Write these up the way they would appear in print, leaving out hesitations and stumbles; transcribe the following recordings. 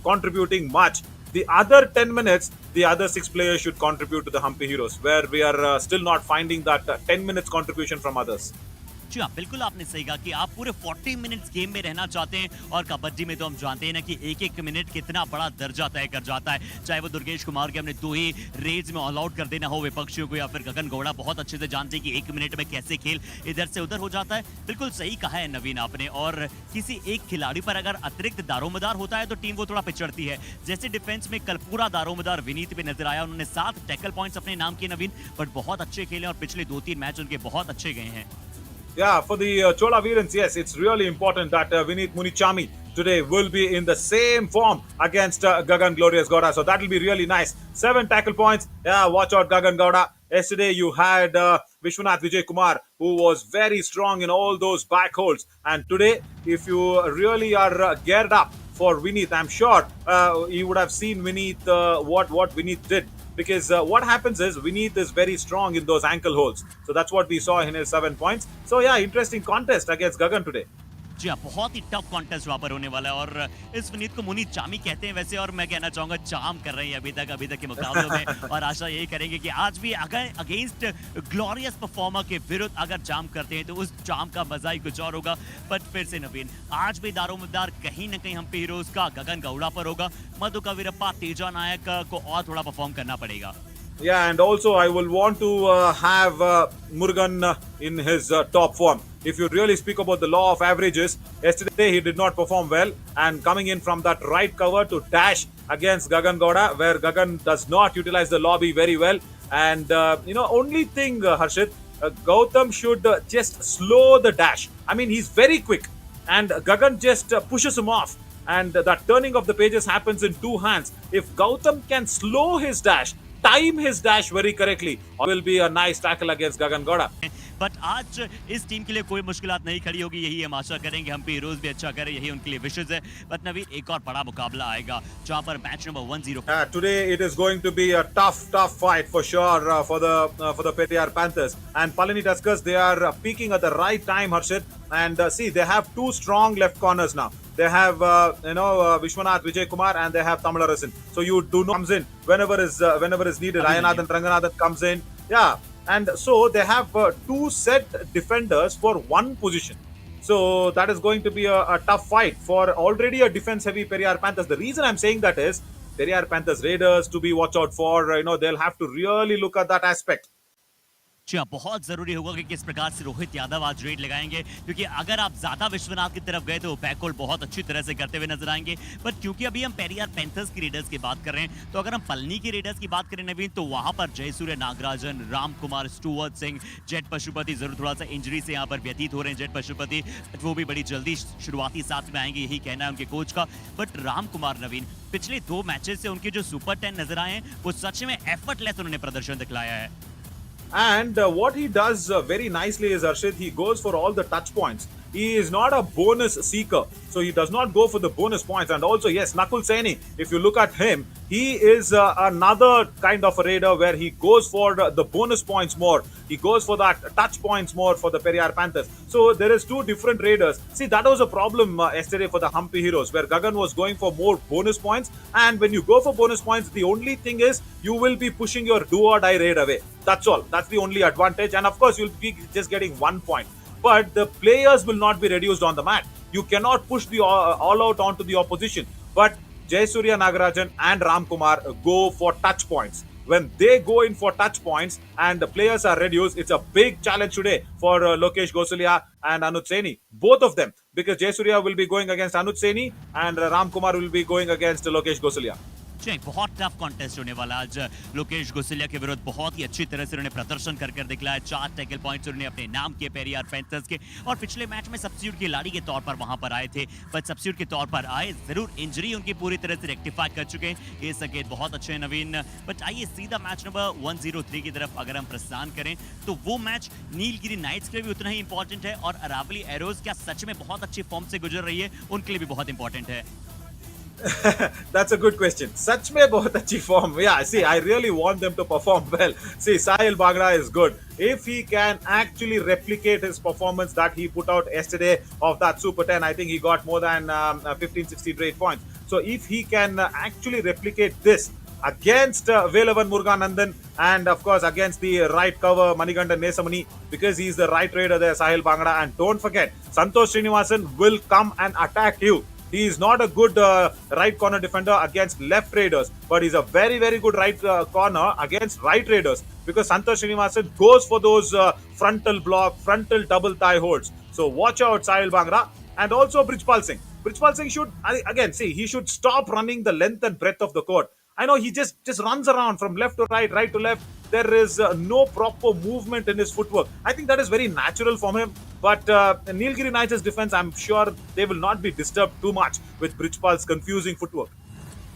contributing much. The other 10 minutes, the other 6 players should contribute to the Hampi Heroes, where we are still not finding that 10 minutes contribution from others. जी हाँ, बिल्कुल आपने सही कहा कि आप पूरे 40 minutes game में रहना चाहते हैं और कबड्डी में तो हम जानते हैं ना कि एक एक मिनट कितना बड़ा दर्जा तय कर जाता है। चाहे वो दुर्गेश कुमार के हमने 2 ही रेज में ऑल आउट कर देना हो विपक्षियों को, या फिर गगन गौड़ा बहुत अच्छे से जानते हैं कि 1 मिनट में कैसे खेल इधर से उधर हो जाता है। बिल्कुल सही कहा है नवीन आपने। और किसी एक खिलाड़ी पर अगर अतिरिक्त दारोमदार होता है तो टीम वो थोड़ा पिछड़ती है। जैसे डिफेंस में कल पूरा दारोमदार विनीत पे नजर आया, उन्होंने 7 टैकल पॉइंट्स अपने नाम किए नवीन, बट बहुत अच्छे खेले और पिछले 2-3 मैच उनके बहुत अच्छे गए हैं। Yeah, for the Chola Veerans, yes, it's really important that Vineet Munichami today will be in the same form against Gagan Glorious Gowda. So that will be really nice. 7 tackle points. Yeah, watch out, Gagan Gowda. Yesterday you had Vishwanath Vijay Kumar, who was very strong in all those back holds. And today, if you really are geared up for Vineet, I'm sure you would have seen Vineet, what Vineet did. Because what happens is Vineet is very strong in those ankle holds. So that's what we saw in his 7 points. So yeah, interesting contest against Gagan today. जी हाँ, बहुत ही tough contest वहां पर होने वाला है। और इस विनीत को मुनी चामी कहते हैं वैसे, और मैं कहना चाहूंगा चाम कर रहे हैं अभी तक के मुकाबलों में। और आशा यही करेंगे कि आज भी अगर अगेंस्ट ग्लोरियस परफॉर्मर के विरुद्ध अगर जाम करते हैं तो उस जाम का मजा ही कुछ और होगा। बट फिर से नवीन, आज भी दारोमदार कहीं ना कहीं हम पे हीरोज का गगन गौड़ा पर होगा। मधु कविरप्पा, तेजा नायक को और थोड़ा परफॉर्म करना पड़ेगा। Yeah, and also I will want to have Murugan in his top form. If you really speak about the law of averages, yesterday he did not perform well, and coming in from that right cover to dash against Gagan Gowda, where Gagan does not utilize the lobby very well. And only thing, Harshit, Gautam should just slow the dash. I mean, he's very quick, and Gagan just pushes him off. And that turning of the pages happens in 2 hands. If Gautam can slow his dash, time his dash very correctly, will be a nice tackle against Gagan Gowda. But आज इस team के लिए कोई मुश्किलात नहीं खड़ी होगी, यही हम आशा करेंगे। हम पे हीरोज भी अच्छा करें, यही उनके लिए विशेष है। बट नवीन, एक और बड़ा मुकाबला आएगा जहां पर match number 1-0। Today it is going to be a tough fight for sure for the Periyar Panthers and Palani Tuskers. They are peaking at the right time, Harshit. And see, they have 2 strong left corners now. They have Vishwanath Vijay Kumar, and they have Tamilarasan. So you do not comes in whenever is needed. Ayanathan Ranganathan comes in. Yeah. And so they have 2 set defenders for 1 position. So that is going to be a tough fight for already a defense-heavy Periyar Panthers. The reason I'm saying that is Periyar Panthers Raiders to be watch out for. They'll have to really look at that aspect. जी हाँ, बहुत जरूरी होगा कि किस प्रकार से रोहित यादव आज red लगाएंगे, क्योंकि अगर आप ज्यादा विश्वनाथ की तरफ गए तो बैक होल्ड बहुत अच्छी तरह से करते हुए नजर आएंगे। बट क्योंकि अभी हम पेरियार पैंथर्स की रेडर्स की बात कर रहे हैं, तो अगर हम पलनी की रेडर्स की बात करें नवीन, तो वहां पर जयसूर्य नागराजन, राम कुमार, स्टुअर्ट सिंह, जेट पशुपति जरूर थोड़ा सा इंजरी से यहाँ पर व्यतीत हो रहे हैं। जेट पशुपति वो भी बड़ी जल्दी शुरुआती साथ में आएंगे, यही कहना है उनके कोच का। बट राम कुमार नवीन, पिछले 2 मैचेस से उनके जो सुपर 10 नजर आए हैं, वो सच में एफर्टलेस उन्होंने प्रदर्शन दिखलाया है। And what he does very nicely is, Arshid, he goes for all the touch points. He is not a bonus seeker, so he does not go for the bonus points. And also, yes, Nakul Saini, if you look at him, he is another kind of a raider where he goes for the bonus points more. He goes for that touch points more for the Periyar Panthers. So there is 2 different raiders. See, that was a problem yesterday for the Hampi Heroes, where Gagan was going for more bonus points. And when you go for bonus points, the only thing is you will be pushing your do or die raid away. That's all. That's the only advantage. And of course, you'll be just getting 1 point. But the players will not be reduced on the mat. You cannot push the all out onto the opposition. But Jayasuriya Nagarajan and Ram Kumar go for touch points. When they go in for touch points and the players are reduced, it's a big challenge today for Lokesh Gosalia and Anuj Saini. Both of them. Because Jayasuriya will be going against Anuj Saini and Ram Kumar will be going against Lokesh Gosalia. बहुत tough contest होने वाला आज लोकेश गोसलिया के विरुद्ध। बहुत ही अच्छी तरह से उन्होंने प्रदर्शन कर दिखलाया। 4 टैकल पॉइंट्स उन्होंने अपने नाम के पेरियार पैंथर्स के, और पिछले मैच में सब्स्टिट्यूट खिलाड़ी के तौर पर वहां पर आए थे। बट सब्स्टिट्यूट के तौर पर आए, जरूर इंजरी उनकी पूरी तरह से रेक्टिफाई कर चुके हैं। ये संकेत बहुत अच्छे हैं नवीन। बट आइए सीधा मैच नंबर 103 की तरफ अगर हम प्रस्थान करें, तो वो मैच नीलगिरी नाइट्स के लिए भी उतना ही इंपॉर्टेंट है, और अरावली एरोज क्या सच में बहुत अच्छी फॉर्म से गुजर रही है, उनके लिए भी बहुत इंपॉर्टेंट है। That's a good question. Sach mein bahut achhi form. Yeah, see, I really want them to perform well. See, Sahil Bagra is good. If he can actually replicate his performance that he put out yesterday of that Super 10, I think he got more than 15-16 straight points. So if he can actually replicate this against Velavan Muruganandan, and of course against the right cover Manigandan Nesamani, because he's the right raider there, Sahil Bangada. And don't forget, Santosh Srinivasan will come and attack you. He is not a good right corner defender against left raiders, but he's a very, very good right corner against right raiders, because Santosh Srinivasan goes for those frontal block, frontal double thigh holds. So watch out, Sahil Bhangra. And also Brijpal Singh. Brijpal Singh should, again, see, he should stop running the length and breadth of the court. I know he just runs around from left to right, right to left. There is no proper movement in his footwork. I think that is very natural from him. But Nilgiri Knights' defense, I'm sure they will not be disturbed too much with Brijpal's confusing footwork.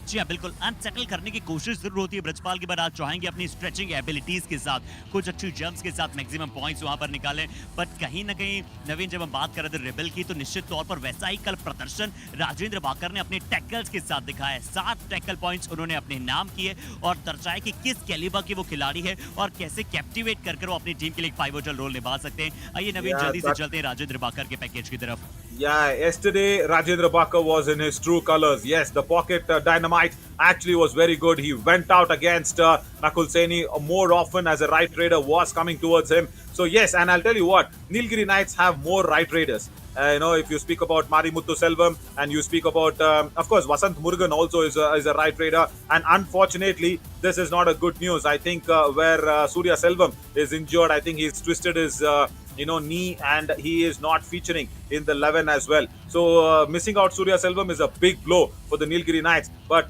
जी हाँ बिल्कुल unsettle करने की कोशिश जरूर होती है ब्रजपाल की, बार आप चाहेंगे अपनी स्ट्रेचिंग एबिलिटीज के साथ कुछ अच्छी जंप्स के साथ मैक्सिमम पॉइंट्स वहां पर निकालें, बट कहीं ना कहीं नवीन जब हम बात कर रहे थे रेबल की, तो निश्चित तौर पर वैसा ही कल प्रदर्शन राजेंद्र बाकर ने अपने टैकल्स के साथ दिखाया है। 7 टैकल पॉइंट्स उन्होंने अपने नाम किए और दर्शाया कि किस कैलिबर के वो खिलाड़ी है और कैसे कैप्टिवेट कर वो अपनी टीम के लिए एक पाइवोटल रोल निभा सकते हैं। आइए नवीन जल्दी से चलते हैं राजेंद्र बाकर के पैकेज की तरफ। Yeah, yesterday Rajendra Bakar was in his true colors. Yes, the pocket dynamite actually was very good. He went out against Nakul Saini more often as a right raider was coming towards him. So yes, and I'll tell you what, Nilgiri Knights have more right raiders. If you speak about Marimuthu Selvam and you speak about, of course, Vasant Murugan also is a right raider. And unfortunately, this is not a good news. I think where Surya Selvam is injured, I think he's twisted his knee, and he is not featuring in the 11 as well. So missing out Surya Selvam is a big blow for the Nilgiri Knights. But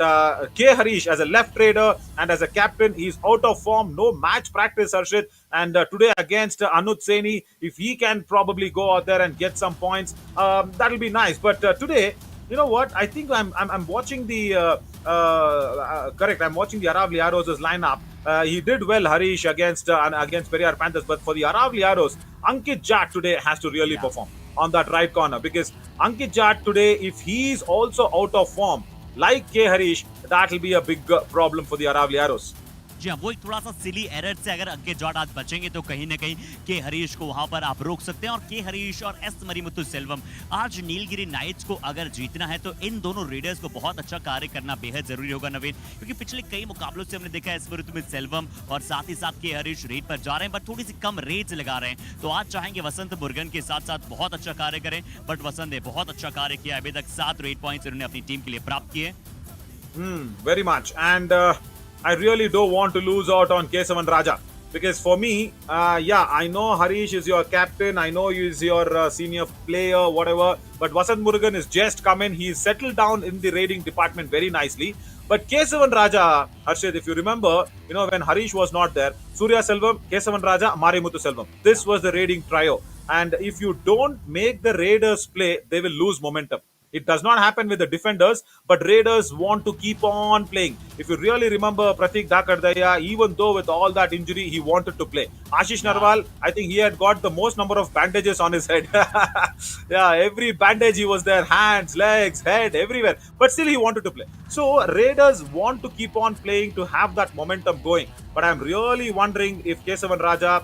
K. Harish as a left raider and as a captain, he's out of form. No match practice, Harshit. And today against Anuj Saini, if he can probably go out there and get some points, that'll be nice. But today, you know what? I think I'm watching the correct. I'm watching the Aravalli Arrows' lineup. He did well, Harish, against Periyar Panthers. But for the Aravalli Arrows, Ankit Jat today has to really perform on that right corner, because Ankit Jat today, if he's also out of form, like K. Harish, that will be a big problem for the Aravalli Arrows. जी हाँ, वो एक थोड़ा सा सिली error से अगर अंकित jot आज बचेंगे तो कहीं ना कहीं के हरीश को वहां पर आप रोक सकते हैं। और के हरीश और एस मरीमुथु सेल्वम, आज नीलगिरी नाइट्स को अगर जीतना है तो इन दोनों रेडर्स को बहुत अच्छा कार्य करना बेहद जरूरी होगा नवीन, क्योंकि पिछले कई मुकाबलों से हमने देखा है एस मरीमुथु सेल्वम और साथ ही साथ के हरीश रेड पर जा रहे हैं, बट थोड़ी सी कम रेड्स लगा रहे हैं। तो आज चाहेंगे वसंत मुर्गन के साथ साथ बहुत अच्छा कार्य करें, बट वसंत ने बहुत अच्छा कार्य किया। अभी तक 7 रेड पॉइंट्स उन्होंने अपनी टीम के लिए प्राप्त किए। Very much. And I really don't want to lose out on Kesavan Raja, because for me, I know Harish is your captain, I know he is your senior player, whatever, but Vasant Murugan is just come in. He's settled down in the raiding department very nicely. But Kesavan Raja, Harshit, if you remember, when Harish was not there, Surya Selvam, Kesavan Raja, Marimuthu Selvam, this was the raiding trio. And if you don't make the Raiders play, they will lose momentum. It does not happen with the defenders, but Raiders want to keep on playing. If you really remember Pratik Dakardaya, even though with all that injury, he wanted to play. Ashish Narwal, I think he had got the most number of bandages on his head. Yeah, every bandage he was there, hands, legs, head, everywhere. But still he wanted to play. So Raiders want to keep on playing to have that momentum going. But I'm really wondering if Kesavan Raja,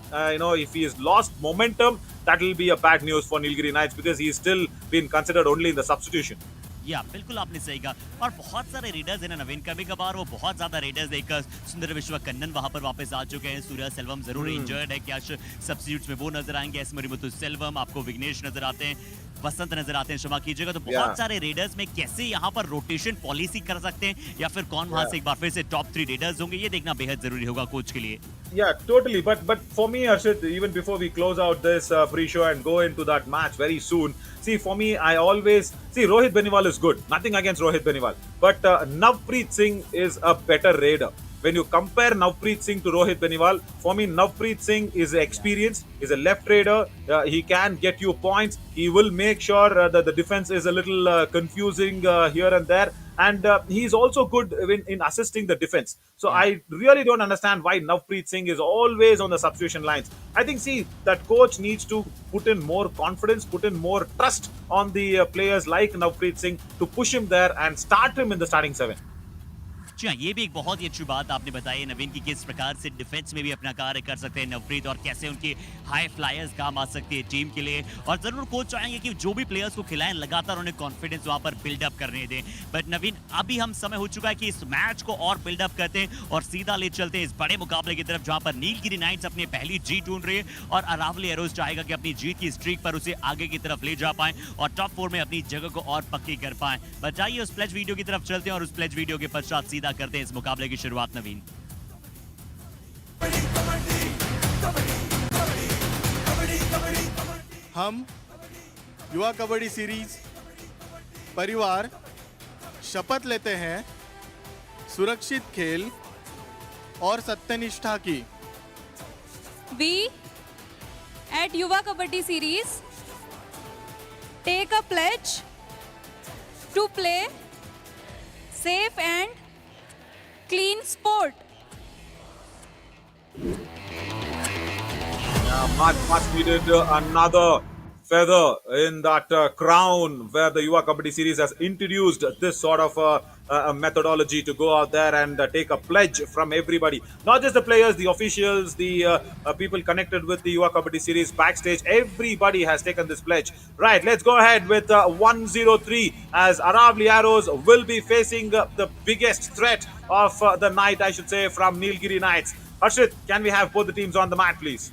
if he has lost momentum, that will be a bad news for Nilgiri Knights, because he's still been considered only in the substitution. या बिल्कुल आपने सही कहा। और बहुत सारे readers हैं ना नवीन, कभी कभार वो बहुत ज्यादा रेडर्स देखकर सुंदर विश्व कन्नन वहां पर वापस आ चुके हैं। सूर्या सेल्वम जरूर इंजर्ड है, क्या सब्स्टिट्यूट्स में वो नजर आएंगे। एस मरीमुथु सेल्वम, आपको विघ्नेश नजर आते हैं, वसंत नजर आते हैं, क्षमा कीजिएगा। तो बहुत सारे रेडर्स में कैसे यहाँ पर रोटेशन पॉलिसी कर सकते हैं, या फिर कौन वहां से एक बार फिर से टॉप 3 रेडर्स होंगे, ये देखना बेहद जरूरी होगा कोच के लिए। Yeah, totally. But for me, Harshit, even before we close out this pre-show and go into that match very soon, see, for me, I always see Rohit Beniwal is good. Nothing against Rohit Beniwal, but Navpreet Singh is a better raider. When you compare Navpreet Singh to Rohit Beniwal, for me, Navpreet Singh is experienced. He's a left raider. He can get you points. He will make sure that the defense is a little confusing here and there. And he's also good in assisting the defense. So I really don't understand why Navpreet Singh is always on the substitution lines. I think, see, that coach needs to put in more confidence, put in more trust on the players like Navpreet Singh to push him there and start him in the starting 7. जी हाँ, ये भी एक बहुत ही अच्छी बात आपने बताई नवीन की किस प्रकार से डिफेंस में भी अपना कार्य कर सकते हैं नवप्रीत और कैसे उनकी हाई फ्लायर्स काम आ सकती है टीम के लिए। और जरूर कोच चाहेंगे कि जो भी प्लेयर्स को खिलाएं लगातार उन्हें कॉन्फिडेंस वहां पर बिल्डअप करने दें। बट नवीन, अभी हम समय हो चुका है कि इस मैच को और बिल्डअप करते हैं और सीधा ले चलते हैं इस बड़े मुकाबले की तरफ, जहां पर नीलगिरी नाइट्स अपनी पहली जीत ढूंढ रही है और अरावली एरोज चाहेगा कि अपनी जीत की स्ट्रीक पर उसे आगे की तरफ ले जा पाए और टॉप 4 में अपनी जगह को और पक्की कर पाए। बताइए उस प्लेज वीडियो की तरफ चलते हैं और उस प्लेज वीडियो के पश्चात सीधा करते हैं इस मुकाबले की शुरुआत। नवीन, हम युवा कबड्डी सीरीज परिवार शपथ लेते हैं सुरक्षित खेल और सत्यनिष्ठा की। We at Yuva Kabaddi series take a pledge to play safe and clean sport. Much needed another feather in that crown where the Yuva Kabaddi series has introduced this sort of a methodology to go out there and take a pledge from everybody, not just the players, the officials, the people connected with the Yuva Kabaddi series backstage. Everybody has taken this pledge. Right, let's go ahead with 103 as Aravalli Arrows will be facing the biggest threat of the night, I should say, from Nilgiri Knights. Harshit, can we have both the teams on the mat, please?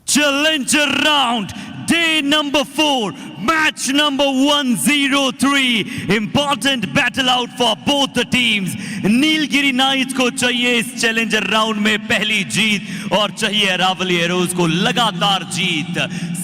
Challenger round, day number 4, match number 103. Important battle out for both the teams. Nilgiri Knights को चाहिए इस challenger round में पहली जीत और चाहिए Aravalli arrows को लगातार जीत।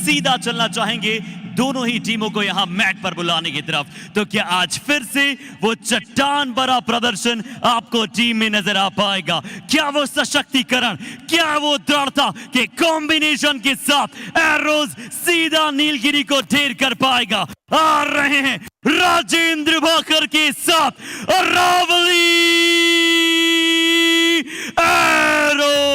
सीधा चलना चाहेंगे दोनों ही टीमों को यहां मैट पर बुलाने की तरफ। तो क्या आज फिर से वो चट्टान बड़ा प्रदर्शन आपको टीम में नजर आ पाएगा? क्या वो सशक्तिकरण, क्या वो दृढ़ता के कॉम्बिनेशन के साथ एरोज सीधा नीलगिरी को ढेर कर पाएगा? आ रहे हैं राजेंद्र भाकर के साथ Aravalli Arrows.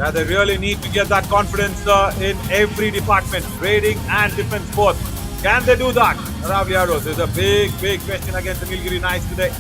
Yeah, they really need to get that confidence in every department, raiding and defense both. Can they do that? Aravalli Arrows is a big question against the Nilgiri Knights today.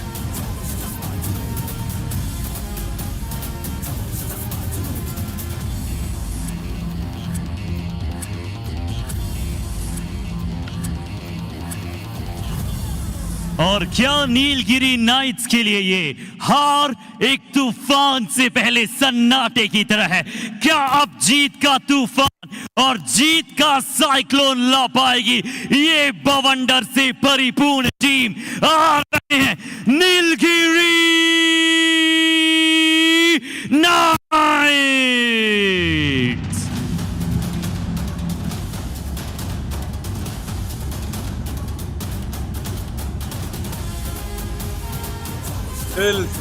और क्या Nilgiri nights के लिए ये हार एक तूफान से पहले सन्नाटे की तरह है? क्या अब जीत का तूफान और जीत का साइक्लोन ला पाएगी ये बवंडर से परिपूर्ण टीम? आ रहे हैं Nilgiri Knights.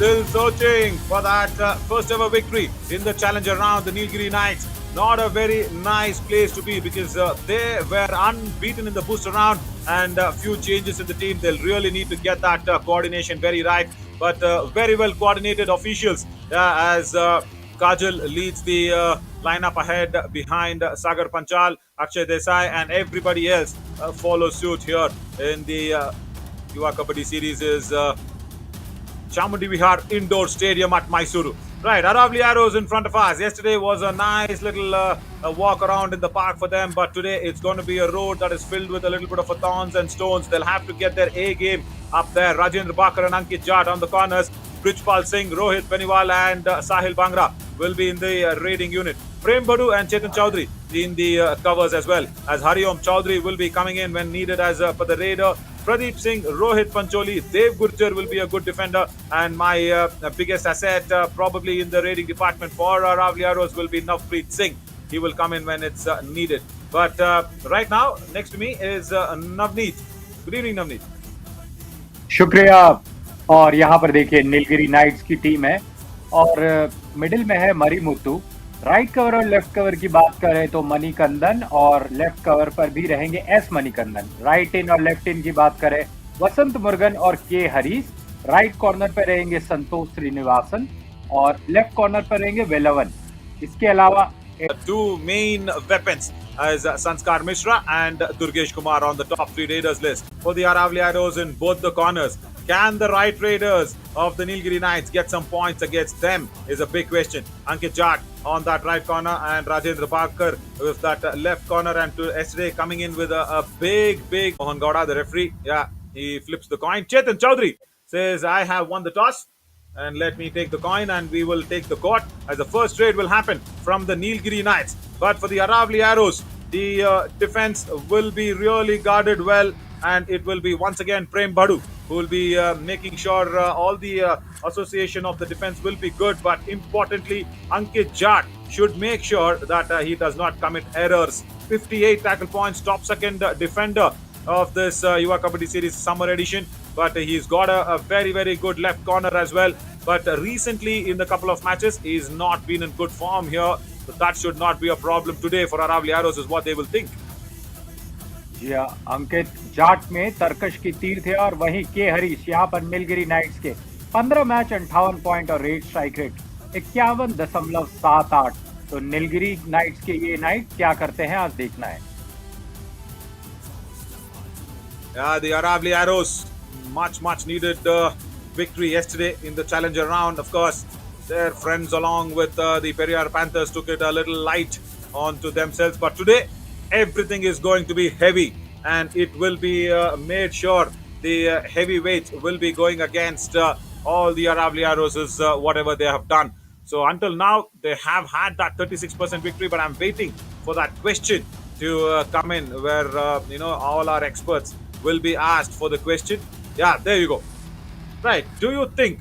Still searching for that first ever victory in the challenger round. The Nilgiri Knights, not a very nice place to be because they were unbeaten in the booster round and a few changes in the team. They'll really need to get that coordination very right, but very well coordinated officials as Kajal leads the lineup ahead behind Sagar Panchal, Akshay Desai and everybody else follows suit here in the Yuva Kabaddi series is Chamundi Vihar Indoor Stadium at Mysuru. Right, Aravalli Arrows in front of us. Yesterday was a nice little walk around in the park for them, but today it's going to be a road that is filled with a little bit of thorns and stones. They'll have to get their A game up there. Rajendra Bakar and Ankit Jat on the corners. Brijpal Singh, Rohit Peniwal and Sahil Bangra will be in the raiding unit. Prem Badu and Chetan Chaudhary in the covers as well, as Hariom Chaudhary will be coming in when needed as for the raider. Pradeep Singh, Rohit Pancholi, Dev Gurjar will be a good defender, and my biggest asset probably in the raiding department for Aravalli Arrows will be Navpreet Singh. He will come in when it's needed. But right now, next to me is Navneet. Good evening, Navneet. शुक्रिया। और यहाँ पर देखिए Nilgiri nights की team है और middle में है मरीमुत्तु। राइट कवर और लेफ्ट कवर की बात करें तो मणिकंदन और लेफ्ट कवर पर भी रहेंगे एस मणिकंदन। राइट इन और लेफ्ट इन की बात करें वसंत मुर्गन और के हरीश। राइट कॉर्नर पर रहेंगे संतोष श्रीनिवासन और लेफ्ट कॉर्नर पर रहेंगे वेलवन। इसके अलावा Two main weapons as Sanskar Mishra and Durgesh Kumar on the top 3 raiders list. For the Aravalli Arrows in both the corners, can the right raiders of the Nilgiri Knights get some points against them is a big question. Ankit Jat on that right corner and Rajendra Bhakkar with that left corner, and to yesterday coming in with a big Mohan Gowda, the referee. Yeah, he flips the coin. Chetan Chaudhary says, I have won the toss and let me take the coin and we will take the court, as the first trade will happen from the Nilgiri Knights. But for the Aravalli Arrows, the defense will be really guarded well, and it will be once again Prem Badu who will be making sure all the association of the defense will be good. But importantly, Ankit Jat should make sure that he does not commit errors. 58 tackle points, top second defender of this Yuva Kabaddi Series Summer Edition. But he's got a very good left corner as well. But recently in the couple of matches, he's not been in good form here. So that should not be a problem today for Aravalli Arrows, is what they will think. जी हाँ, अंकित जाट में तरकश की तीर थे, और वहीं के हरीश यहाँ पर नीलगिरी नाइट्स के 15 मैच 58 पॉइंट और रेट स्ट्राइक रेट 51.78। तो नीलगिरी नाइट्स के ये नाइट क्या करते हैं आज देखना है। Yeah, the Aravalli Arrows much needed victory yesterday in the challenger round. Of course, their friends along with the Periyar Panthers took it a little light onto themselves, but today everything is going to be heavy, and it will be made sure the heavyweights will be going against all the Aravalli Arrows, whatever they have done. So until now, they have had that 36% victory, but I'm waiting for that question to come in, where all our experts will be asked for the question. Yeah, there you go. Right. Do you think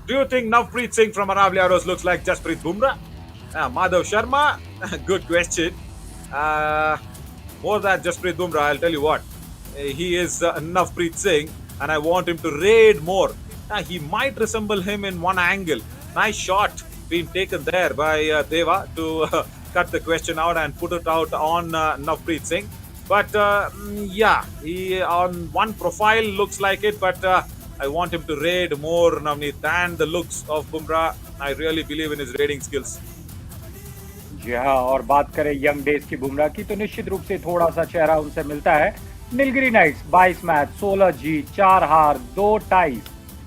Navpreet Singh from Aravalli Arrows looks like Jasprit Bumrah? Madhav Sharma, good question. More than Jasprit Bumrah, I'll tell you what. He is Navpreet Singh, and I want him to raid more. He might resemble him in one angle. Nice shot being taken there by Deva to cut the question out and put it out on Navpreet Singh. But yeah, he on one profile looks like it, but I want him to raid more, Navneet, than the looks of Bumrah. I really believe in his raiding skills. जी हाँ, और बात करें young days की बुमराह की, तो निश्चित रूप से थोड़ा सा चेहरा उनसे मिलता है। नीलगिरी नाइट्स 22 मैच 16 जीत 4 हार 2 टाइज,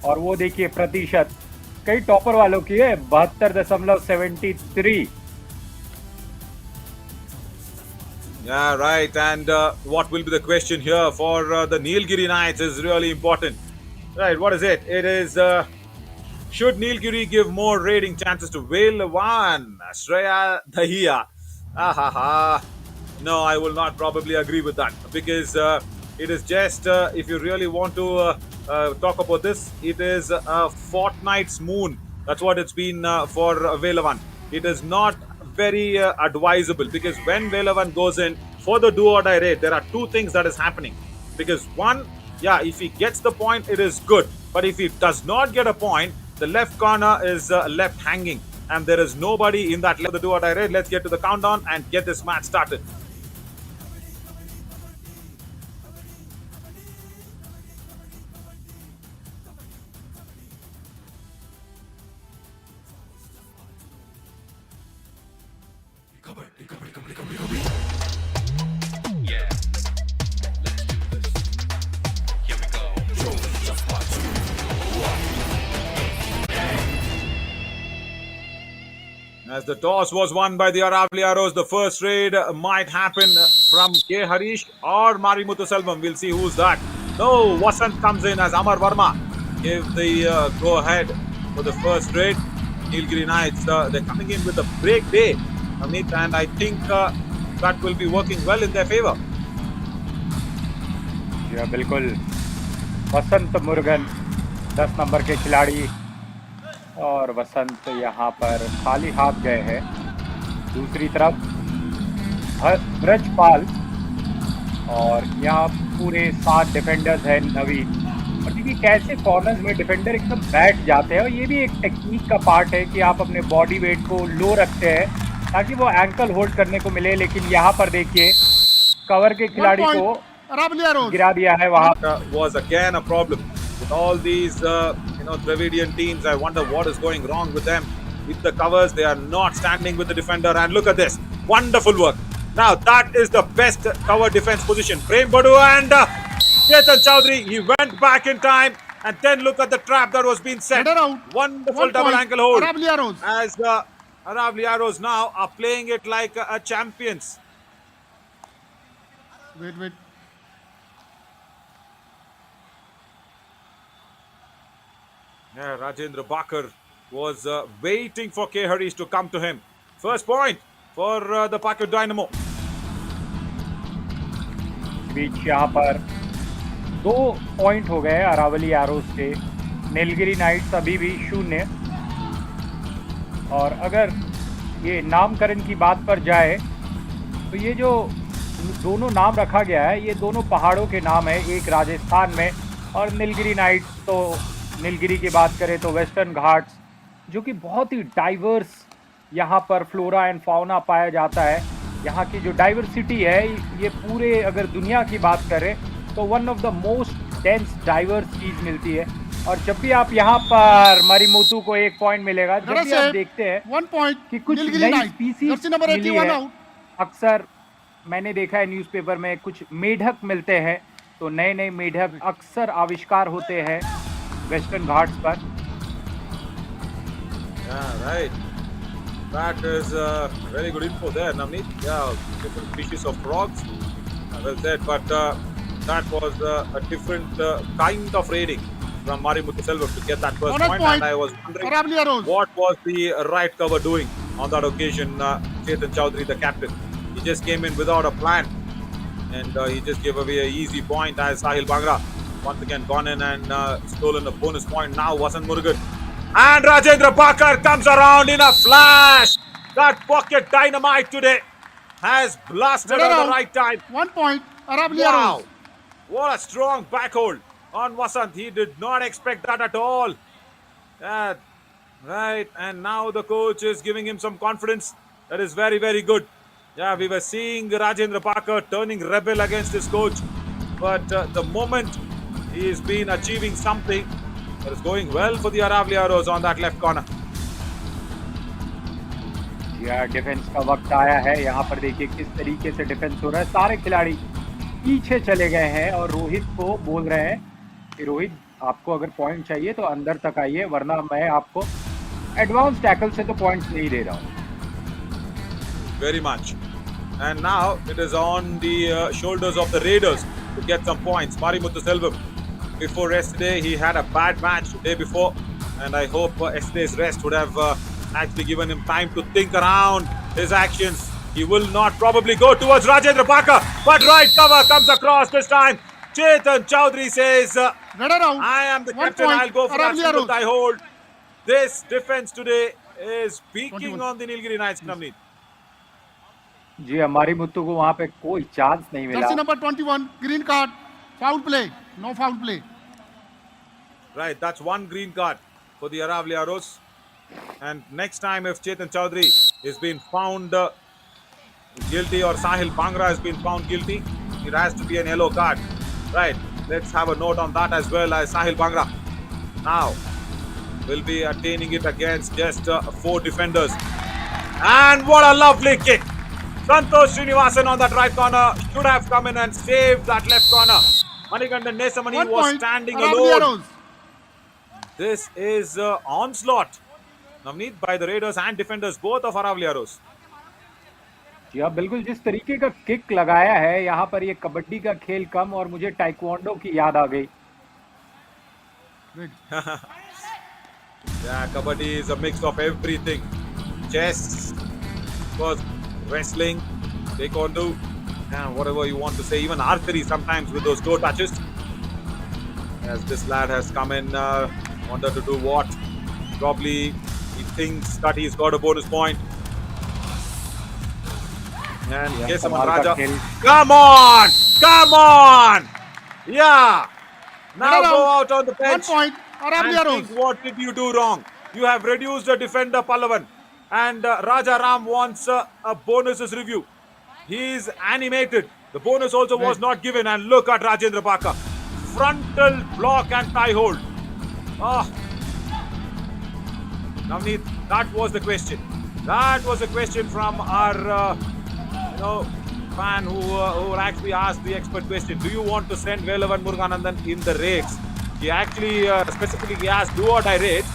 और वो देखिए प्रतिशत कई टॉपर वालों की है 72.73। Yeah, right. And what will be the question here for the Nilgiri Knights is really important. Right, what is it? It is, should Nilgiri give more raiding chances to Velavan, Shreya Dahiya? No, I will not probably agree with that, because it is just, if you really want to talk about this, it is a fortnight's moon. That's what it's been for Velavan. It is not very advisable, because when Velavan goes in for the do or die raid, there are two things that is happening. Because one, yeah, if he gets the point, it is good. But if he does not get a point, the left corner is left hanging, and there is nobody in that left the do or die raid. Let's get to the countdown and get this match started. As the toss was won by the Aravalli Arrows, the first raid might happen from K. Harish or Marimuthu Selvam. We'll see who's that. No, Vasant comes in as Amar Verma gave the go-ahead for the first raid. Nilgiri Knights, they're coming in with a break day, Amit, and I think that will be working well in their favor. जी बिल्कुल, वसंत Murugan 10 number के खिलाड़ी, और वसंत यहाँ पर खाली हाथ गए हैं। दूसरी तरफ ब्रजपाल, और यहाँ पूरे 7 डिफेंडर्स हैं नवी। और देखिए कैसे कॉर्नर्स में डिफेंडर एकदम बैठ जाते हैं, और ये भी एक टेक्निक का पार्ट है कि आप अपने बॉडी वेट को लो रखते हैं ताकि वो एंकल होल्ड करने को मिले। लेकिन यहाँ पर देखिए कवर के खिलाड़ी को गिरा दिया है वहाँ। Was again a problem with all these Dravidian teams. I wonder what is going wrong with them. with the covers. They are not standing with the defender. And look at this. Wonderful work. Now, that is the best cover defense position. Prem Badu and Chetan Chowdhury. He went back in time. And then look at the trap that was being set. Header out. Wonderful 1 double point. ankle hold. Aravalli Arrows. As the Aravalli Arrows now are playing it like a champions. Wait. Yeah, Rajendra Bakar was waiting for K. Harish to come to him. First point for the Pakur Dynamo. बीच यहाँ पर 2 point हो गए Aravalli arrows से। Nilgiri nights अभी भी 0। और अगर ये नामकरण की बात पर जाए तो ये जो दोनों नाम रखा गया है ये दोनों पहाड़ों के नाम है, एक राजस्थान में और नीलगिरी नाइट्स तो नीलगिरी की बात करें तो वेस्टर्न घाट्स, जो कि बहुत ही डाइवर्स यहाँ पर फ्लोरा एंड फाउना पाया जाता है। यहाँ की जो डाइवर्सिटी है ये पूरे अगर दुनिया की बात करें तो one of the most dense diverse चीज़ मिलती है। और जब भी आप यहाँ पर मरीमुथु को 1 पॉइंट मिलेगा, जब भी आप देखते हैं 1 point. कि कुछ Nilgiri नई Knights. स्पीसीज Jersey number मिली 81 है। out. अक्सर मैंने देखा है न्यूज़पेपर में कुछ मेढक मिलते हैं, तो नए नए मेढक अक्सर आविष्कार होते हैं वेस्टर्न घाट्स पर। Yeah, right. That is very good info there, Navneet. Yeah, different species of frogs. Well said, but that was a different kind of rating from Marimuthu Selvam to get that first Bonus point. point. And I was wondering Aravalli Arrows. what was the right cover doing on that occasion. Chetan Chowdhury, the captain, he just came in without a plan, and he just gave away an easy point as Sahil Bhangra once again gone in and stolen a bonus point. Now Vasant Murugan. And Rajendra Bakar comes around in a flash. That pocket dynamite today has blasted Header at out. the right time. 1 point. Aravalli Wow. Arrows. What a strong backhold on Vasant. He did not expect that at all. Right. And now the coach is giving him some confidence. That is very, very good. Yeah, we were seeing Rajendra Bakar turning rebel against his coach. But the moment he has been achieving something, that is going well for the Aravalli Arrows on that left corner. या defence का वक्त आया है। यहाँ पर देखिए किस तरीके से डिफेंस हो रहा है। सारे खिलाड़ी पीछे चले गए हैं और रोहित को बोल रहे हैं कि रोहित आपको अगर पॉइंट चाहिए तो अंदर तक आइए, वरना मैं आपको एडवांस टैकल से तो पॉइंट्स नहीं दे रहा हूँ। Very much. And now it is on the shoulders of the Raiders to get some points. Marimuthu Selvam, before yesterday, he had a bad match the day before, and I hope yesterday's rest would have actually given him time to think around his actions. He will not probably go towards Rajendra Bakar, but right cover comes across this time. Chetan Chowdhury says, Header out. I am the 1 captain, point. I'll go for that Aravalli single Arrows. tie hold. This defense today is peaking 21. on the Nilgiri Knights, Navneet. जी हमारी मुत्तू को वहाँ पे कोई chance नहीं मिला। Jersey number 21. Green card. Foul play. No foul play. Right, that's 1 green card for the Aravalli Arrows. And next time, if Chetan Chowdhury is been found guilty or Sahil Bhangra has been found guilty, it has to be an yellow card. Right, let's have a note on that as well as Sahil Bhangra. Now, will be attaining it against just 4 defenders. And what a lovely kick! Santosh Srinivasan on that right corner should have come in and saved that left corner. Manikandan Nesamani 1 was point. standing Aravalli alone. Arrows. This is onslaught, Navneet, by the Raiders and defenders, both of Aravalli Arrows. जी हाँ, बिल्कुल जिस तरीके का kick लगाया है यहाँ पर, ये कबड्डी का खेल कम और मुझे टाइक्वांडो की याद आ गई। Yeah, Kabaddi is a mix of everything. Chess, of course, wrestling, taekwondo, and whatever you want to say, even archery sometimes with those toe touches. As this lad has come in, wanted to do what? Probably he thinks that he's got a bonus point. And Yeah, Kesavan Kamal ka Raja, khel. come on! Come on! Yeah! Now Header go out. out on the 1 bench point. Aravalli and Arrows. think what did you do wrong? You have reduced the defender Pallavan, and Raja Ram wants a bonuses review. He is animated. The bonus also was not given, and look at Rajendra Bakar. Frontal block and tie hold. Oh. Navneet, That was the question. That was the question from our, fan who actually asked the expert question. Do you want to send Velavan Muruganandan in the raids? He actually specifically asked do or die raids.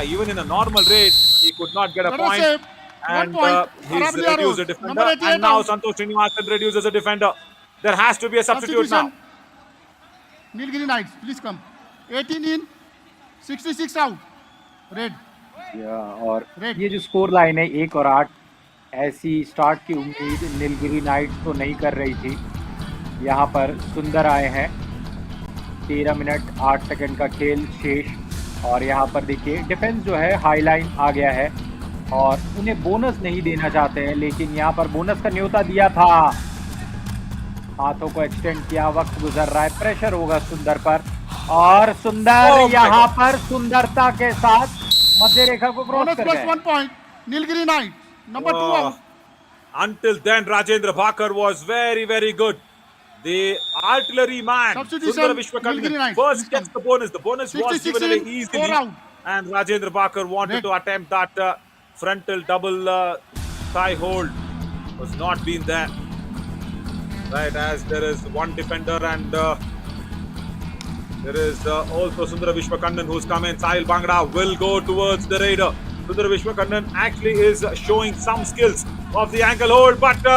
Even in a normal raid, he could not get a Let us point. say, 1 And point. he's Aravalli reduced Arrows. a defender. Number 88 And now out. Santosh Srinivasan reduces a defender. There has to be a substitute now. Substitution. Nilgiri Knights, please come. 18 in, 66 out. Red. और Red. ये जो score line है 1 और 8, ऐसी start की उम्मीद Nilgiri nights तो नहीं कर रही थी। यहाँ पर सुंदर आए हैं, 13 मिनट 8 सेकंड का खेल शेष। और यहाँ पर देखिए डिफेंस जो है हाई लाइन आ गया है और उन्हें बोनस नहीं देना चाहते हैं, लेकिन यहाँ पर बोनस का न्योता दिया था। हाथों को एक्सटेंड किया, वक्त गुजर रहा है, प्रेशर होगा सुंदर पर और सुंदर यहाँ पर सुंदरता के साथ मध्य रेखा को क्रॉस Bonus कर plus गए। 1 point. Nilgiri Knights. Number 2 out. Until then, Rajendra Bhakar was very, very good. The artillery man, Substitution, Sundara Nilgiri Vishwakarman, Knights. first Please gets the bonus. The bonus was 66 given away in, easily. 4 out. And Rajendra Bhakar wanted Red. to attempt that frontal double thigh hold. Was not been there. Right, as there is one defender and there is also Sundara Vishwakarman who's come in. Sahil Bhangra will go towards the raider. Sundara Vishwakarman actually is showing some skills of the ankle hold, but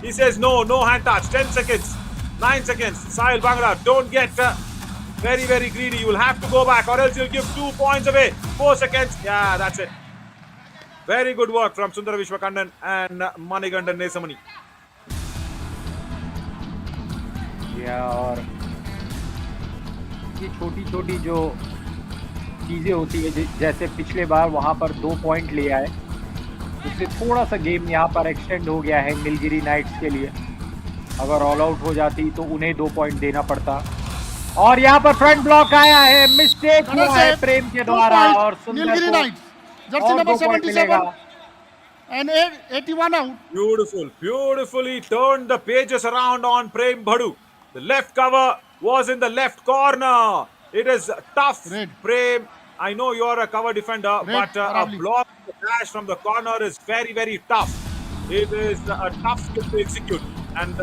he says no hand touch. 10 seconds, 9 seconds. Sahil Bhangra, don't get very, very greedy. You will have to go back or else you'll give 2 points away. 4 seconds. Yeah, that's it. Very good work from Sundara Vishwakarman and Manigandan Nesamani. और ये छोटी छोटी जो चीज़ें होती है, जैसे पिछले बार वहाँ पर 2 पॉइंट ले आए, उससे थोड़ा सा गेम यहाँ पर एक्सटेंड हो गया है नीलगिरी नाइट्स के लिए। अगर ऑल आउट हो जाती तो उन्हें 2 पॉइंट देना पड़ता। और यहाँ पर फ्रंट ब्लॉक आया है, मिस्टेक हुआ है प्रेम के द्वारा और सुंदर Nilgiri को Knights. Jersey और number 2 पॉइंट 77 मिलेगा। and 81 out. Beautiful, beautifully turned the pages around on Prem Bhadu. The left cover was in the left corner. It is tough, Red. Prem. I know you're a cover defender, Red, but a Aravalli. block dash from the corner is very, very tough. It is a tough skill to execute. And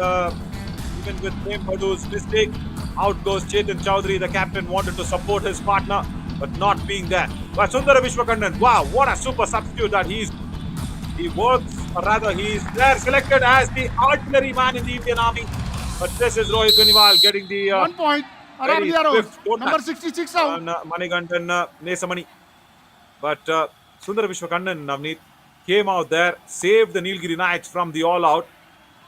even with Prem Bhadu's mistake, out goes Chetan Chaudhary. The captain wanted to support his partner, but not being there. But Sundara Vishwakarman, wow, what a super substitute that he works, or rather he's there selected as the artillery man in the Indian Army. But this is Rohit Beniwal getting the 1 point. very Aravalli Arrows. swift toe Number touch 66 out. on Manigandan Nesamani. But Sundara Vishwakarman, Navneet, came out there, saved the Nilgiri Knights from the all-out.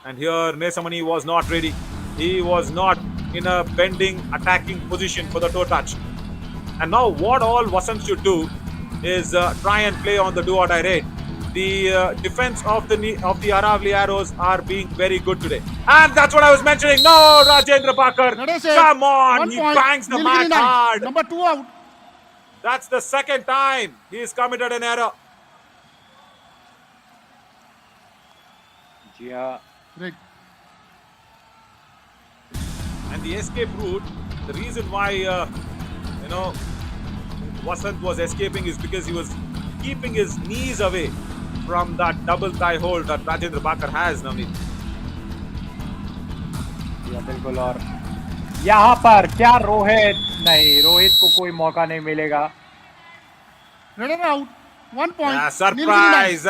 And here Nesamani was not ready. He was not in a bending, attacking position for the toe touch. And now what all Vasant should do is try and play on the do-or-die raid. The defense of the Aravalli Arrows are being very good today. And that's what I was mentioning. No, Rajendra Bhakar. Let us say Come on. 1 He point. bangs the Nilgiri mat Knights. hard. Number 2 out. That's the second time he's committed an error. Red. And the escape route, the reason why, Vasant was escaping is because he was keeping his knees away from that double thigh hold that Rajendra Bhakar has, Navneet. बिल्कुल। और यहाँ पर क्या रोहित, नहीं, रोहित को कोई मौका नहीं मिलेगा। Red out. 1 point. Yeah, Nilgiri Knights. surprise,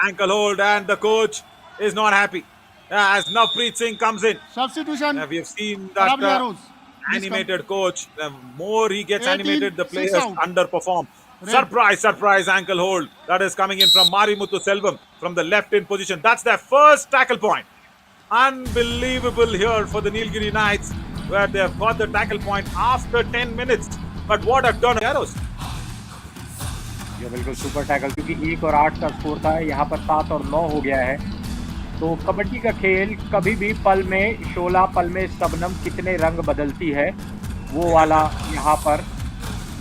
ankle hold, and the coach is not happy. As Navpreet Singh comes in. Substitution. We have seen that Aravalli Arrows. Please animated coach. The more he gets 18, animated, the 6 players out. underperform. Red. Surprise ankle hold. That is coming in from Marimuthu Selvam from the left in position. That's their first tackle point. Unbelievable here for the Nilgiri Knights, where they have got the tackle point after 10 minutes. But what a turn of arrows. ये बिल्कुल super tackle, क्योंकि 1 और 8 का score था, यहाँ पर 7 और 9 हो गया है। तो कबड्डी का खेल कभी भी पल में शोला, पल में शबनम कितने रंग बदलती है, वो वाला यहाँ पर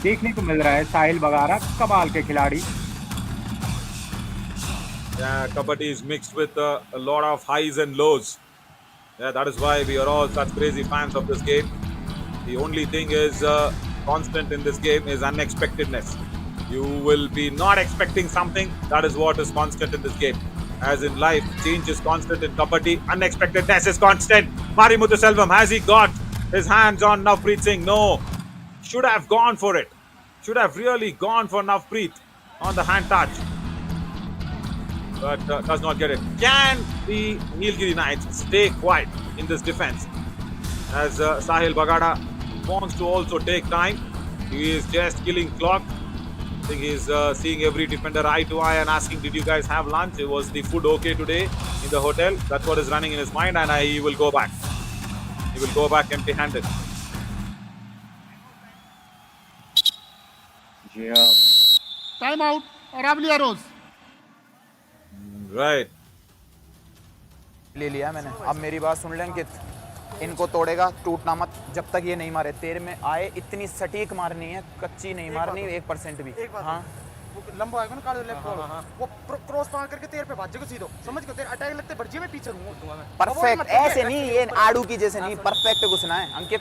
देखने को मिल रहा है। साहिल बगारा कमाल के खिलाड़ी। Yeah, Kabaddi is mixed with a lot of highs and lows. Yeah, that is why we are all such crazy fans of this game. The only thing is constant in this game is unexpectedness. You will be not expecting something. That is what is constant in this game. As in life, change is constant in Kabaddi. Unexpectedness is constant. Marimuthu Selvam, has he got his hands on Navpreet Singh? No. Should have gone for it. Should have really gone for Navpreet on the hand touch. But does not get it. Can the Nilgiri Knights stay quiet in this defense? As Sahil Bagada wants to also take time. He is just killing clock. I think he's seeing every defender eye to eye and asking, did you guys have lunch? Was the food okay today in the hotel? That's what is running in his mind, and he will go back. He will go back empty-handed. Yeah. Time out. Aravalli arrows. Right. ले लिया मैंने। अब मेरी बात सुन ले अंकित, इनको तोड़ेगा, टूटना मत जब तक ये नहीं मारे। तेरे में आए इतनी सटीक मारनी है, कच्ची नहीं मारनी 1% भी। हाँ वो लंबा आएगा ना कार्ड लेफ्ट वो क्रॉस पार करके तेरे पे भाज्य को सीधो समझ को तेरे अटैक लगते बढ़ मैं पीछे हूं परफेक्ट ऐसे नहीं, ये आड़ू की जैसे नहीं, परफेक्ट घुसना है अंकित।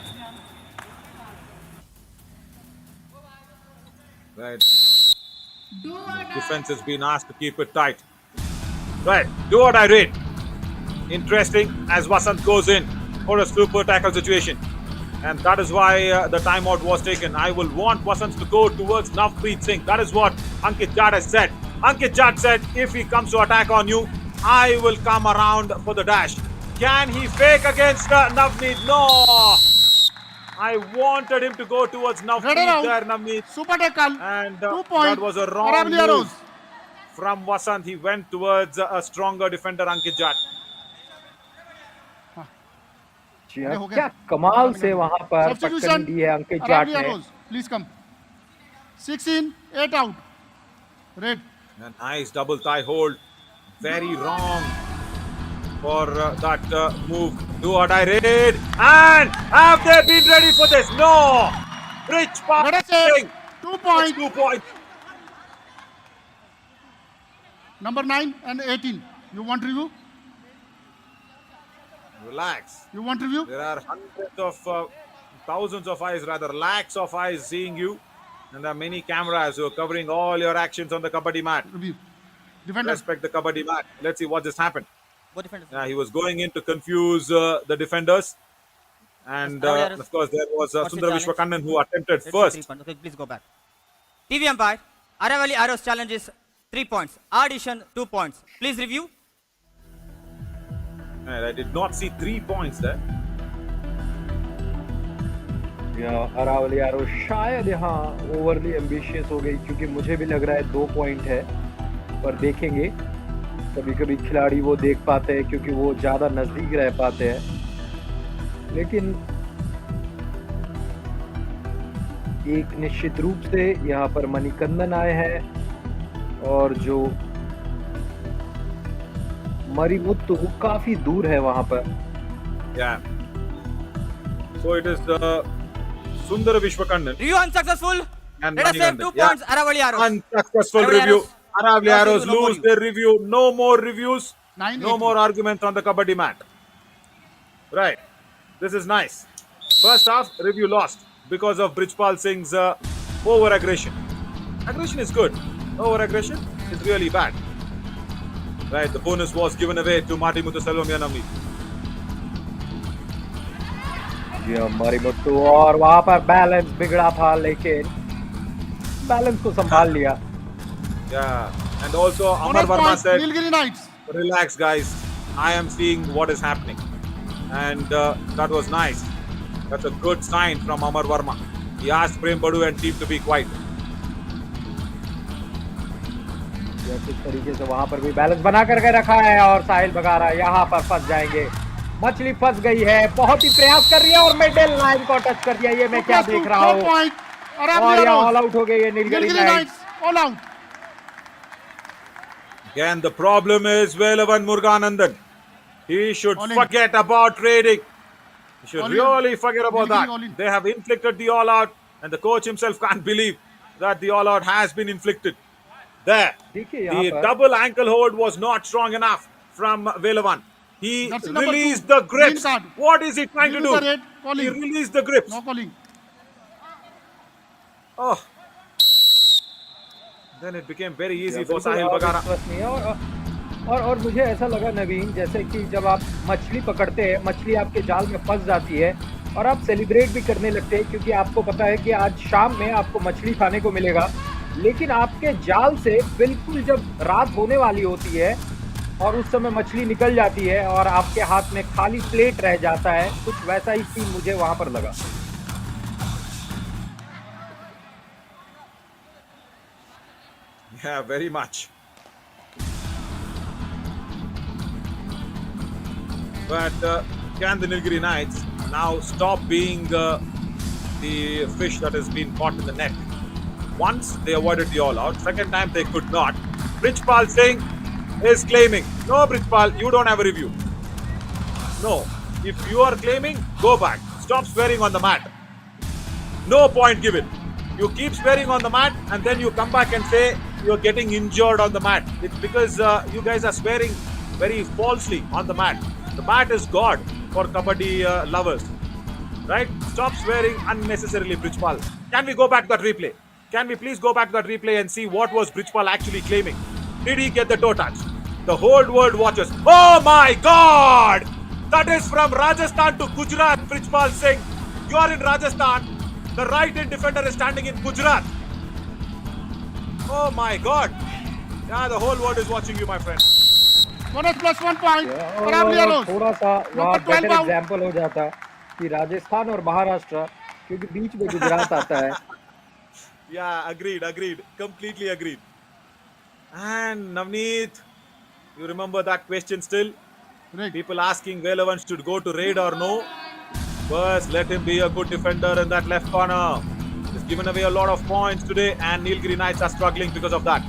Right. Defense has been asked to keep it tight. Right. Do what I read. Interesting as Vasant goes in for a super tackle situation. And that is why the timeout was taken. I will want Vasant to go towards Navpreet Singh. That is what Ankit Jad has said. Ankit Jad said, if he comes to attack on you, I will come around for the dash. Can he fake against Navneet? No! I wanted him to go towards Navneet there, Navneet. Super tackle. And 2 points. that was a wrong Aravalli arrows. move from Vasant. He went towards a stronger defender, Ankit Jat. क्या कमाल से वहां पर पटकन दी है अंकित जाट ने। Please come. 6 in, 8 out. Red. A nice double thigh hold. Very wrong for that move. Do what I read. And have they been ready for this? No! Rich passing. 2 points. 2 points. Number 9 and 18. You want review? Relax. You want review? There are hundreds of, thousands of eyes, rather lakhs of eyes seeing you. And there are many cameras who are covering all your actions on the Kabaddi mat. Review. Defender. Respect the Kabaddi mat. Let's see what just happened. वो defender Yeah, he was going in to confuse the defenders. And of course, there was What's the Sundar challenge? Vishwakannan who attempted first. Okay, please go back. TV umpire, Aravalli arrows challenge is 3 points. Addition 2 points. Please review. And I did not see 3 points there. Aravalli आरो शायद यहाँ overly ambitious हो गई, क्योंकि मुझे भी लग रहा है 2 पॉइंट है, पर देखेंगे। कभी कभी खिलाड़ी वो देख पाते हैं क्योंकि वो ज्यादा नजदीक रह पाते हैं, लेकिन एक निश्चित रूप से यहाँ पर मणिकंदन आए हैं और जो मरिमुत्तु वो काफी दूर है वहां पर। Yeah. So it is Sundar Vishwakannan. Review unsuccessful. And Let us save 2 Yeah. points. Aravalli arrows. Unsuccessful Aravalli review. arrows. Aravalli No arrows review, no lose more their review. No more reviews. 9, No 18. more arguments on the Kabaddi mat. Right. This is nice. First half, review lost because of Brijpal Singh's over-aggression. Aggression is good. Over-aggression is really bad. Right. The bonus was given away to Marimuthu Selvam Yanami. मरिमुत्तु, और वहां पर balance बिगड़ा था, लेकिन balance को संभाल लिया। Yeah. And also Amar Bonus Verma point, said, Nilgiri Knights. relax guys, I am seeing what is happening. And that was nice. That's a good sign from Amar Verma. He asked Prem Badu and team to be quiet. किस तरीके से वहां पर भी balance बना करके रखा है, और साहिल बगारा यहाँ पर फंस जाएंगे। मछली फंस गई है, बहुत ही प्रयास कर रही है और मिडिल लाइन को टच कर दिया। ये मैं क्या देख रहा हूँ, और ये ऑल आउट हो गई है Nilgiri Knights. All out. Again, the problem is Velavan Muruganandan. He should All in. forget about trading. He should All in. really forget about Nilgiri all that. in. They have inflicted the all out, and the coach himself can't believe that the all out has been inflicted. There, देखिए यहाँ the पर double ankle hold was not strong enough from Velavan. He That's number released 2. the grips. Green card. What is he trying to Give do? the red, calling. He released the grips. No calling. Oh, Then it became very easy for बिल्कुल Sahil Bagara. अविश्वसनीय और मुझे ऐसा लगा नवीन, जैसे कि जब आप मछली पकड़ते हैं, मछली आपके जाल में फंस जाती है और आप सेलिब्रेट भी करने लगते हैं क्योंकि आपको पता है कि आज शाम में आपको मछली खाने को मिलेगा, लेकिन आपके जाल से बिल्कुल जब रात होने वाली होती है और उस समय मछली निकल जाती है और आपके हाथ में खाली प्लेट रह जाता है, कुछ वैसा ही सीन मुझे वहां पर लगा। Yeah, very much. But can the Nilgiri Knights now stop being the fish that has been caught in the net? Once they avoided the all-out, second time they could not. Brijpal Singh is claiming, no Brijpal, you don't have a review. No, if you are claiming, go back. Stop swearing on the mat. No point given. You keep swearing on the mat and then you come back and say you're getting injured on the mat. It's because you guys are swearing very falsely on the mat. The mat is God for Kabaddi lovers. Right? Stop swearing unnecessarily, Brijpal. Can we go back to that replay? Can we please go back to that replay and see what was Brijpal actually claiming? Did he get the toe touch? The whole world watches. Oh my God! That is from Rajasthan to Gujarat, Brijpal Singh. You are in Rajasthan. The right-hand defender is standing in Gujarat. Oh my God! Yeah, the whole world is watching you, my friend. Bonus plus 1 point. और Aravalli arrows. थोड़ा सा वहाँ Number 12 better out. Example हो जाता कि राजस्थान और महाराष्ट्र, क्योंकि बीच में गुजरात आता है। Yeah, agreed. Completely agreed. And Navneet, you remember that question still? Right. People asking whether one should go to raid or no. First, let him be a good defender in that left corner. He's given away a lot of points today, and Nilgiri Knights are struggling because of that.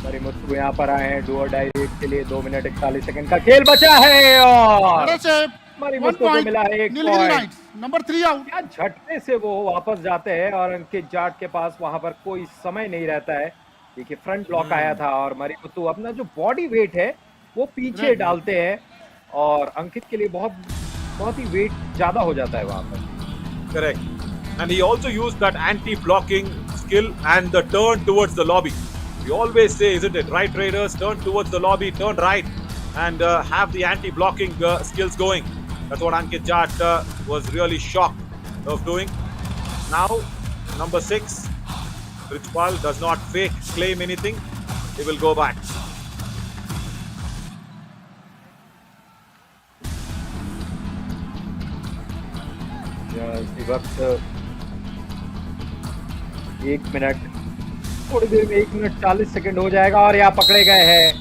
मरिमुत्तु यहाँ पर आए हैं do और die red के लिए। 2 minute 41 second का खेल बचा है और Better save. 1 मरिमुत्तु को point. मिला है 1 Nilgiri point. Knights. Number 3 out. क्या झटके से वो वापस जाते हैं और अंकित जाट के पास वहां पर कोई समय नहीं रहता है। देखिए फ्रंट ब्लॉक आया था और मरिमुत्तु अपना जो बॉडी वेट है वो पीछे डालते हैं और अंकित के लिए बहुत ही वेट ज्यादा हो जाता है वहां पर। Correct. And he also used that anti-blocking skill and the turn towards the lobby. We always say, isn't it? Right raiders, turn towards the lobby, turn right, and have the anti-blocking skills going. That's what Ankit Jat was really shocked of doing. Now, number 6, Brijpal does not fake claim anything. He will go back. इसी वक्त 1 minute, थोड़ी देर में 1 minute 40 second हो जाएगा और यहाँ पकड़े गए हैं।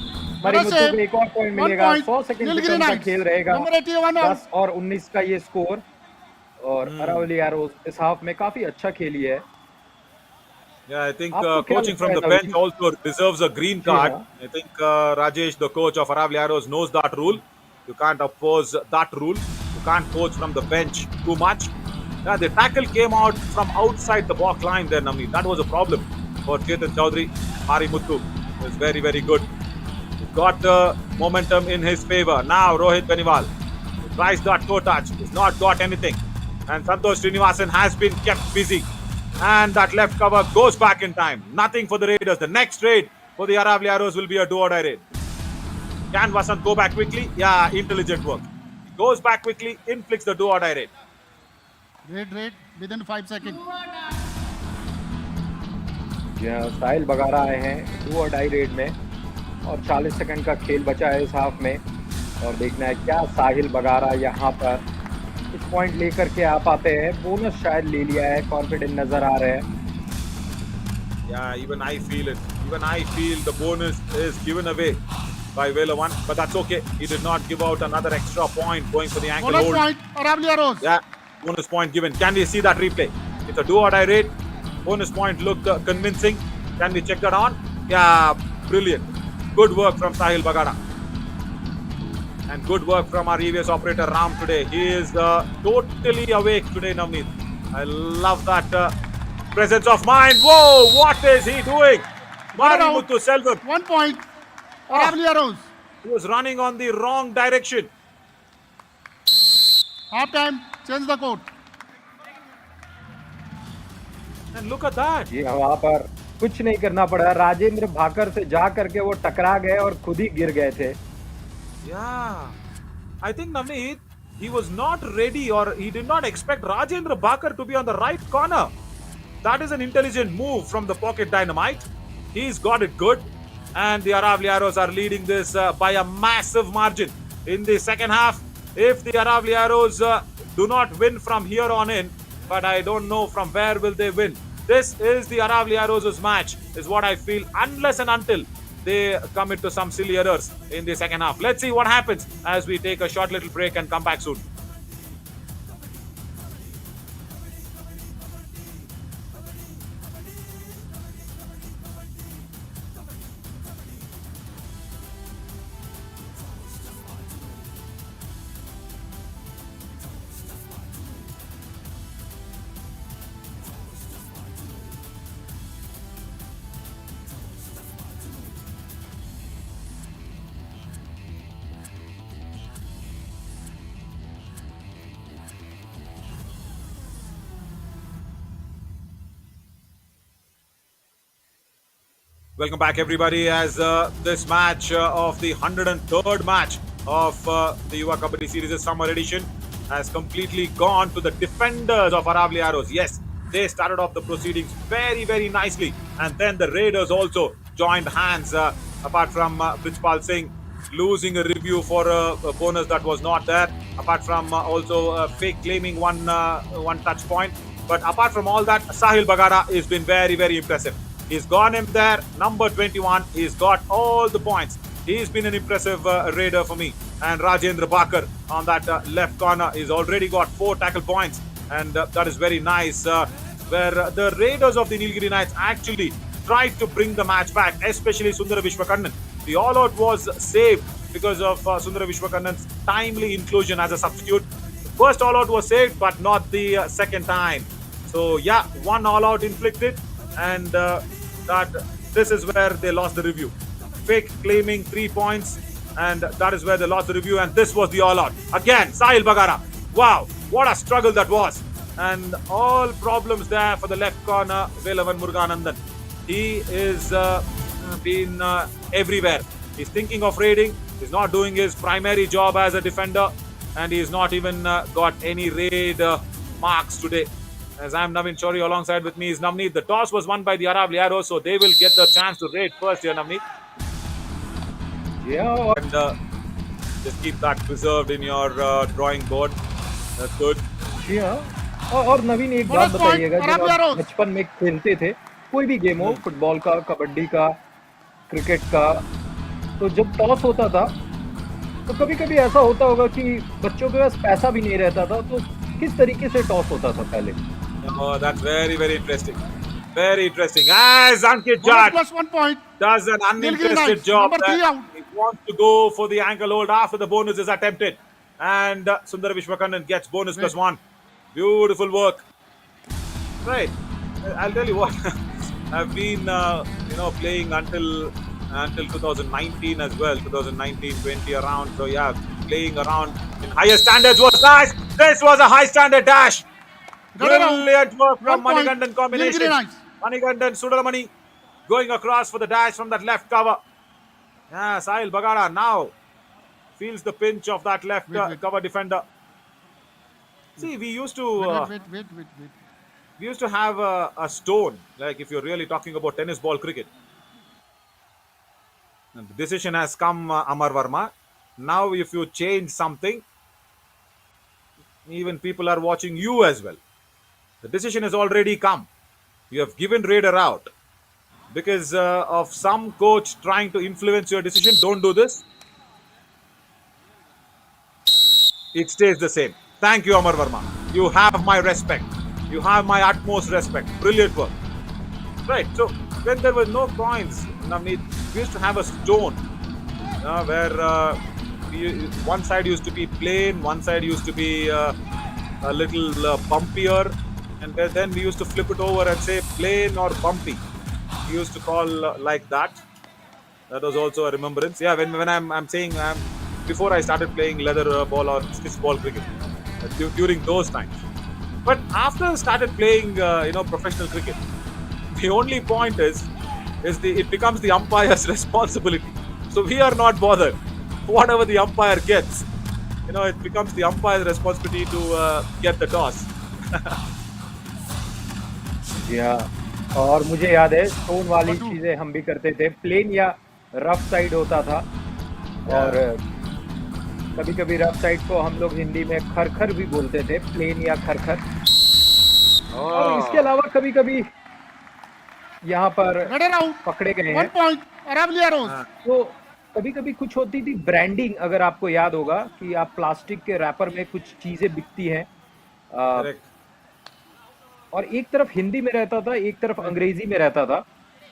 मरिमुत्तु को एक और पॉइंट मिलेगा। 100 सेकंड का खेल रहेगा। 10 और 19 का ये स्कोर और अरावली एरोज इस हाफ में काफी अच्छा खेली है। Yeah, I think coaching from the bench also deserves a green card. I think Rajesh, the coach of Aravalli Arrows, knows that rule. You can't oppose that rule. You can't coach from the bench too much. Yeah, the tackle came out from outside the block line there, Navneet. That was a problem for Chetan Chaudhary. Marimuthu was very, very good. He got momentum in his favor. Now Rohit Beniwal tries that toe touch. He's not got anything. And Santosh Srinivasan has been kept busy. And that left cover goes back in time. Nothing for the Raiders. The next raid for the Aravalli Arrows will be a do-or-die raid. Can Vasant go back quickly? Yeah, intelligent work. He goes back quickly, inflicts the do-or-die raid. Raid within 5 seconds. साहिल बगारा आए हैं do और die red में और 40 second का खेल बचा है इस हाफ में और देखना है क्या साहिल बगारा यहाँ पर कुछ पॉइंट लेकर के आ पाते हैं। बोनस शायद ले लिया है, कॉन्फिडेंट नजर आ रहे हैं। Yeah, even I feel it. Even I feel the bonus is given away by Vela 1, but that's okay. He did not give out another extra point going for the ankle Bonus hold. point. Aravalli Arrows. Yeah, bonus point given. Can we see that replay? It's a do-or-die raid. Bonus point looked convincing. Can we check that on? Yeah, brilliant. Good work from Sahil Bagara. And good work from our EVS operator Ram today. He is totally awake today, Navneet. I love that presence of mind. Whoa, what is he doing? Marimuthu Selvam. 1 point. Aravalli Arrows. He was running on the wrong direction. Half time. Change the court. And look at that. ये वहां पर कुछ नहीं करना पड़ा, राजेंद्र भाकर से जा करके वो टकरा गए और खुद ही गिर गए थे। Yeah. I think Navneet, he was not ready or he did not expect Rajendra Bakar to be on the right corner. That is an intelligent move from the pocket dynamite. He's got it good. And the Aravalli Arrows are leading this by a massive margin. In the second half, if the Aravalli Arrows do not win from here on in, but I don't know from where will they win. This is the Aravalli Arrows' match, is what I feel, unless and until they come into some silly errors in the second half. Let's see what happens as we take a short little break and come back soon. Welcome back, everybody, as this match of the 103rd match of the Yuva Kabaddi Series' summer edition has completely gone to the defenders of Aravalli Arrows. Yes, they started off the proceedings very, very nicely, and then the Raiders also joined hands, apart from Brijpal Singh losing a review for a bonus that was not there, apart from also fake claiming one touch point. But apart from all that, Sahil Bagara has been very, very impressive. He's gone in there, number 21. He's got all the points. He's been an impressive raider for me. And Rajendra Bakar on that left corner. He's already got 4 tackle points. And that is very nice. Where the Raiders of the Nilgiri Knights actually tried to bring the match back, especially Sundara Vishwakarnan. The all-out was saved because of Sundara Vishwakarnan's timely inclusion as a substitute. The first all-out was saved, but not the second time. So yeah, one all-out inflicted, and that this is where they lost the review. Fake claiming 3 points, and that is where they lost the review. And this was the all-out again. Sahil Bagara. Wow, what a struggle that was! And all problems there for the left corner, Velavan Muruganandan. He is been everywhere. He's thinking of raiding. He's not doing his primary job as a defender, and he's not even got any raid marks today. As I'm Navin Chori, alongside with me is Navneet. The toss was won by the Aravalli Arrows, so they will get the chance to raid first here, Navneet. Yeah. And just keep that preserved in your drawing board. That's good. और नवीन एक बात बताइएगा, जब आप बचपन में खेलते थे कोई भी गेम हो, फुटबॉल का, कबड्डी का, क्रिकेट का, तो जब टॉस होता था तो कभी कभी ऐसा होता होगा कि बच्चों के पास पैसा भी नहीं रहता था, तो किस तरीके से टॉस होता था पहले? Oh, that's very, very interesting. Very interesting. As Ankit Jat does an uninterested job there. He wants to go for the ankle hold after the bonus is attempted. And Sundara Vishwakarnan gets bonus +1. Beautiful work. Right. I'll tell you what. I've been, playing until 2019 as well. 2019, 20 around. So yeah, playing around in higher standards was nice. This was a high standard dash. Brilliant work from Manikandan combination. Manikandan, Sudaramani going across for the dash from that left cover. Yeah, Sahil Bagara now feels the pinch of that left cover defender. See, we used to we used to have a stone, like if you're really talking about tennis ball cricket. And the decision has come, Amar Verma. Now, if you change something, even people are watching you as well. The decision has already come. You have given Raider out because of some coach trying to influence your decision. Don't do this. It stays the same. Thank you, Amar Verma. You have my respect. You have my utmost respect. Brilliant work. Right. So when there were no coins, we used to have a stone where one side used to be plain, one side used to be a little bumpier, and then we used to flip it over and say plain or bumpy. We used to call like that. That was also a remembrance. Yeah, when I'm saying before I started playing leather ball or stick ball cricket, during those times. But after started playing, professional cricket, the only point is it becomes the umpire's responsibility. So we are not bothered. Whatever the umpire gets, it becomes the umpire's responsibility to get the toss. जी हाँ, और मुझे याद है stone वाली चीजें हम भी करते थे, प्लेन या रफ साइड होता था, और कभी कभी रफ साइड को हम लोग हिंदी में खरखर भी बोलते थे, प्लेन या खरखर। और इसके अलावा कभी कभी यहाँ पर पकड़े गए हैं। 1 point, Aravalli Arrows. तो कभी कभी कुछ होती थी ब्रांडिंग, अगर आपको याद होगा कि आप प्लास्टिक के रैपर में कुछ चीजें बिकती हैं, और एक तरफ हिंदी में रहता था, एक तरफ अंग्रेजी में रहता था,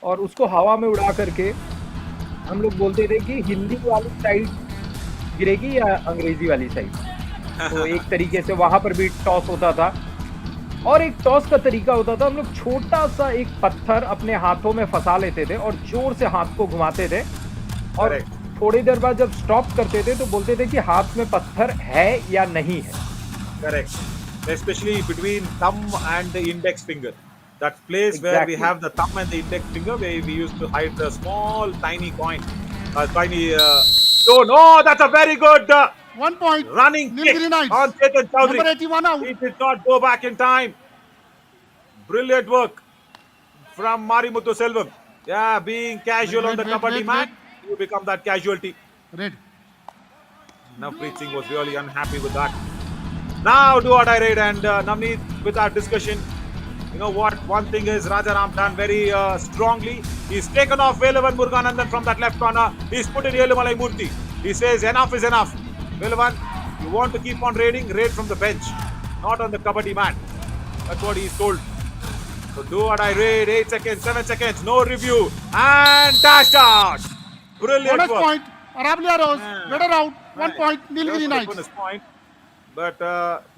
और उसको हवा में उड़ा करके हम लोग बोलते थे कि हिंदी वाली साइड गिरेगी या अंग्रेजी वाली साइड। तो एक तरीके से वहां पर भी टॉस होता था, और एक टॉस का तरीका होता था, हम लोग छोटा सा एक पत्थर अपने हाथों में फंसा लेते थे और जोर से हाथ को घुमाते थे, और थोड़ी देर बाद जब स्टॉप करते थे तो बोलते थे कि हाथ में पत्थर है या नहीं है। Correct. Especially between thumb and the index finger. That place where we have the thumb and the index finger, where we used to hide the small, tiny coin, tiny stone. Oh, that's a very good 1 point. running kick Nilgiri Knights. on Chetan Chowdhury. Number 81 out. He did not go back in time. Brilliant work from Marimuthu Selvam. Yeah, being casual on the kabaddi mat, you become that casualty. Red. Navpreet Singh was really unhappy with that. Now do or die raid, and Navneet, with our discussion, you know what? One thing is Rajaram done very strongly. He's taken off Velavan Muruganandan from that left corner. He's put in Yelumalai Murthy. He says enough is enough. Velavan, you want to keep on raiding? Raid from the bench, not on the kabaddi mat. That's what he's told. So do or die raid. 8 seconds, 7 seconds, no review, and dashed out. Brilliant Bonus work. point. Aravalli Arrows. Better out. 1 point. Nilgiri Knights. Bonus point. But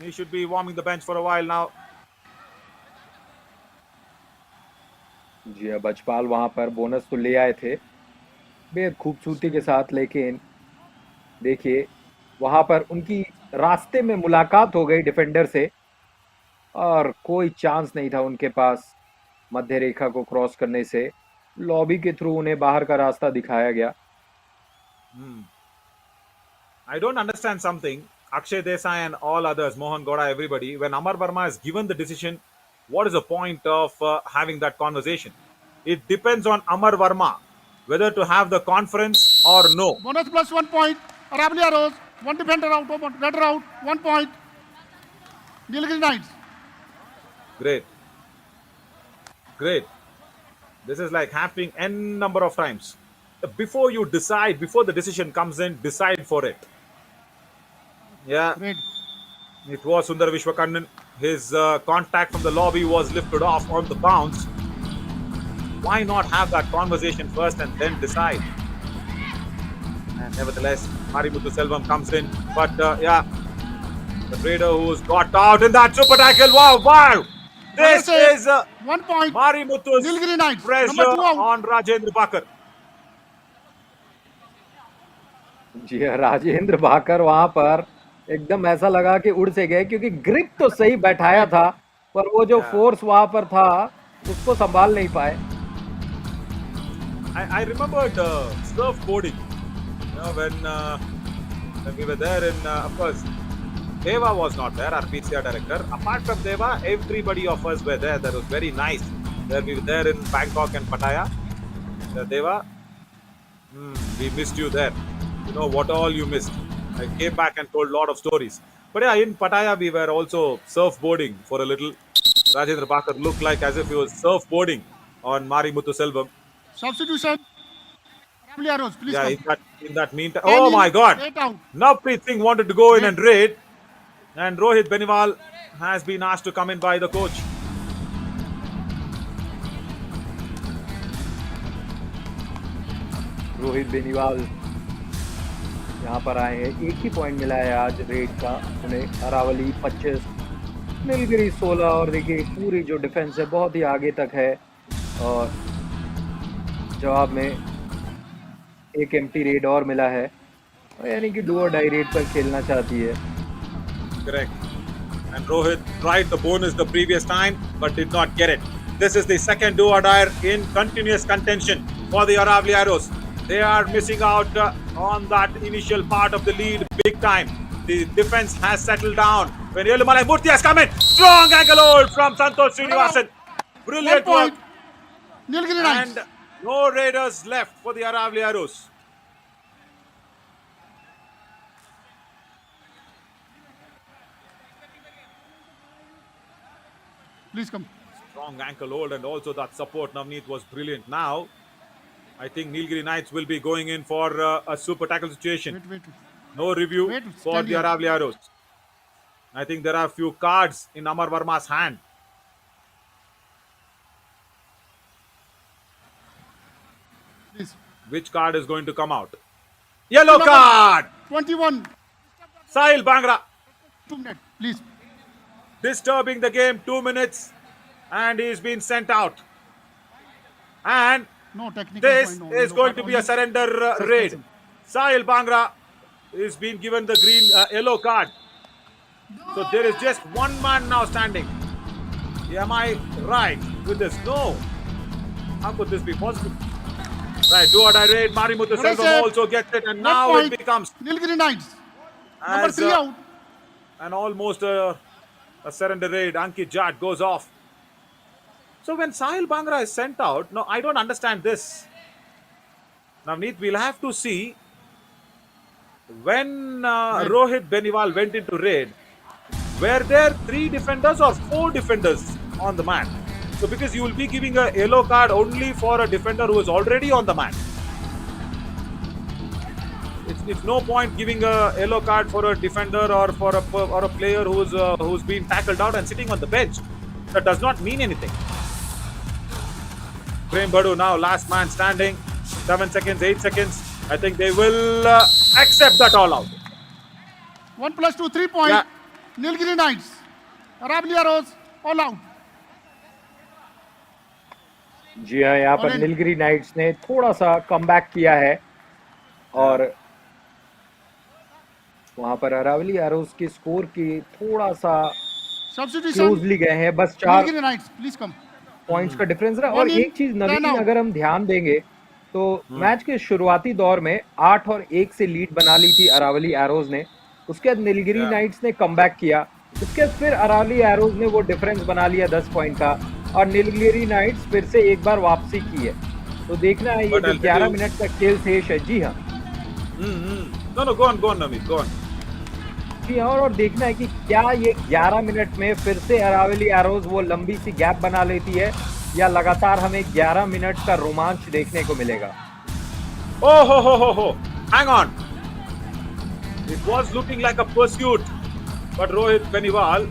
he should be warming the bench for a while now. जी, बचपाल वहां पर bonus तो ले आए थे बेहद खूबसूरती के साथ, लेकिन देखिए वहां पर उनकी रास्ते में मुलाकात हो गई डिफेंडर से, और कोई चांस नहीं था उनके पास मध्य रेखा को क्रॉस करने से। लॉबी के थ्रू उन्हें बाहर का रास्ता दिखाया गया। I don't understand something. Akshay Desai and all others, Mohan Gowda, everybody, when Amar Verma is given the decision, what is the point of having that conversation? It depends on Amar Verma whether to have the conference or no. Bonus plus 1 point. Aravalli Arrows. One defender out. Better out. 1 point. Nilgiri Knights. Great. Great. This is like happening n number of times. Before you decide, before the decision comes in, decide for it. Yeah. Red. It was Sundar Vishwakandan. His contact from the lobby was lifted off on the bounce. Why not have that conversation first and then decide? And nevertheless, Marimuthu Selvam comes in. But yeah, the trader who's got out in that super tackle. Wow. This is 1 point. Marimuthu's Nilgiri Knights. pressure Number 2 out. on Rajendra Bakar. जी, राजेंद्र भाकर वहां पर एकदम ऐसा लगा कि उड़ से गए, क्योंकि ग्रिप तो सही बैठाया था, पर वो जो फोर्स वहां पर था उसको संभाल नहीं पाए। I remembered surfboarding, when we were there in, of course, Deva was not there, our PCR director. Apart from Deva, everybody of us were there. That was very nice. We were there in Bangkok and Pattaya. Deva, we missed you there. You know what all you missed. I came back and told a lot of stories. But yeah, in Pattaya we were also surfboarding for a little. Rajendra Bakar looked like as if he was surfboarding on Marimuthu Selvam. Substitution. Aravalli Arrows. Please Yeah, come. in that meantime, oh my God! 8 out. Navpreet Singh wanted to go in and raid, and Rohit Beniwal has been asked to come in by the coach. Rohit Beniwal यहाँ पर आए हैं, एक ही point मिला है आज red का उन्हें। अरावली 25, नीलगिरी 16, और देखिए पूरी जो डिफेंस है बहुत ही आगे तक है, और जवाब में एक एम्प्टी रेड और मिला है, यानी कि डू और डाई रेड पर खेलना चाहती है। Correct. And Rohit tried the bonus the previous time but did not get it. This is the second do or die in continuous contention for the Aravalli Arrows. They are missing out on that initial part of the lead big time. The defense has settled down. When Yelumalai Murthy has come in, strong ankle hold from Santosh Srinivasan. Brilliant 1 work. point. Nilgiri Knights. And no Raiders left for the Aravalli Arrows. Please come. Strong ankle hold and also that support, Navneet, was brilliant. Now, I think Nilgiri Knights will be going in for a super tackle situation. Wait. No review Wait, for stand the here. Aravalli Arrows. I think there are a few cards in Amar Verma's hand. Please. Which card is going to come out? Yellow Number card! 21. Sahil Bangra 2 minutes. Please. disturbing the game 2 minutes and he's been sent out. And No technical this point. No, is no, going but to be a only surrender raid. suspension. Sahil Bangra is being given the green yellow card. So there is just one man now standing. Am I right with this? No. How could this be possible? Right, do or die raid. Marimuthu What I Selvam said, also gets it, and 1 now point. it becomes Nilgiri Knights. Number as 3 out. and almost a surrender raid. Ankit Jat goes off. So when Sahil Bangra is sent out, no, I don't understand this. Navneet, we'll have to see when Rohit Beniwal went into raid. Were there 3 defenders or 4 defenders on the mat? So because you will be giving a yellow card only for a defender who is already on the mat. It's no point giving a yellow card for a defender or for a player who's been tackled out and sitting on the bench. That does not mean anything. Prem Badu now last man standing. 7 seconds, 8 seconds. I think they will accept that all out. 1 plus 2, 3 point. Yeah. Nilgiri Knights. Aravalli Arrows all out. जी हाँ, यहाँ पर और Nilgiri nights ने थोड़ा सा comeback किया है और वहां पर अरावली एरोज के स्कोर की थोड़ा सा Substitution. क्लोजली गए हैं, बस 4 Nilgiri Knights, please come. Points का डिफरेंस रहा। और One in, एक चीज 10 नवीन, out. अगर हम ध्यान देंगे तो मैच के शुरुआती दौर में 8 और 1 से लीड बना ली थी अरावली एरोज ने। उसके बाद नीलगिरी नाइट्स ने कमबैक किया, उसके बाद फिर अरावली एरोज ने वो डिफरेंस बना लिया 10 पॉइंट का और नीलगिरी नाइट्स फिर से एक बार वापसी की है। तो देखना है ये जो 11 मिनट का खेल शेष है। जी हाँ, No, go on, Navneet, go on. जी हाँ, और देखना है कि क्या ये 11 मिनट में फिर से अरावली एरोज वो लंबी सी गैप बना लेती है या लगातार हमें 11 मिनट का रोमांच देखने को मिलेगा। Oh, ho. Hang on. It was looking like a pursuit, but Rohit Beniwal.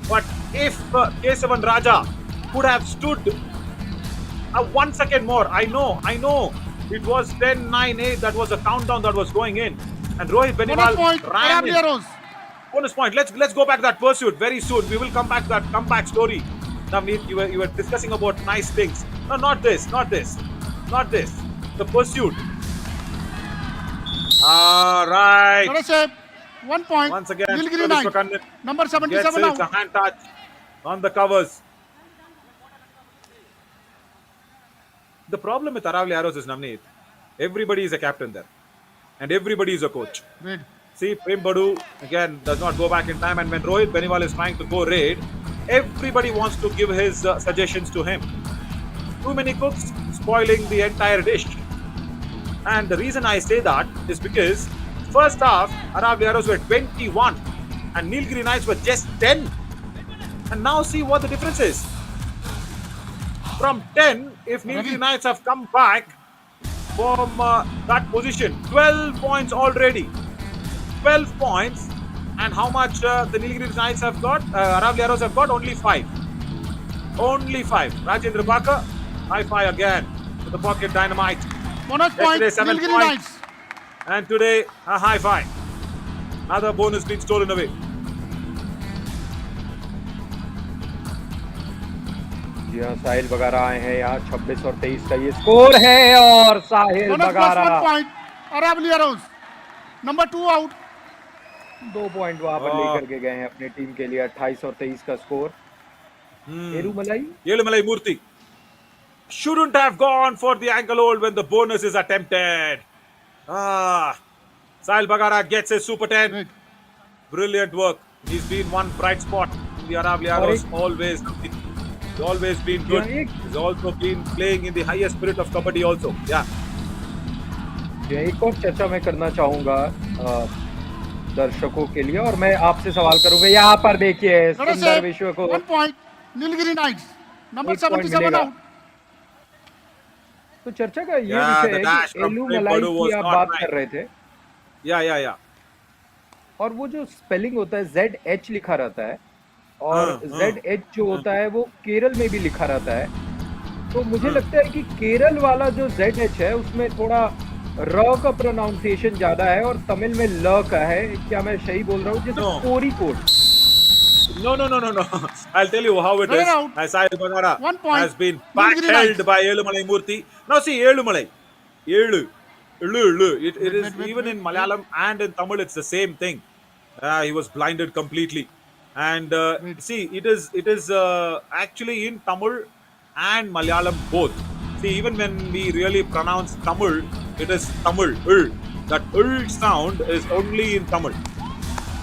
But if Kesavan Raja could have stood 1 second more, I know. It was 10, 9, 8. That was a countdown that was going in, and Rohit Bonus Beniwal point. ran Aravalli in. Arrows. Bonus point. Let's go back to that pursuit very soon. We will come back to that comeback story. Navneet, you were discussing about nice things. No, not this. The pursuit. All right. Let us say 1 point. Once again, Nilgiri Pradesh Knights. Prakandit Number gets 77 it. It's a out. hand touch on the covers. The problem with Aravalli Arrows is, Navneet, everybody is a captain there. And everybody is a coach. Raid. See, Prem Badu, again, does not go back in time. And when Rohit Beniwal is trying to go raid, everybody wants to give his suggestions to him. Too many cooks spoiling the entire dish. And the reason I say that is because first half, Aravalli Arrows were 21 and Nilgiri Knights were just 10. And now see what the difference is. From 10, if Nilgiri Knights have come back from that position, 12 points already. 12 points. And how much the Nilgiri Knights have got? Aravalli Arrows have got only 5. Only 5. Rajendra Baka, high five again to the pocket dynamite. Bonus point. Yesterday, 7 Nilgiri points. Knights. And today, a high five. Another bonus being stolen away. जी हाँ, साहिल बगारा आए हैं यहाँ। 26 और 23 का ये score है और साहिल Bonus plus बगारा 1 point. Aravalli Arrows. Number 2 out. 2 point वहां पर लेकर के गए हैं अपनी टीम के लिए 28 और 23 का score एरुमलाई Elumalai Murthy shouldn't have gone for the ankle hold when the bonus is attempted. Sahil Bagara gets his super 10. Right. Brilliant work. He's been one bright spot in the Aravalli Arrows. He's always been good. He's also been playing in the highest spirit of Kabaddi also. Yeah. एक और चर्चा मैं करना चाहूंगा दर्शकों के लिए और मैं आपसे सवाल करूंगा यहाँ पर देखिए सुंदर विश्व को 1 point. Nilgiri Knights. Number एक point 77 मिलेगा। out. तो चर्चा का ये Yeah, विषय the है dash कि from एलुमलाई Padu की was आप not बात right. कर रहे थे Yeah. और वो जो स्पेलिंग होता है ZH लिखा रहता है और ZH जो होता है वो केरल में भी लिखा रहता है तो मुझे लगता है कि केरल वाला जो ZH है उसमें थोड़ा र का प्रोनाउंसिएशन ज्यादा है और तमिल में ल का है क्या मैं सही बोल रहा हूँ जैसे No. कोरिकोड No. I'll tell you how it is. Right out. As Sahil Bagara 1 point. has been Nilgiri backheld Knights. by Elumalai Murthy. Now see Elumalai. Elu. It is Wait, even in Malayalam and in Tamil it's the same thing. He was blinded completely. And see, it is actually in Tamil and Malayalam both. See, even when we really pronounce Tamil, it is Tamil. That sound is only in Tamil.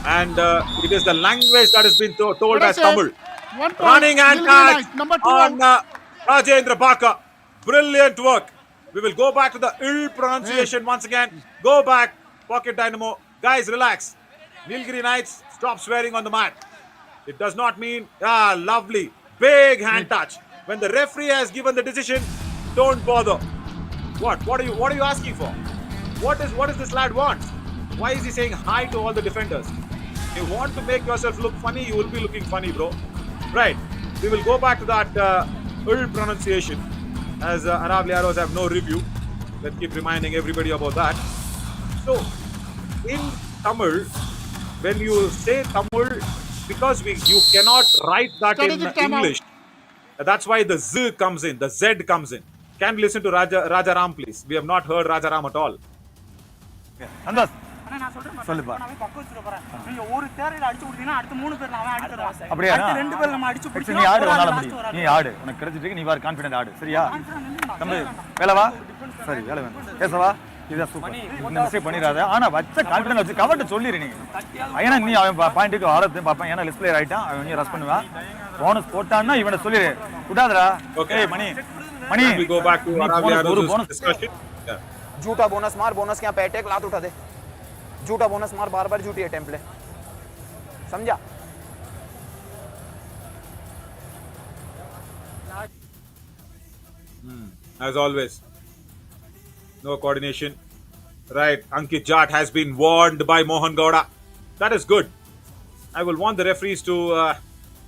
And it is the language that has been told as Tamil. 1 point. Running and Nilgiri catch Knights. Number 2 on out. Rajendra Baka. Brilliant work. We will go back to the pronunciation once again. Go back, Pocket Dynamo. Guys, relax. Nilgiri Knights, stop swearing on the mat. It does not mean, lovely. Big hand touch. When the referee has given the decision, don't bother. What are you asking for? What is this lad want? Why is he saying hi to all the defenders? You want to make yourself look funny, you will be looking funny, bro. Right. We will go back to that pronunciation. As Aravalli Arrows have no review. Let's keep reminding everybody about that. So, in Tamil, when you say Tamil, because you cannot write that Strategic in timeout. English, that's why the Z comes in, the Z comes in. Can we listen to Raja Ram, please? We have not heard Raja Ram at all. சொல்லுப்பா ஒரு தேரையில அடிச்சு விட்டீங்கன்னா அடுத்த 3 பேர் அவன் அடிச்சிடுவான் அப்படியா அடுத்த 2 பேர் நம்ம அடிச்சு Next நீ ஆடு உன்னால முடியும் நீ ஆடு உனக்கு கிடைச்சிட்டு நீ வார் கான்ஃபிடென்ட் ஆடு சரியா தம்பி வேலை வா சரி வேலை வேணும் பேசவா இதான் சூப்பர் இந்த மிஸ்டேக் பண்ணிராத ஆனா வச்ச கான்ஃபிடென்ட் வச்சு கவர்ட்ட சொல்லிரு நீ ஏன்னா நீ அவன் பாயிண்ட்க்கு ஆரத்து பாப்பேன் ஏன்னா லிஸ்ட் பிளேயர் ஆயிட்டான் அவன் நீ ரஷ் பண்ணுவான் போனஸ் போட்டான்னா இவனை சொல்லிரு விடாதடா Okay. மணி Can we go back to Aravalli Arrows' discussion? Yeah. झूठा बोनस मार बोनस के यहाँ पे अटैक लात उठा दे झूठा बोनस मार बार बार झूठी अटेम्प्ट ले समझा As always, no coordination. Right, Ankit Jat has been warned by Mohan Gowda. That is good. I will want the referees to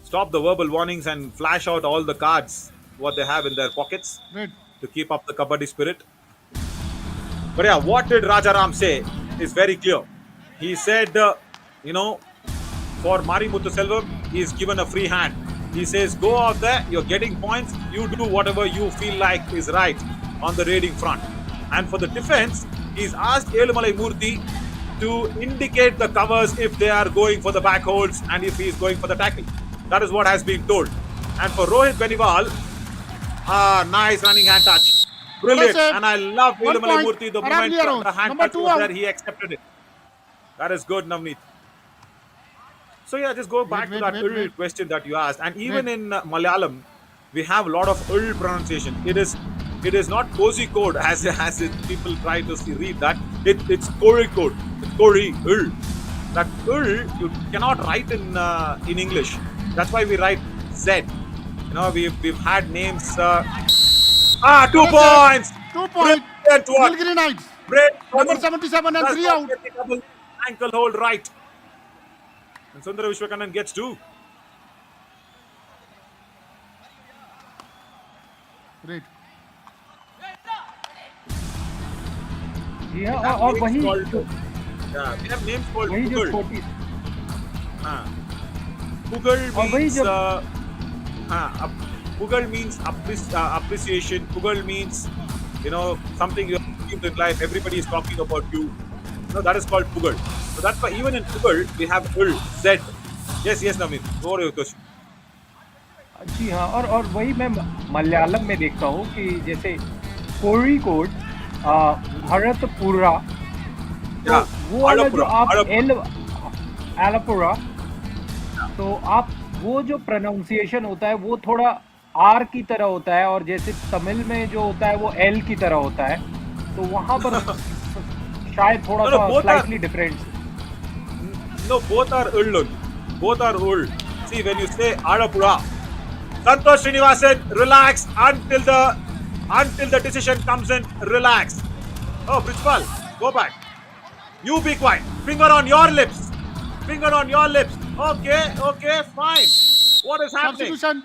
stop the verbal warnings and flash out all the cards what they have in their pockets Right. to keep up the Kabaddi spirit. But yeah, what did Rajaram say is very clear. He said, for Marimuthu Selvam, he's given a free hand. He says, go out there, you're getting points, you do whatever you feel like is right on the raiding front. And for the defense, he's asked Elumalai Murthy to indicate the covers if they are going for the back holds and if he is going for the tackle. That is what has been told. And for Rohit Beniwal, nice running hand touch. Brilliant. Well said. And I love 1 Elumalai point. Murthy, the Aravalli moment Arrows. the hand Number touch 2 was out. there, he accepted it. That is good, Navneet. So yeah, just go back to that wait. question that you asked. And even in Malayalam, we have a lot of pronunciation. It is not Kosi code as people try to read that. It's Kori code. It's Kori. That you cannot write in English. That's why we write Z. We've had names. 2 points. 2 points. Brilliant work. Nilgiri Knights. Great. Number 77 and Does 3 not out. get the double ankle hold right. And Sundara Vishwakannan gets 2. Great. जी हाँ और वही Yeah, we have names called वही जो Pugal. छोटी Pugal और वही means जब Pugal means appreciation. Pugal means something you have achieved in life. Everybody is talking about you. That is called Pugal. So that's why even in Ul, we have Ul, Z. Yes, Navneet. Over your question. जी हाँ, और वही मैं मलयालम में देखता हूँ कि जैसे कोड़िकोड, भरतपुरा, तो Yeah. वो वाला जो Alappuzha, आप Alappuzha. एलपुरा, तो आप वो जो प्रोनाउंसिएशन होता है वो थोड़ा आर की तरह होता है, और जैसे तमिल में जो होता है वो एल की तरह होता है, तो वहाँ पर शायद थोड़ा No, सा both are- slightly different. No, both are Ul. Both are Ul. See, when you say Alappuzha, Santosh Srinivasan, relax until the decision comes in. Relax. Oh, Brijpal, go back. You be quiet. Finger on your lips. Finger on your lips. Okay, fine. What is happening? Substitution.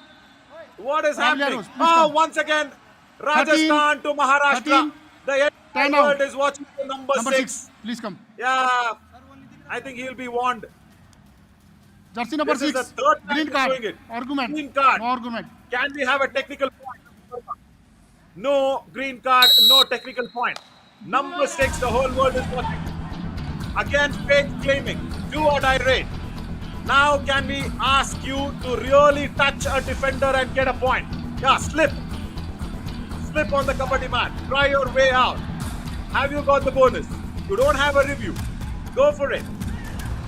What is Family happening? arrows, please Oh, come. once again, Rajasthan to Maharashtra. 13, The entire 10 world out. is watching the number Number 6. 6. Please come. Yeah, I think he'll be warned. Jersey number This is 6. the third time Green he's card. doing it. Argument. Green card. No argument. Can we have a technical point? No green card, no technical point. Number 6, the whole world is watching. Again, faith claiming. Do or die raid. Now, can we ask you to really touch a defender and get a point? Yeah, slip. Slip on the kabaddi mat. Try your way out. Have you got the bonus? You don't have a review. Go for it.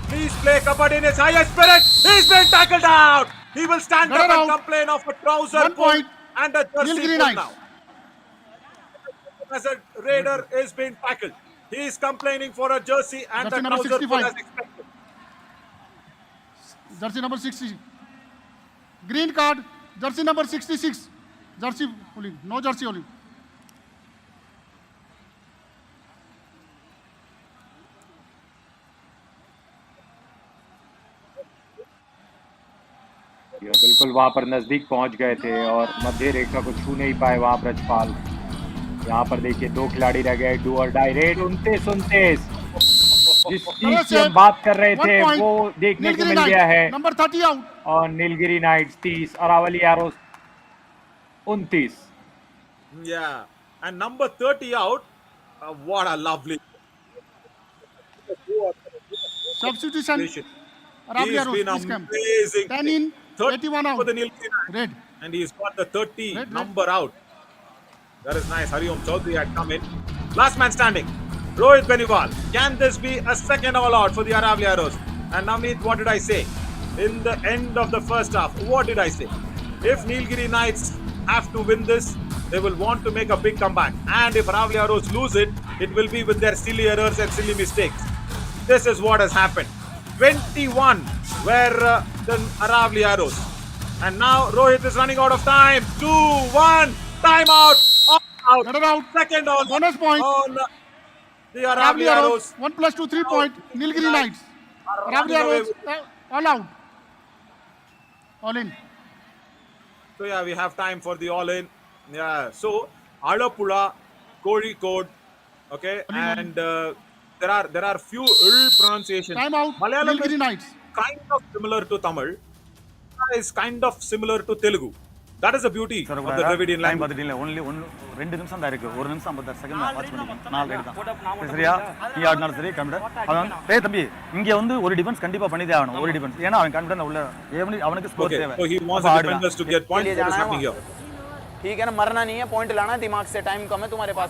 Please play kabaddi in its highest spirit. He's been tackled out. He will stand Get up and out. complain of a trouser 1 pull point. and a jersey Nilgiri pull Knights. now. As a raider is being tackled. He is complaining for a jersey and Jersey the number trouser pull 65. as expected. Jersey number 60. Green card. Jersey number 66. Jersey pulling. No jersey only. ये बिल्कुल वहां पर नजदीक पहुंच गए थे और मध्य रेखा को छू नहीं पाए वहां ब्रजपाल. यहाँ पर देखिए 2 खिलाड़ी रह गए. डू और डाई रेड 29-29. जिस चीज की हम बात कर रहे थे वो देखने को मिल गया है. Number 30 out. और Nilgiri Knights 30, Aravalli Arrows 29. Yeah. And number 30 out. What a lovely Substitution. He's Aravalli arrows, been please come. amazing. 10 in. 81 out. For the Nilgiri Knights. Red. And he's got the 30 Red. number out. That is nice. Hariom Chaudhary had come in. Last man standing. Rohit Beniwal. Can this be a second all out for the Aravalli Arrows? And Navneet, what did I say? In the end of the first half, what did I say? If Nilgiri Knights have to win this, they will want to make a big comeback. And if Aravalli Arrows lose it, it will be with their silly errors and silly mistakes. This is what has happened. 21 were the Aravalli Arrows. And now Rohit is running out of time. 2-1. Time out. All Get it out. Second on. Bonus point. On the Aravalli Aravalli arrows. Arrows. 1 plus 2, 3 point. Nilgiri Knights. Aravalli arrows. All out. All in. So yeah, we have time for the all-in. Yeah. So Alappuzha, Kozhikode, okay, and there are few pronunciations. Time out. Malayalam Nilgiri is Knights. kind of similar to Tamil. Is kind of similar to Telugu. That is the beauty sir of the Dravidian time language. பார்த்துட்டீங்களா? Only 2 நிமிஷம் தான் இருக்கு. 1 நிமிஷம் 56 second watch பண்ணிக்கலாம். 4 right தான். சரியா? நீ ஆடினாலும் சரி கம்ப்ளீட். அவன் டேய் தம்பி இங்க வந்து ஒரு டிஃபென்ஸ் கண்டிப்பா பண்ணிதே ஆகணும். ஒரு டிஃபென்ஸ். ஏன்னா அவன் கான்ஃபிடன்ட் உள்ள அவனுக்கு ஸ்கோர் Okay, தேவை. so he wants the defenders to get points. What is happening here? ठीक है ना, मरना नहीं है, पॉइंट लाना दिमाग से. टाइम कम है तुम्हारे पास,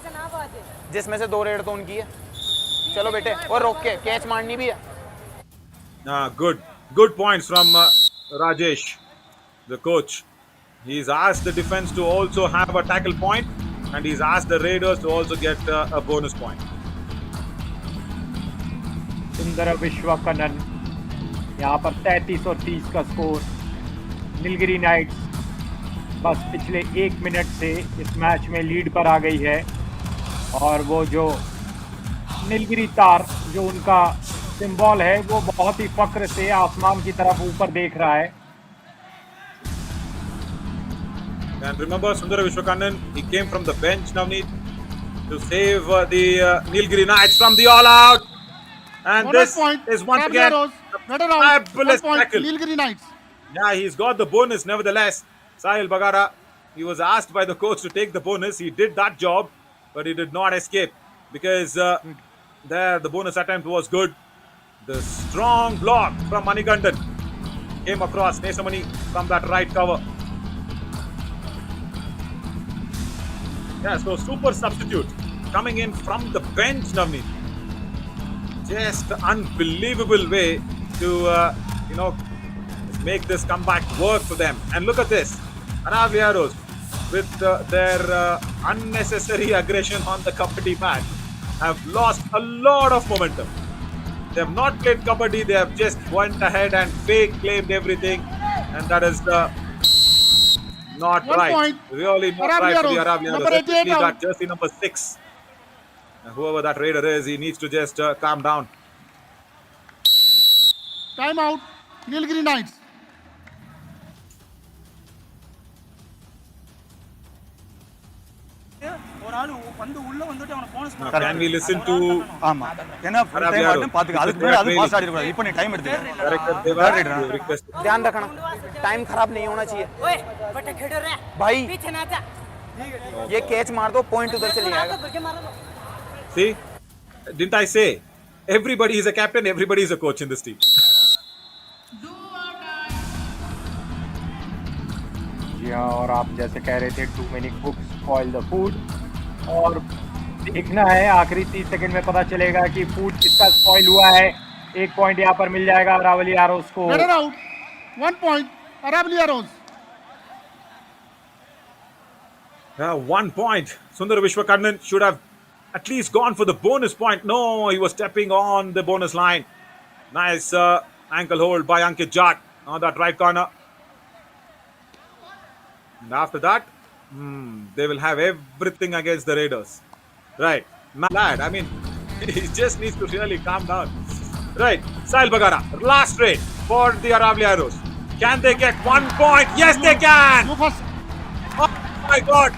जिसमें से 2 रेड तो उनकी है. चलो बेटे, और रोक के कैच मारनी भी है. Good points from Rajesh, the coach. He's asked the defense to also have a tackle point, and he's asked the Raiders to also get a bonus point. सुंदर विश्वकनन. यहाँ पर 33 और 30 का स्कोर. नीलगिरी नाइट्स बस पिछले 1 मिनट से इस मैच में लीड पर आ गई है, और वो जो नीलगिरी तार जो उनका सिंबल है वो बहुत ही फक्र से आसमान की तरफ ऊपर देख रहा है. And remember, Sundara Vishwakannan, he came from the bench, Navneet, to save the Nilgiri Knights from the all-out. And Bonus this point. is once Aravalli again arrows. Get it a out. 1 fabulous point. tackle. Nilgiri Knights. Yeah, he's got the bonus nevertheless. Sahil Bagara, he was asked by the coach to take the bonus. He did that job, but he did not escape because there the bonus attempt was good. The strong block from Manikandan came across Nesamani from that right cover. Yeah, so super substitute coming in from the bench, Navneet. Just unbelievable way to, make this comeback work for them. And look at this. Aravalli with their unnecessary aggression on the Kabaddi match have lost a lot of momentum. They have not played Kabaddi. They have just went ahead and fake claimed everything. And that is not 1 right. point. Really not Aravalli right for the Arrows. Aravalli Number Arrows. 88 Especially out. that jersey number 6. Whoever that raider is, he needs to just calm down. Time out. Nilgiri Knights. ஒரு ஆளு வந்து உள்ள வந்துட்டு அவன bonus Now, can we listen to ஆமா ஏன்னா full time ஆடணும் பாத்துக்க அதுக்கு முன்னாடி அது பாஸ் ஆடி கூடாது இப்போ நீ டைம் எடுத்துக்க Director Deva to request? ध्यान रखना, टाइम खराब नहीं होना चाहिए भाई। ये कैच मार दो, पॉइंट उधर चले जाएगा। See, didn't I say? Everybody is a captain, everybody is a coach in this team. जी हाँ, और आप जैसे कह रहे थे too many cooks spoil the food, और देखना है आखिरी 30 सेकंड में पता चलेगा कि फूड किसका स्पॉइल हुआ है। 1 पॉइंट यहाँ पर मिल जाएगा अरावली आरोस को। Header out. 1 point. Aravalli Arrows. 1 point. Sundar Vishwakarnan should have at least gone for the bonus point. No, he was stepping on the bonus line. Nice ankle hold by Ankit Jat on that right corner. And after that, they will have everything against the Raiders. Right. Lad, I mean, he just needs to really calm down. Right. Sahil Bagara, last raid for the Aravalli Arrows. Can they get 1 point? Yes, they can! You first. Oh my God!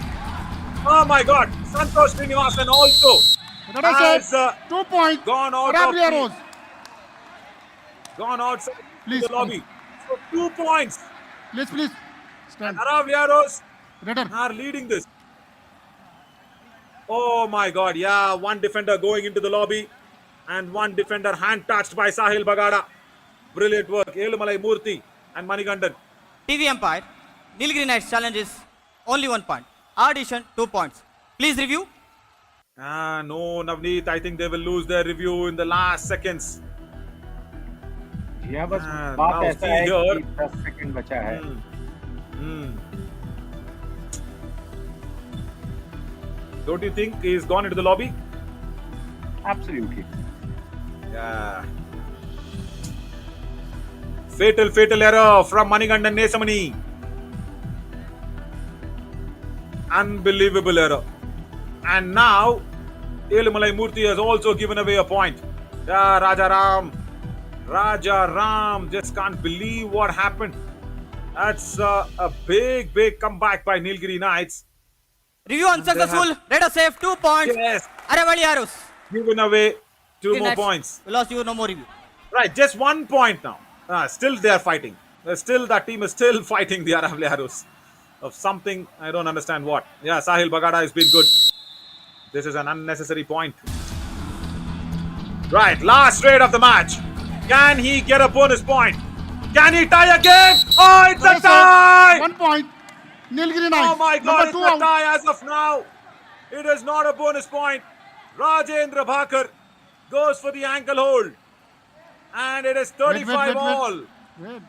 Oh my God! Santosh Srinivasan also That is has it. 2 points. gone out Aravalli of Arrows. gone outside Please, the lobby. So 2 points. Please. Stand. Aravalli Arrows Raider. are leading this. Oh my God! Yeah, one defender going into the lobby, and one defender hand touched by Sahil Bagada. Brilliant work, Elumalai Murthy and Manikandan. TV umpire, Nilgiri Knights challenges only 1 point. Addition 2 points. Please review. No, Navneet. I think they will lose their review in the last seconds. जी हाँ, बस now बात ऐसा है see कि 10 second बचा है। Don't you think he's gone into the lobby? Absolutely. Yeah. Fatal error from Manikandan Nesamani. Unbelievable error. And now, Elumalai Murthy has also given away a point. Yeah, Raja Ram just can't believe what happened. That's a big comeback by Nilgiri Knights. Review unsuccessful. Raider save 2 points. Yes, Aravalli Arrows. given away 2 Nilgiri more Knights, points. We lost you, no more review. Right, just 1 point now. Still they are fighting. Still that team is still fighting the Aravalli Arrows. Of something, I don't understand what. Yeah, Sahil Bagada has been good. This is an unnecessary point. Right, last raid of the match. Can he get a bonus point? Can he tie a game? Oh, it's a That is it. tie! 1 point. Nilgiri Knights. Oh my God, Number it's 2 a out. tie as of now. It is not a bonus point. Rajendra Bhakar goes for the ankle hold. And it is 35 all. Wait.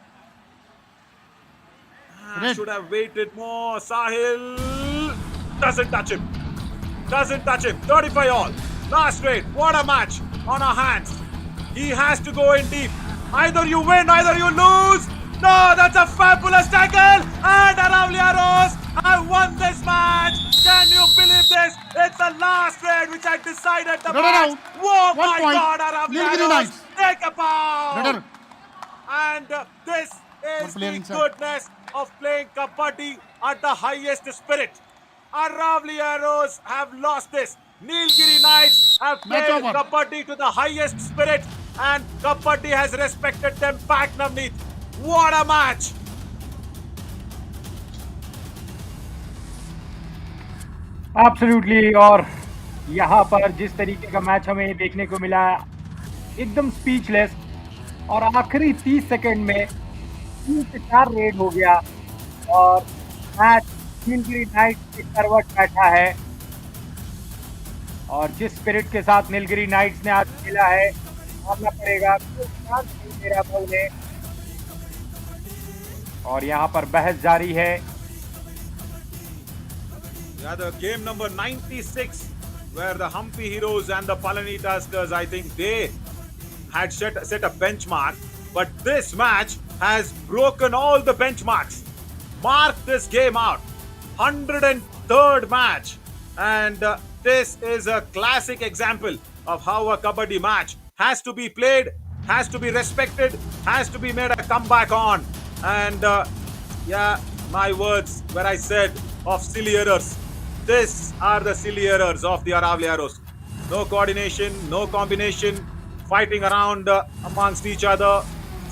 Should have waited more. Sahil doesn't touch him. 35 all. Last raid. What a match on our hands. He has to go in deep. Either you win, either you lose. No, that's a fabulous tackle. And Aravalli Arrows have won this match. Can you believe this? It's the last raid which had decided the Raider match. out. Whoa, 1 my point. God, Aravalli Nilgiri Arrows. Knights. Take a bow. Raider. And this is player the inside. goodness of playing Kabaddi at the highest spirit. Aravalli Arrows have lost this. Nilgiri Knights have Match played over. Kabaddi to the highest spirit, and Kabaddi has respected them back, Navneet. What a match! Absolutely. और यहाँ पर जिस तरीके का match हमें देखने को मिला, एकदम स्पीचलेस। और आखिरी 30 सेकंड में 3 से 4 रेड हो गया और मैच नीलगिरी नाइट्स के करवट बैठा है। और जिस स्पिरिट के साथ नीलगिरी नाइट्स ने आज खेला है, मानना पड़ेगा कोई चांस नहीं दे रहा था उन्हें। और यहाँ पर बहस जारी है। Yeah, the game number 96, where the Hampi Heroes and the Palani Tuskers, I think they had set a benchmark, but this match has broken all the benchmarks. Mark this game out, 103rd match, and this is a classic example of how a kabaddi match has to be played, has to be respected, has to be made a comeback on. And yeah, my words where I said of silly errors. These are the silly errors of the Aravalli Arrows. No coordination, no combination, fighting around amongst each other,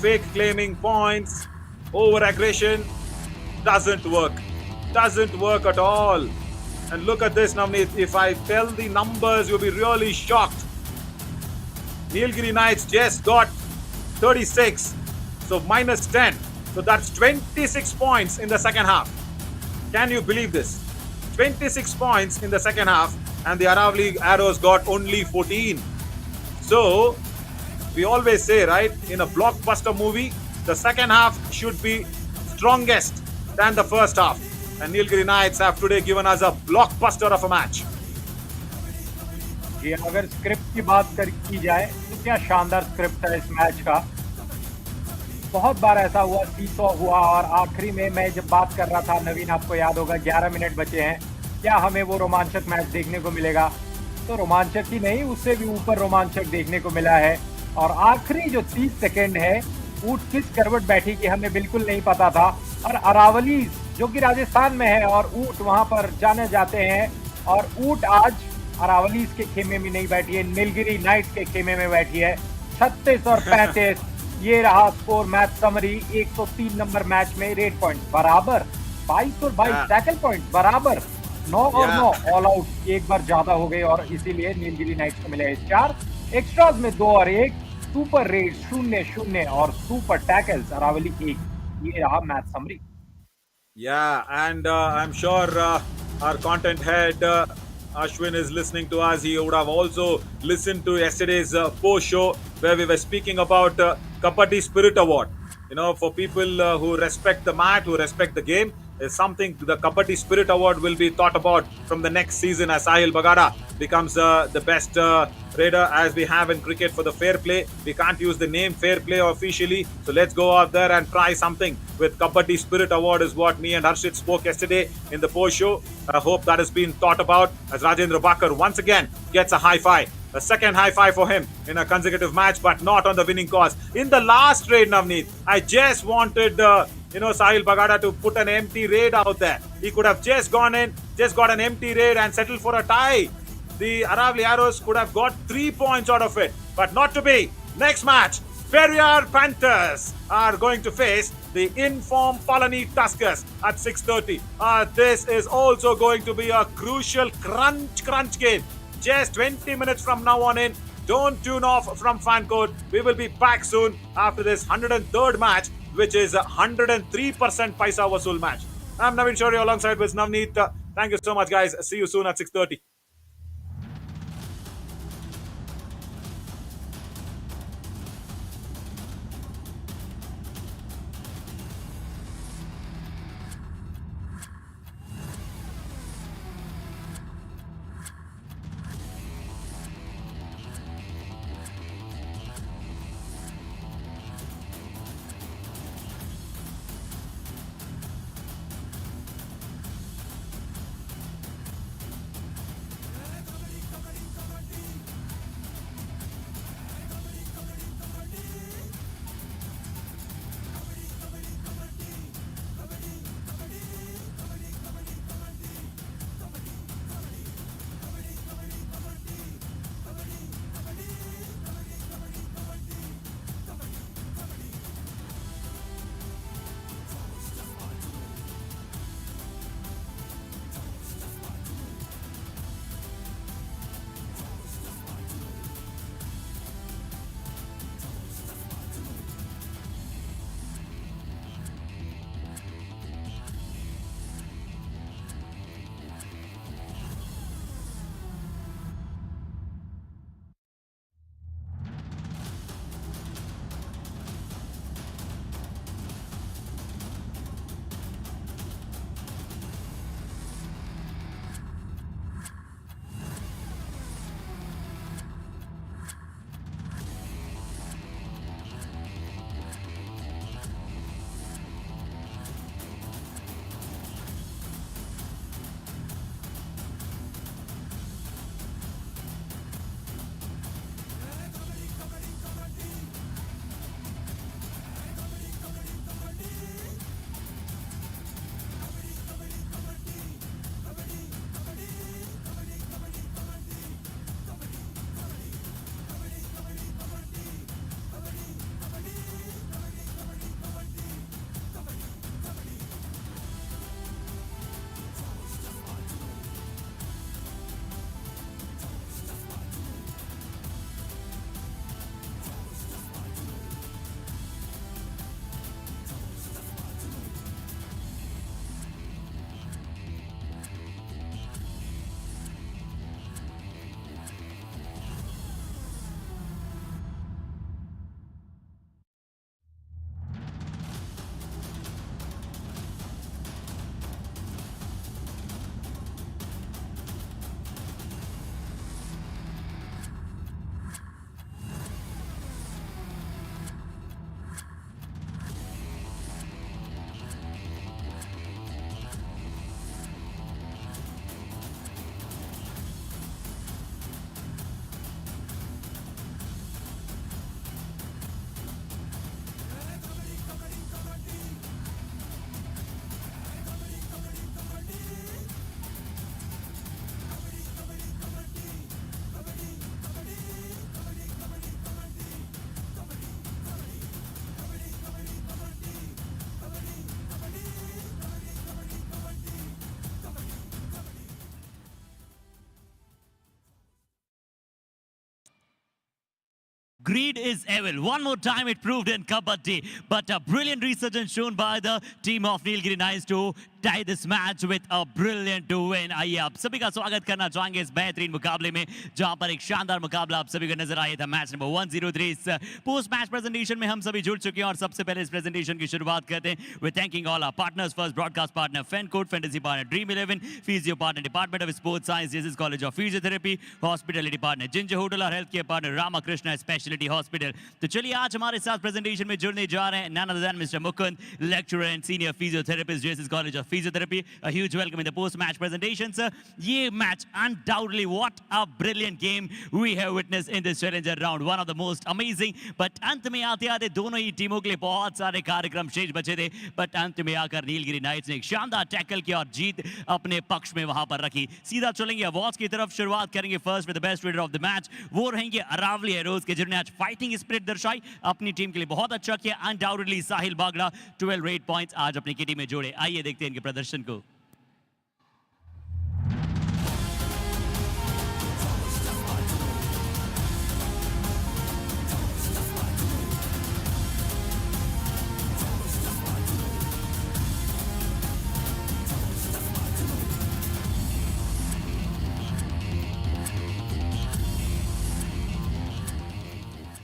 fake claiming points, over aggression. Doesn't work. Doesn't work at all. And look at this, Navneet. If I tell the numbers, you'll be really shocked. Nilgiri Knights just got 36, so minus 10. So that's 26 points in the second half. Can you believe this? 26 points in the second half, and the Aravalli Arrows got only 14. So, we always say, right, in a blockbuster movie, the second half should be strongest than the first half. And Nilgiri Knights have today given us a blockbuster of a match. जी, अगर script की बात की जाए तो क्या शानदार script है इस मैच का। बहुत बार ऐसा हुआ, सीसॉ हुआ, और आखिरी में मैं जब बात कर रहा था, नवीन आपको याद होगा 11 मिनट बचे हैं, क्या हमें वो रोमांचक मैच देखने को मिलेगा? तो रोमांचक ही नहीं, उससे भी ऊपर रोमांचक देखने को मिला है। और आखिरी जो 30 सेकंड है, ऊट किस करवट बैठी कि हमें बिल्कुल नहीं पता था। और अरावली जो कि राजस्थान में है और ऊट वहां पर जाने जाते हैं, और ऊट आज अरावली के खेमे में नहीं बैठी है, नीलगिरी नाइट्स के खेमे में बैठी है। 36 और 35 ये रहा score. Match summary, 103 number match में रेड पॉइंट बराबर, 22 और 22 टैकल पॉइंट बराबर, 9 और 9 ऑल आउट एक बार ज्यादा हो गए, और इसीलिए नीलगिरी नाइट्स को मिले 4 एक्स्ट्राज में 2 और 1, सुपर रेड 0-0 और सुपर टैकल्स अरावली 1। ये रहा match summary. Yeah, and I'm sure our content head Ashwin is listening to us. He would have also listened to yesterday's post show where we were speaking about Kabaddi Spirit Award. You know, for people who respect the mat, who respect the game, is something the Kabaddi Spirit Award will be thought about from the next season as Sahil Bagada becomes the best raider as we have in cricket for the fair play. We can't use the name fair play officially, so let's go out there and try something with Kabaddi Spirit Award is what me and Harshit spoke yesterday in the post show. I hope that has been thought about as Rajendra Bakar once again gets a high five. A second high five for him in a consecutive match, but not on the winning cause. In the last raid, Navneet, I just wanted, Sahil Bagada to put an empty raid out there. He could have just gone in, just got an empty raid and settled for a tie. The Aravalli Arrows could have got 3 points out of it, but not to be. Next match, Periyar Panthers are going to face the informed Palani Tuskers at 6:30. This is also going to be a crucial crunch game. Just 20 minutes from now on in. Don't tune off from Fan Code. We will be back soon after this 103rd match, which is a 103% Paisa Vasool match. I'm Naveen Shaurya alongside with Navneet. Thank you so much, guys. See you soon at 6:30. Greed is evil. One more time it proved in Kabaddi. But a brilliant resurgence shown by the team of Nilgiri Knights to tie this match with a brilliant win. आइए आप सभी का स्वागत करना चाहेंगे इस बेहतरीन मुकाबले में जहां पर एक शानदार मुकाबला आप सभी को नजर आया था। मैच नंबर 103 इस पोस्ट मैच प्रेजेंटेशन में हम सभी जुड़ चुके हैं और सबसे पहले इस प्रेजेंटेशन की शुरुआत करते हैं with thanking all our partners. First broadcast partner FanCode, fantasy partner Dream 11, physio partner department of sports science Jesus college of physiotherapy, hospitality partner Ginger hotel और health care partner Ramakrishna speciality hospital. तो चलिए आज हमारे साथ presentation में जुड़ने जा रहे हैं none other than Mr. Mukund, lecturer and senior physiotherapist, JSS College of Physiotherapy. A huge welcome in the post-match presentation, sir. ये match undoubtedly what a brilliant game we have witnessed in this challenger round. One of the most amazing. But अंत में आते-आते दोनों ही टीमों के लिए बहुत सारे कार्यक्रम शेष बचे थे. But अंत में आकर नीलगिरी नाइट्स ने एक शानदार टैकल किया और जीत अपने पक्ष में वहां पर रखी। सीधा चलेंगे अवार्ड्स की तरफ, शुरुआत करेंगे first with the best raider of the match. वो रहेंगे अरावली एरोज के जिन्होंने आज फाइटिंग स्पिरिट दर्शाई, अपनी टीम के लिए बहुत अच्छा किया। अनडाउटेडली साहिल बागड़ा 12 रेड पॉइंट्स आज अपनी किटी में जोड़े। आइए देखते हैं इनके प्रदर्शन को।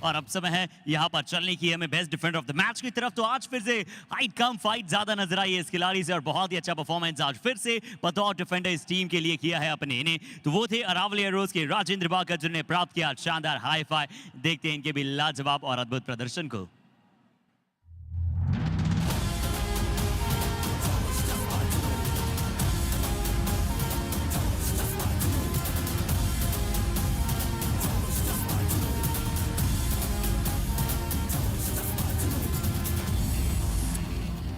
और अब समय है यहाँ पर चलने की हमें best defender of the match की तरफ। तो आज फिर से हाइट कम फाइट ज्यादा नजर आई है इस खिलाड़ी से और बहुत ही अच्छा परफॉर्मेंस आज फिर से बतौर डिफेंडर इस टीम के लिए किया है अपने इन्हें। तो वो थे अरावली एरोज के राजेंद्र बाकर जिन्होंने प्राप्त किया शानदार हाई फाई। देखते हैं इनके भी लाजवाब और अद्भुत प्रदर्शन को।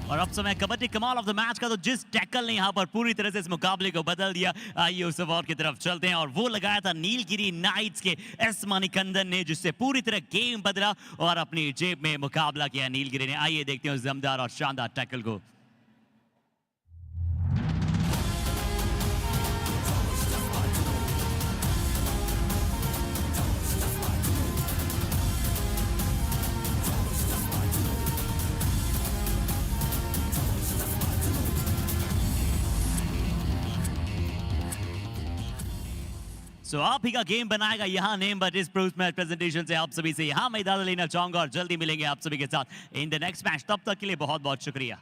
और अब समय कबड्डी कमाल ऑफ द मैच का। तो जिस टैकल ने यहाँ पर पूरी तरह से इस मुकाबले को बदल दिया, आइए उस अवार्ड की तरफ चलते हैं। और वो लगाया था नीलगिरी नाइट्स के एस मणिकंदन ने, जिससे पूरी तरह गेम बदला और अपनी जेब में मुकाबला किया नीलगिरी ने। आइए देखते हैं उस दमदार और शानदार टैकल को। So, आप ही का गेम बनाएगा यहाँ नेम, बट इस पोस्ट मैच प्रेजेंटेशन से आप सभी से यहाँ मैं इजाजत लेना चाहूंगा और जल्दी मिलेंगे आप सभी के साथ इन द नेक्स्ट मैच। तब तक के लिए बहुत बहुत शुक्रिया।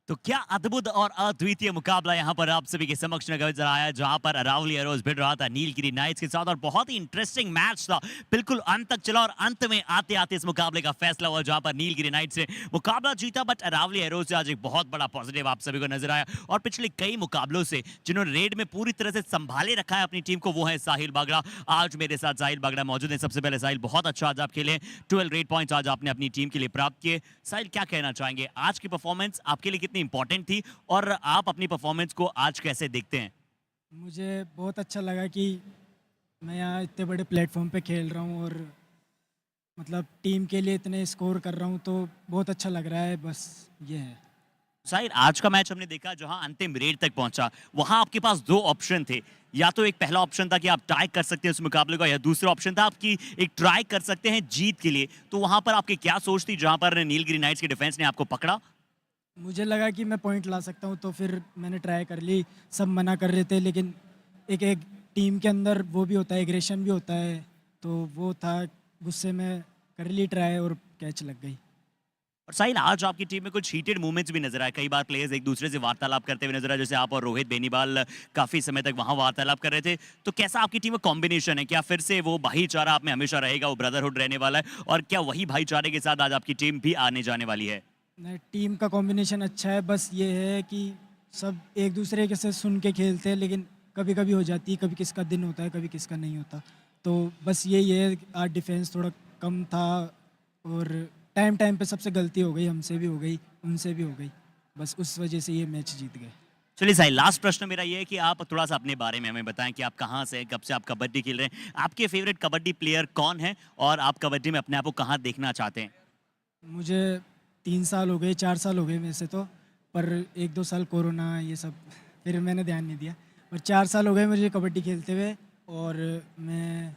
तो क्या अद्भुत और अद्वितीय मुकाबला यहाँ पर आप सभी के समक्ष नजर आया, जहाँ पर अरावली एरोज भिड़ रहा था नीलगिरी नाइट्स के साथ और बहुत ही इंटरेस्टिंग मैच था, बिल्कुल अंत तक चला और अंत में आते आते इस मुकाबले का फैसला हुआ जहाँ पर नीलगिरी नाइट्स ने मुकाबला जीता। बट अरावली एरोज से आज एक बहुत बड़ा पॉजिटिव आप सभी को नजर आया और पिछले कई मुकाबलों से जिन्होंने रेड में पूरी तरह से संभाले रखा है अपनी टीम को, वो है साहिल बागड़ा। आज मेरे साथ साहिल बागड़ा मौजूद है। सबसे पहले साहिल, बहुत अच्छा आज आप खेले, 12 रेड पॉइंट्स आज आपने अपनी टीम के लिए प्राप्त किए। साहिल, क्या कहना चाहेंगे, आज की परफॉर्मेंस आपके लिए कितनी इंपॉर्टेंट थी और आप अपनी परफॉर्मेंस को आज कैसे देखते हैं? मुझे बहुत अच्छा लगा कि मैं यहाँ इतने बड़े प्लेटफॉर्म पे खेल रहा हूँ और मतलब टीम के लिए इतने स्कोर कर रहा हूँ, तो बहुत अच्छा लग रहा है। बस ये है। साहिल, आज का मैच हमने देखा जहां अंतिम रेड तक पहुंचा, वहां आपके पास दो ऑप्शन थे। या तो एक पहला ऑप्शन था कि आप टाई कर सकते हैं उस मुकाबले को, या दूसरा ऑप्शन था आपकी एक ट्राई कर सकते हैं जीत के लिए। तो वहां पर आपकी क्या सोच थी जहां पर नीलगिरी नाइट्स के डिफेंस ने आपको पकड़ा? मुझे लगा कि मैं पॉइंट ला सकता हूँ, तो फिर मैंने ट्राई कर ली। सब मना कर रहे थे, लेकिन एक एक टीम के अंदर वो भी होता है, एग्रेशन भी होता है, तो वो था, गुस्से में कर ली ट्राई और कैच लग गई। और साहिल, आज आपकी टीम में कुछ हीटेड मूवमेंट्स भी नजर आए, कई बार प्लेयर्स एक दूसरे से वार्तालाप करते हुए नजर आए, जैसे आप और रोहित बेनीवाल काफी समय तक वहां वार्तालाप कर रहे थे। तो कैसा आपकी टीम में कॉम्बिनेशन है? क्या फिर से वो भाईचारा आप में हमेशा रहेगा, वो ब्रदरहुड रहने वाला है, और क्या वही भाईचारे के साथ आज आपकी टीम भी आने जाने वाली है? टीम का कॉम्बिनेशन अच्छा है, बस ये है कि सब एक दूसरे के से सुन के खेलते हैं, लेकिन कभी कभी हो जाती है, कभी किसका दिन होता है, कभी किसका नहीं होता। तो बस यही है, आज डिफेंस थोड़ा कम था और टाइम पे सबसे गलती हो गई, हमसे भी हो गई, उनसे भी हो गई, बस उस वजह से ये मैच जीत गए। चलिए साहिल, लास्ट प्रश्न मेरा ये है कि आप थोड़ा सा अपने बारे में हमें बताएं कि आप कहाँ से, कब से आप कबड्डी खेल रहे हैं, आपके फेवरेट कबड्डी प्लेयर कौन है और आप कबड्डी में अपने आप को कहाँ देखना चाहते हैं? मुझे 3 साल हो गए, 4 साल हो गए वैसे तो, पर 1-2 साल कोरोना ये सब, फिर मैंने ध्यान नहीं दिया। और 4 साल हो गए मुझे कबड्डी खेलते हुए, और मैं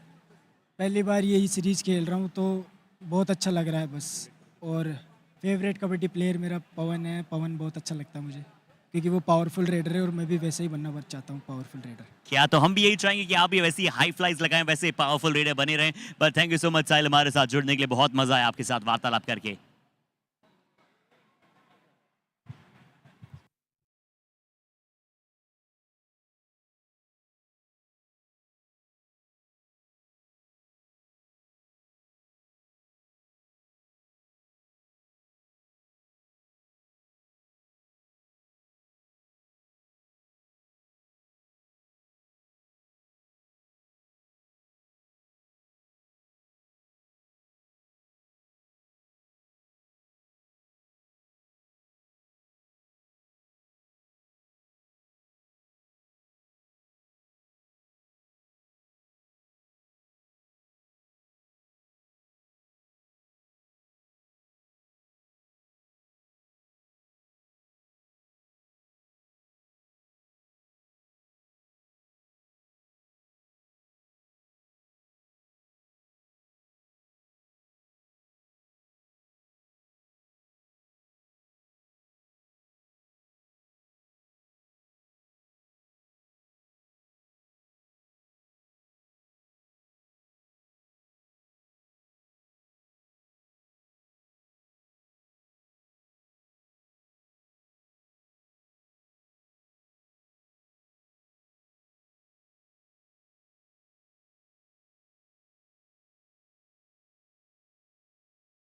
पहली बार यही सीरीज़ खेल रहा हूँ, तो बहुत अच्छा लग रहा है बस। और फेवरेट कबड्डी प्लेयर मेरा पवन है। पवन बहुत अच्छा लगता है मुझे, क्योंकि वो पावरफुल रेडर है और मैं भी वैसे ही बनना चाहता हूँ, पावरफुल रेडर। क्या तो हम भी यही चाहेंगे कि आप भी वैसी हाई फ्लाइज लगाएं, वैसे पावरफुल रेडर बने रहें। But thank you so much Sahil, हमारे साथ जुड़ने के लिए बहुत मजा आया आपके साथ वार्तालाप करके।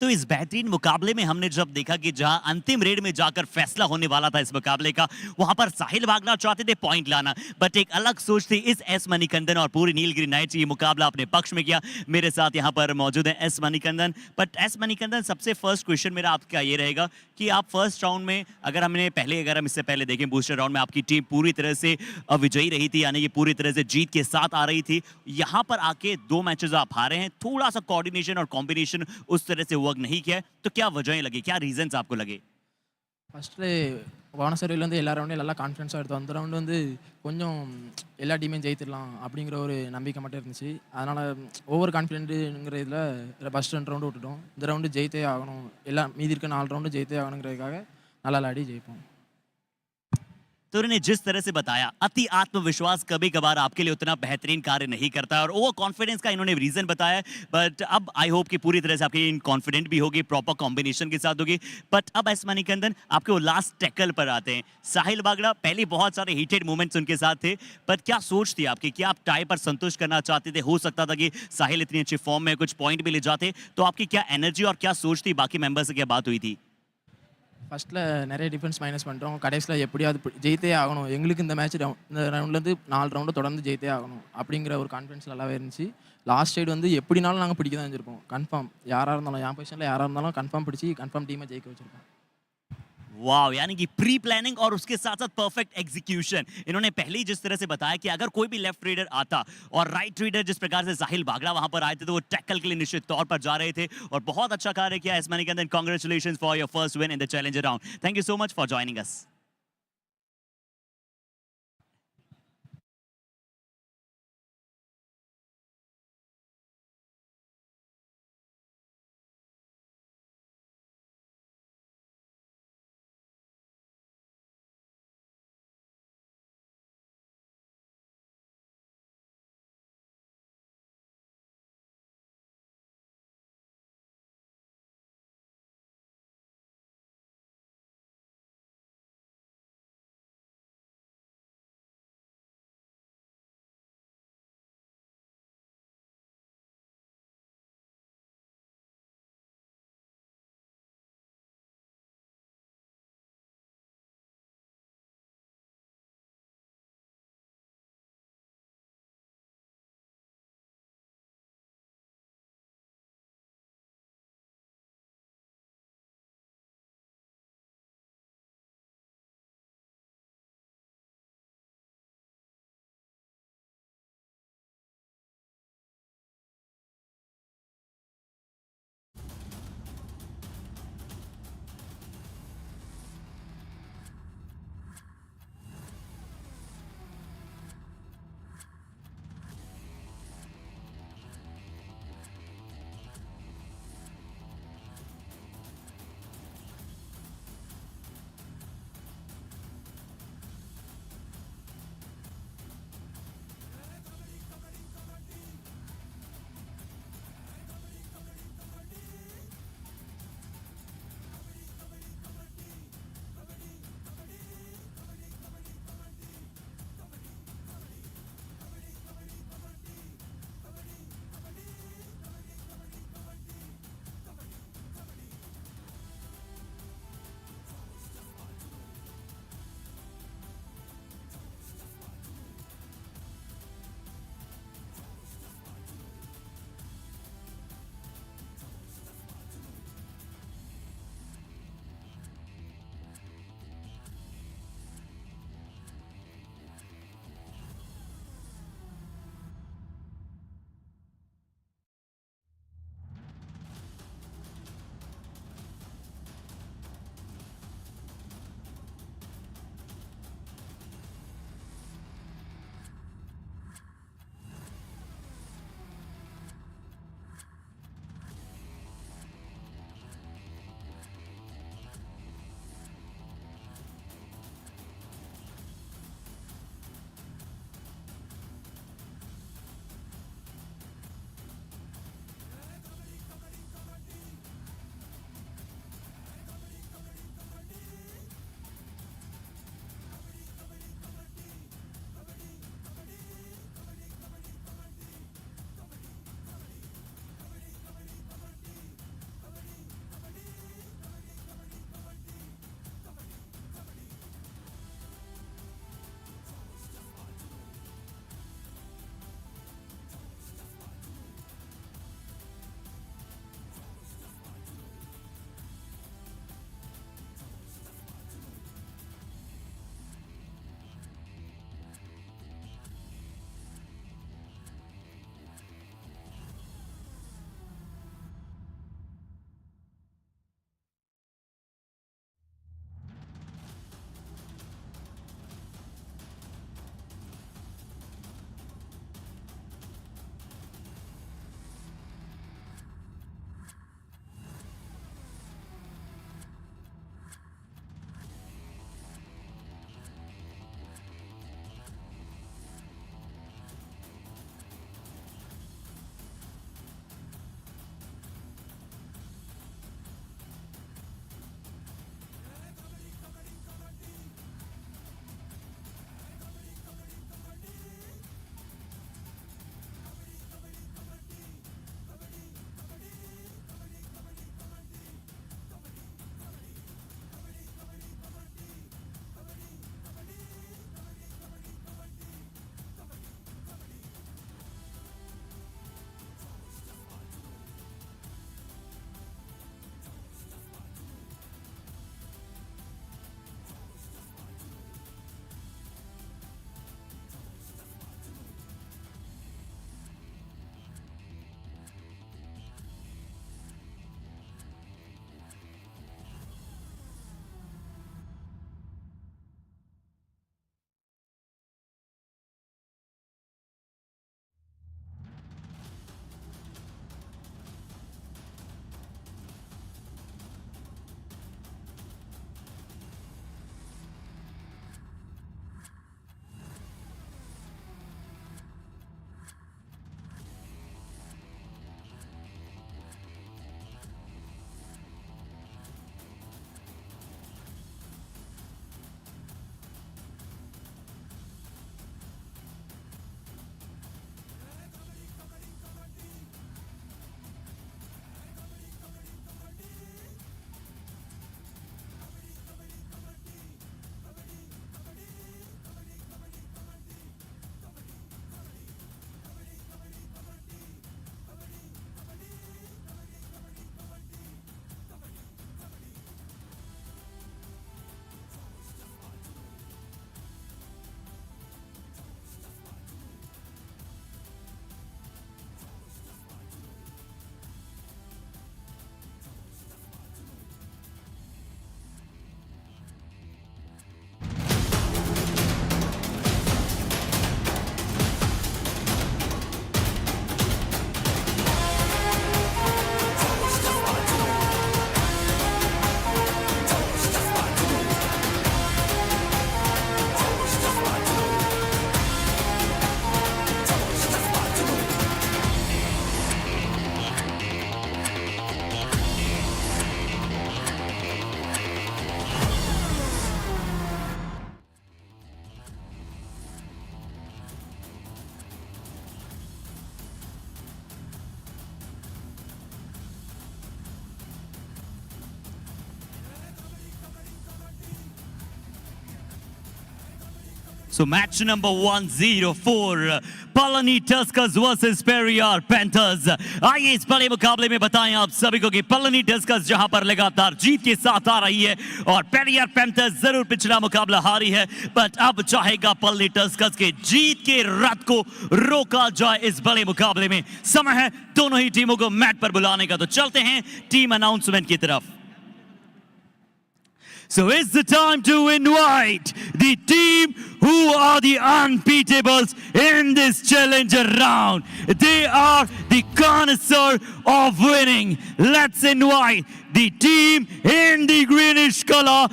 तो इस बेहतरीन मुकाबले में हमने जब देखा कि जहां अंतिम रेड में जाकर फैसला होने वाला था इस मुकाबले का, वहां पर साहिल बागड़ा चाहते थे पॉइंट लाना, बट एक अलग सोच थी इस एस मणिकंदन और पूरी नीलगिरी नाइट्स ये मुकाबला अपने पक्ष में किया। मेरे साथ यहां पर मौजूद है S Manikandan. But S Manikandan, सबसे फर्स्ट क्वेश्चन मेरा आपका ये रहेगा कि आप फर्स्ट राउंड में, अगर हम इससे पहले देखें बूस्टर राउंड में आपकी टीम पूरी तरह से विजयी रही थी, यानी कि पूरी तरह से जीत के साथ आ रही थी। यहाँ पर आके 2 मैचेस आप हारे हैं, थोड़ा सा कोऑर्डिनेशन और कॉम्बिनेशन उस तरह से वर्क नहीं किया, तो क्या वजहें लगी, क्या रीजंस आपको लगे? ஃபஸ்ட்டு வானசரியிலேருந்து எல்லா ரவுண்டையும் நல்லா கான்ஃபிடன்ஸாக எடுத்தோம். அந்த ரவுண்டு வந்து கொஞ்சம் எல்லா டீமையும் ஜெயித்திடலாம் அப்படிங்கிற ஒரு நம்பிக்கை மட்டும் இருந்துச்சு. அதனால் ஓவர் கான்ஃபிடென்ட்டுங்கிற இதில் ஃபஸ்ட் 2 ரவுண்டு விட்டுட்டோம். இந்த ரவுண்டு ஜெயித்தே ஆகணும், எல்லாம் மீதி இருக்க 4 ரவுண்டு ஜெயித்தே ஆகணுங்கிறதுக்காக நல்லா விளையாடி ஜெயிப்போம். तो उन्होंने जिस तरह से बताया, अति आत्मविश्वास कभी कभार आपके लिए उतना बेहतरीन कार्य नहीं करता है, और ओवर कॉन्फिडेंस का इन्होंने रीजन बताया। बट अब आई होप कि पूरी तरह से आपकी कॉन्फिडेंट भी होगी, प्रॉपर कॉम्बिनेशन के साथ होगी। बट अब एस मणिकंदन आपके वो लास्ट टैकल पर आते हैं। साहिल बागड़ा, पहले बहुत सारे हीटेड मोमेंट्स उनके साथ थे, बट क्या सोच थी आपकी? क्या आप टाई पर संतुष्ट करना चाहते थे? हो सकता था कि साहिल इतनी अच्छी फॉर्म में कुछ पॉइंट भी ले जाते, तो आपकी क्या एनर्जी और क्या सोच थी? बाकी मेंबर से क्या बात हुई थी? ஃபஸ்ட்டில் நிறைய டிஃபென்ஸ் மைனஸ் பண்ணிட்டோம். கடைசியில் எப்படியாவது ஜெயித்தே ஆகணும், எங்களுக்கு இந்த மேட்ச் இந்த ரவுண்ட்லேருந்து 4 ரவுண்டு தொடர்ந்து ஜெயித்தே ஆகணும் அப்படிங்கிற ஒரு கான்ஃபிடன்ஸ் நல்லாவே இருந்துச்சு. லாஸ்ட் சைடு வந்து எப்படினாலும் நாங்கள் பிடிக்க தான் வச்சுருப்போம். கன்ஃபார்ம் யாராக இருந்தாலும், என் பொசிஷனில் யாராக இருந்தாலும் கன்ஃபார்ம் பிடிச்சி கன்ஃபார்ம் டீமை ஜெயிக்க வச்சுருப்போம். वाव, यानी कि प्री प्लानिंग और उसके साथ साथ परफेक्ट एग्जीक्यूशन। इन्होंने पहले ही जिस तरह से बताया कि अगर कोई भी लेफ्ट रीडर आता और राइट रीडर जिस प्रकार से साहिल बागड़ा वहां पर आए थे, तो वो टैकल के लिए निश्चित तौर पर जा रहे थे और बहुत अच्छा कार्य किया S Manikandan. Congratulations for your first win in the challenger round. Thank you so much for joining us. So match number 104, Palani Tuskers versus Periyar Panthers. आइए इस बड़े मुकाबले में बताएं आप सभी को कि Palani Tuskers जहां पर लगातार जीत के साथ आ रही है और Periyar Panthers जरूर पिछला मुकाबला हारी है, बट अब चाहेगा Palani Tuskers के जीत के रथ को रोका जाए इस बड़े मुकाबले में। समय है दोनों ही टीमों को मैट पर बुलाने का, तो चलते हैं टीम अनाउंसमेंट की तरफ। So it's the time to invite the team who are the unbeatables in this challenger round. They are the connoisseur of winning. Let's invite the team in the greenish color,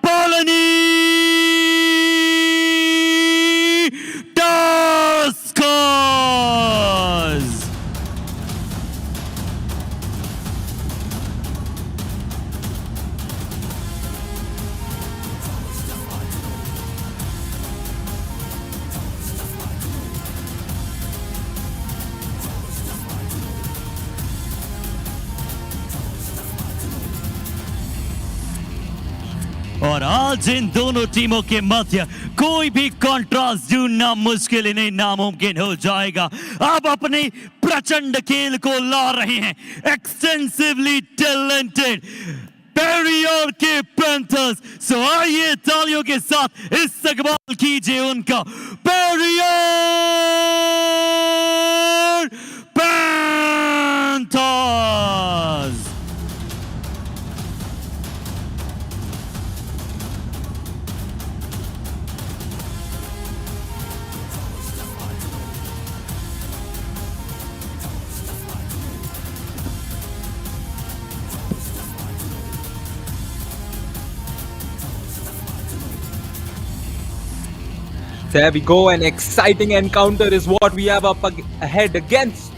Palani Tuskers. और आज इन दोनों टीमों के मध्य कोई भी contrast ढूंढना मुश्किल नहीं नामुमकिन हो जाएगा। अब अपने प्रचंड खेल को ला रहे हैं एक्सटेंसिवली टैलेंटेड पेरियर के पैंथर्स। सो आइए तालियों के साथ इस्तकबाल कीजिए उनका, Periyar panthers. There we go, an exciting encounter is what we have up ahead against,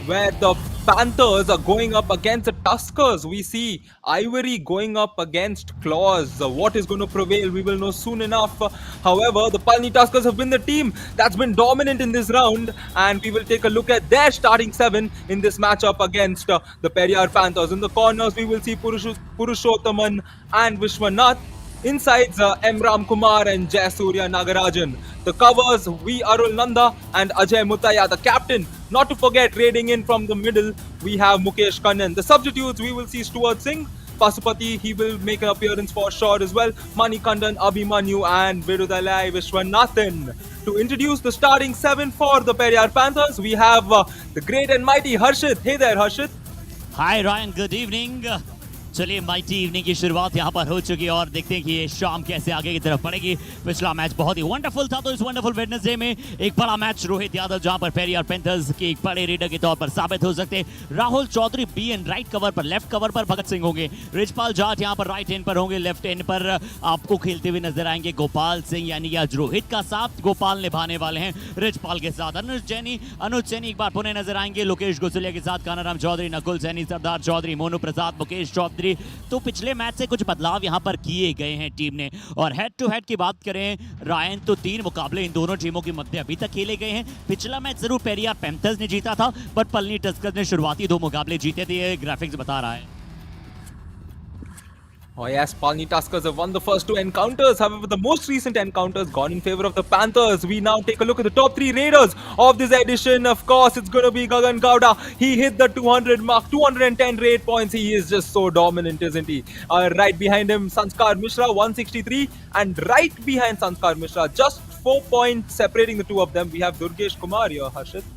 where the Panthers are going up against the Tuskers. We see Ivory going up against Claws. What is going to prevail, we will know soon enough. However, the Palani Tuskers have been the team that's been dominant in this round, and we will take a look at their starting 7 in this matchup against the Periyar Panthers. In the corners, we will see Purushothaman and Vishwanath. Insides, M. Ram Kumar and Jayasurya Nagarajan. The covers, V. Arul Nanda and Ajay Mutaya, the captain. Not to forget, raiding in from the middle, we have Mukesh Kannan. The substitutes, we will see Stuart Singh, Pasupati, he will make an appearance for sure as well. Mani Kandan, Abhimanyu and Virudalai Vishwanathan. To introduce the starting 7 for the Periyar Panthers, we have the great and mighty Harshit. Hey there, Harshit. Hi Ryan, good evening. चलिए mighty evening की शुरुआत यहाँ पर हो चुकी है और देखते हैं कि ये शाम कैसे आगे की तरफ बढ़ेगी। पिछला मैच बहुत ही वंडरफुल था, तो इस वंडरफुल वेडनेसडे में एक बड़ा मैच रोहित यादव जहाँ पर पेरियार पैंथर्स के एक बड़े रीडर के तौर पर साबित हो सकते हैं। Rahul Chaudhary B and right cover पर, लेफ्ट कवर पर भगत सिंह होंगे। रिजपाल जाट यहाँ पर राइट एंड पर होंगे। लेफ्ट एंड पर आपको खेलते हुए नजर आएंगे गोपाल सिंह, यानी आज रोहित का साथ गोपाल निभाने वाले हैं रिजपाल के साथ। अनुज सैनी एक बार पुनः नजर आएंगे लोकेश गुसलिया के साथ। कानाराम चौधरी, नकुल सैनी, सरदार चौधरी, मोनू प्रसाद, मुकेश चौधरी। तो पिछले मैच से कुछ बदलाव यहां पर किए गए हैं टीम ने। और हेड टू हेड की बात करें रायन, तो 3 मुकाबले इन दोनों टीमों के मध्य अभी तक खेले गए हैं। पिछला मैच जरूर पेरियार पैंथर्स ने जीता था, बट पलनी टस्कर्स ने शुरुआती 2 मुकाबले जीते थे, ये ग्राफिक्स बता रहा है। Oh yes, Palani Tuskers have won the first 2 encounters. However, the most recent encounters gone in favor of the Panthers. We now take a look at the top 3 raiders of this edition. Of course, it's going to be Gagan Gowda. He hit the 200 mark, 210 raid points. He is just so dominant, isn't he? Right behind him, Sanskar Mishra, 163. And right behind Sanskar Mishra, just 4 points separating the two of them, we have Durgesh Kumar here, Harshit.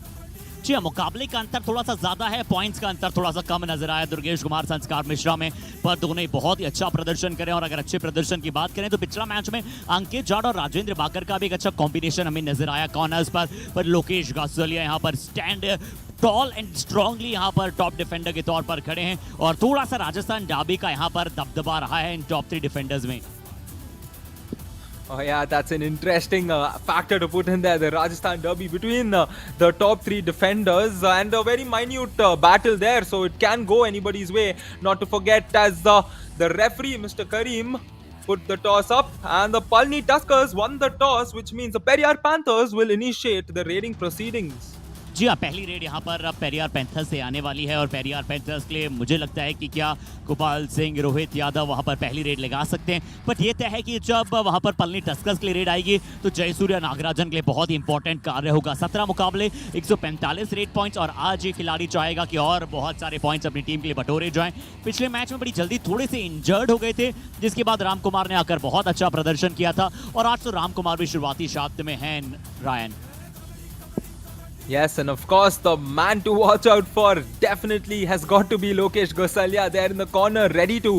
जी हाँ, मुकाबले का अंतर थोड़ा सा ज्यादा है, points का अंतर थोड़ा सा कम नजर आया दुर्गेश कुमार संस्कार मिश्रा में, पर दोनों ही बहुत ही अच्छा प्रदर्शन करें। और अगर अच्छे प्रदर्शन की बात करें तो पिछला मैच में अंकित जाट और राजेंद्र बाकर का भी एक अच्छा कॉम्बिनेशन हमें नजर आया कॉर्नर्स पर लोकेश गासलिया यहाँ पर स्टैंड टॉल एंड स्ट्रांगली यहाँ पर टॉप डिफेंडर के तौर पर खड़े हैं और थोड़ा सा राजस्थान डाबी का यहाँ पर दबदबा रहा है इन टॉप 3 डिफेंडर्स में। Oh yeah, that's an interesting factor to put in there. The Rajasthan derby between the top 3 defenders and a very minute battle there. So it can go anybody's way. Not to forget, as the referee, Mr. Karim, put the toss up and the Palani Tuskers won the toss, which means the Periyar Panthers will initiate the raiding proceedings. जी हाँ, पहली red यहाँ पर Periyar panthers से आने वाली है और Periyar panthers के लिए मुझे लगता है कि क्या गोपाल सिंह, रोहित यादव वहाँ पर पहली रेड लगा सकते हैं। बट ये तय है कि जब वहाँ पर पलनी टस्कर्स के लिए रेड आएगी तो जयसूर्या नागराजन के लिए बहुत ही इंपॉर्टेंट कार्य होगा। 17 मुकाबले 145 रेड पॉइंट्स और आज ये खिलाड़ी चाहेगा कि और बहुत सारे पॉइंट्स अपनी टीम के लिए बटोरे जाएं। पिछले मैच में बड़ी जल्दी थोड़े से इंजर्ड हो गए थे, जिसके बाद राम कुमार ने आकर बहुत अच्छा प्रदर्शन किया था और आज तो राम कुमार भी शुरुआती शाफ्त में हैं। Ryan, Yes, and of course, the man to watch out for definitely has got to be Lokesh Gosalia there in the corner, ready to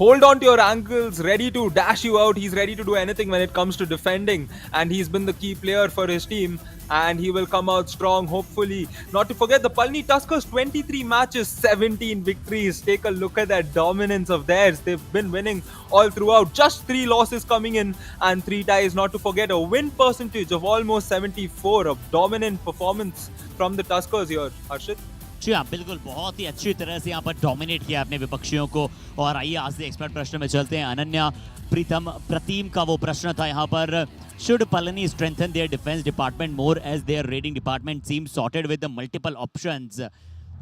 hold on to your ankles, ready to dash you out. He's ready to do anything when it comes to defending, and he's been the key player for his team, and he will come out strong, hopefully. Not to forget the Palani Tuskers, 23 matches, 17 victories. Take a look at that dominance of theirs. They've been winning all throughout. Just 3 losses coming in and 3 ties. Not to forget a win percentage of almost 74. A dominant performance from the Tuskers here, Harshit. जी हाँ, बिल्कुल बहुत ही अच्छी तरह से यहाँ पर dominate किया अपने विपक्षियों को। और आइए आज से एक्सपर्ट प्रश्न में चलते हैं। अनन्या प्रतिम का वो प्रश्न था यहाँ पर, should Palani strengthen their defense department more as their raiding department seems sorted with the multiple options?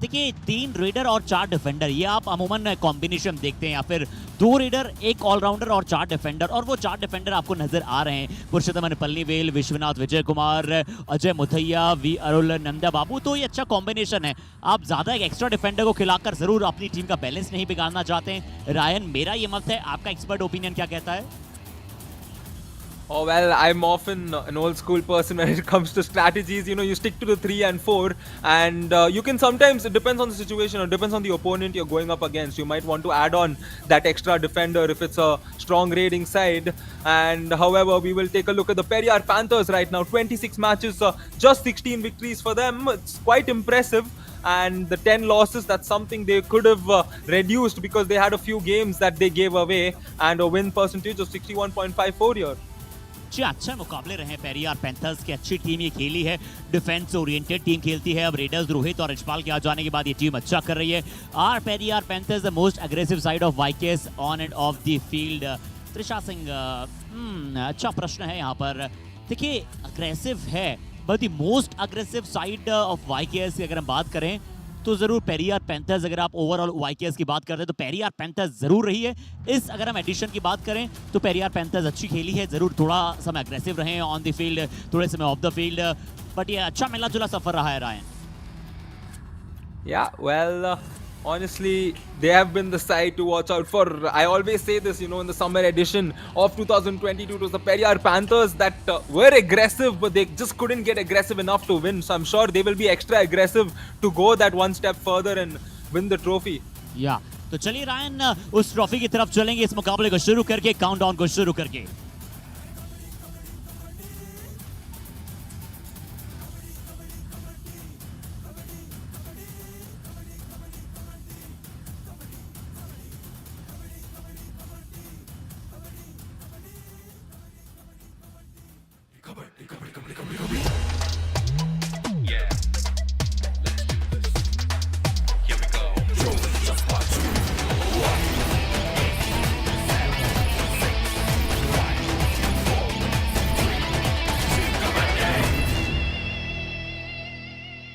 देखिए, 3 रेडर और 4 डिफेंडर, ये आप अमूमन कॉम्बिनेशन देखते हैं, या फिर 2 रेडर, 1 ऑलराउंडर और 4 डिफेंडर, और वो 4 डिफेंडर आपको नजर आ रहे हैं। पुरुषोत्तम पल्लीवेल, विश्वनाथ विजय कुमार, अजय मुथैया, वी अरुल, नंदा बाबू, तो ये अच्छा कॉम्बिनेशन है। आप ज्यादा एक एक्स्ट्रा डिफेंडर को खिलाकर जरूर अपनी टीम का बैलेंस नहीं बिगाड़ना चाहते हैं। रायन, मेरा ये मत है, आपका एक्सपर्ट ओपिनियन क्या कहता है? Oh well, I'm often an old school person when it comes to strategies. You know, you stick to the 3 and 4, and you can sometimes, it depends on the situation or depends on the opponent you're going up against. You might want to add on that extra defender if it's a strong raiding side. And however, we will take a look at the Periyar Panthers right now. 26 matches, just 16 victories for them. It's quite impressive. And the 10 losses, that's something they could have reduced because they had a few games that they gave away, and a win percentage of 61.54 here. जी, अच्छे मुकाबले रहे Periyar panthers की, अच्छी team ये खेली है, defence oriented team खेलती है। अब रेडर्स रोहित और यशपाल के आ जाने के बाद ये टीम अच्छा कर रही है। Are Periyar Panthers the most aggressive side of वाइकेस on and off the field? Trisha Singh, अच्छा प्रश्न है यहाँ पर। देखिए, अग्रेसिव है, but the most aggressive side of वाइकेस की अगर हम बात करें तो जरूर पेरियार पैंथर्स, अगर आप ओवरऑल वाईकेएस की बात करते हैं तो पेरियार पैंथर्स जरूर रही है। इस अगर हम एडिशन की बात करें तो पेरियार पैंथर्स अच्छी खेली है, जरूर थोड़ा समय अग्रेसिव रहे ऑन द फील्ड, थोड़े समय ऑफ द फील्ड, बट ये अच्छा मिला जुला सफर रहा है। Ryan, Yeah, well, honestly, they have been the side to watch out for. I always say this, you know, in the summer edition of 2022, it was the Periyar Panthers that were aggressive, but they just couldn't get aggressive enough to win. So I'm sure they will be extra aggressive to go that one step further and win the trophy. Yeah, तो चलिए Ryan, उस trophy की तरफ चलेंगे इस मुकाबले को शुरू करके, काउंटडाउन को शुरू करके।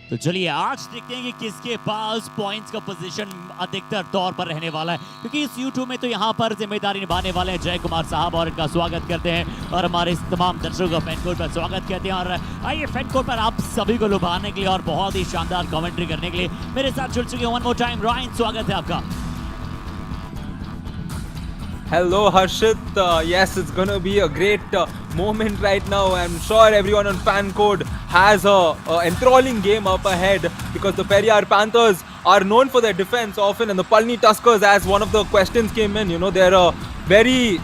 तो चलिए आज देखते हैं कि किसके पास पॉइंट्स का पोजीशन अधिकतर तौर पर रहने वाला है, क्योंकि इस यूट्यूब में तो यहाँ पर जिम्मेदारी निभाने वाले हैं जय कुमार साहब, और इनका स्वागत करते हैं और हमारे इस तमाम दर्शकों का फैन कोड पर स्वागत करते हैं। और आइए फैन कोड पर आप सभी को लुभाने के लिए और बहुत ही शानदार कमेंट्री करने के लिए मेरे साथ जुड़ चुके हैं वन मोर टाइम। रायन, स्वागत है आपका। Hello Harshit, yes, it's gonna be a great moment right now. I'm sure everyone on fan code has a enthralling game up ahead because the Periyar Panthers are known for their defense often, and the Palani Tuskers, as one of the questions came in, you know, they're a very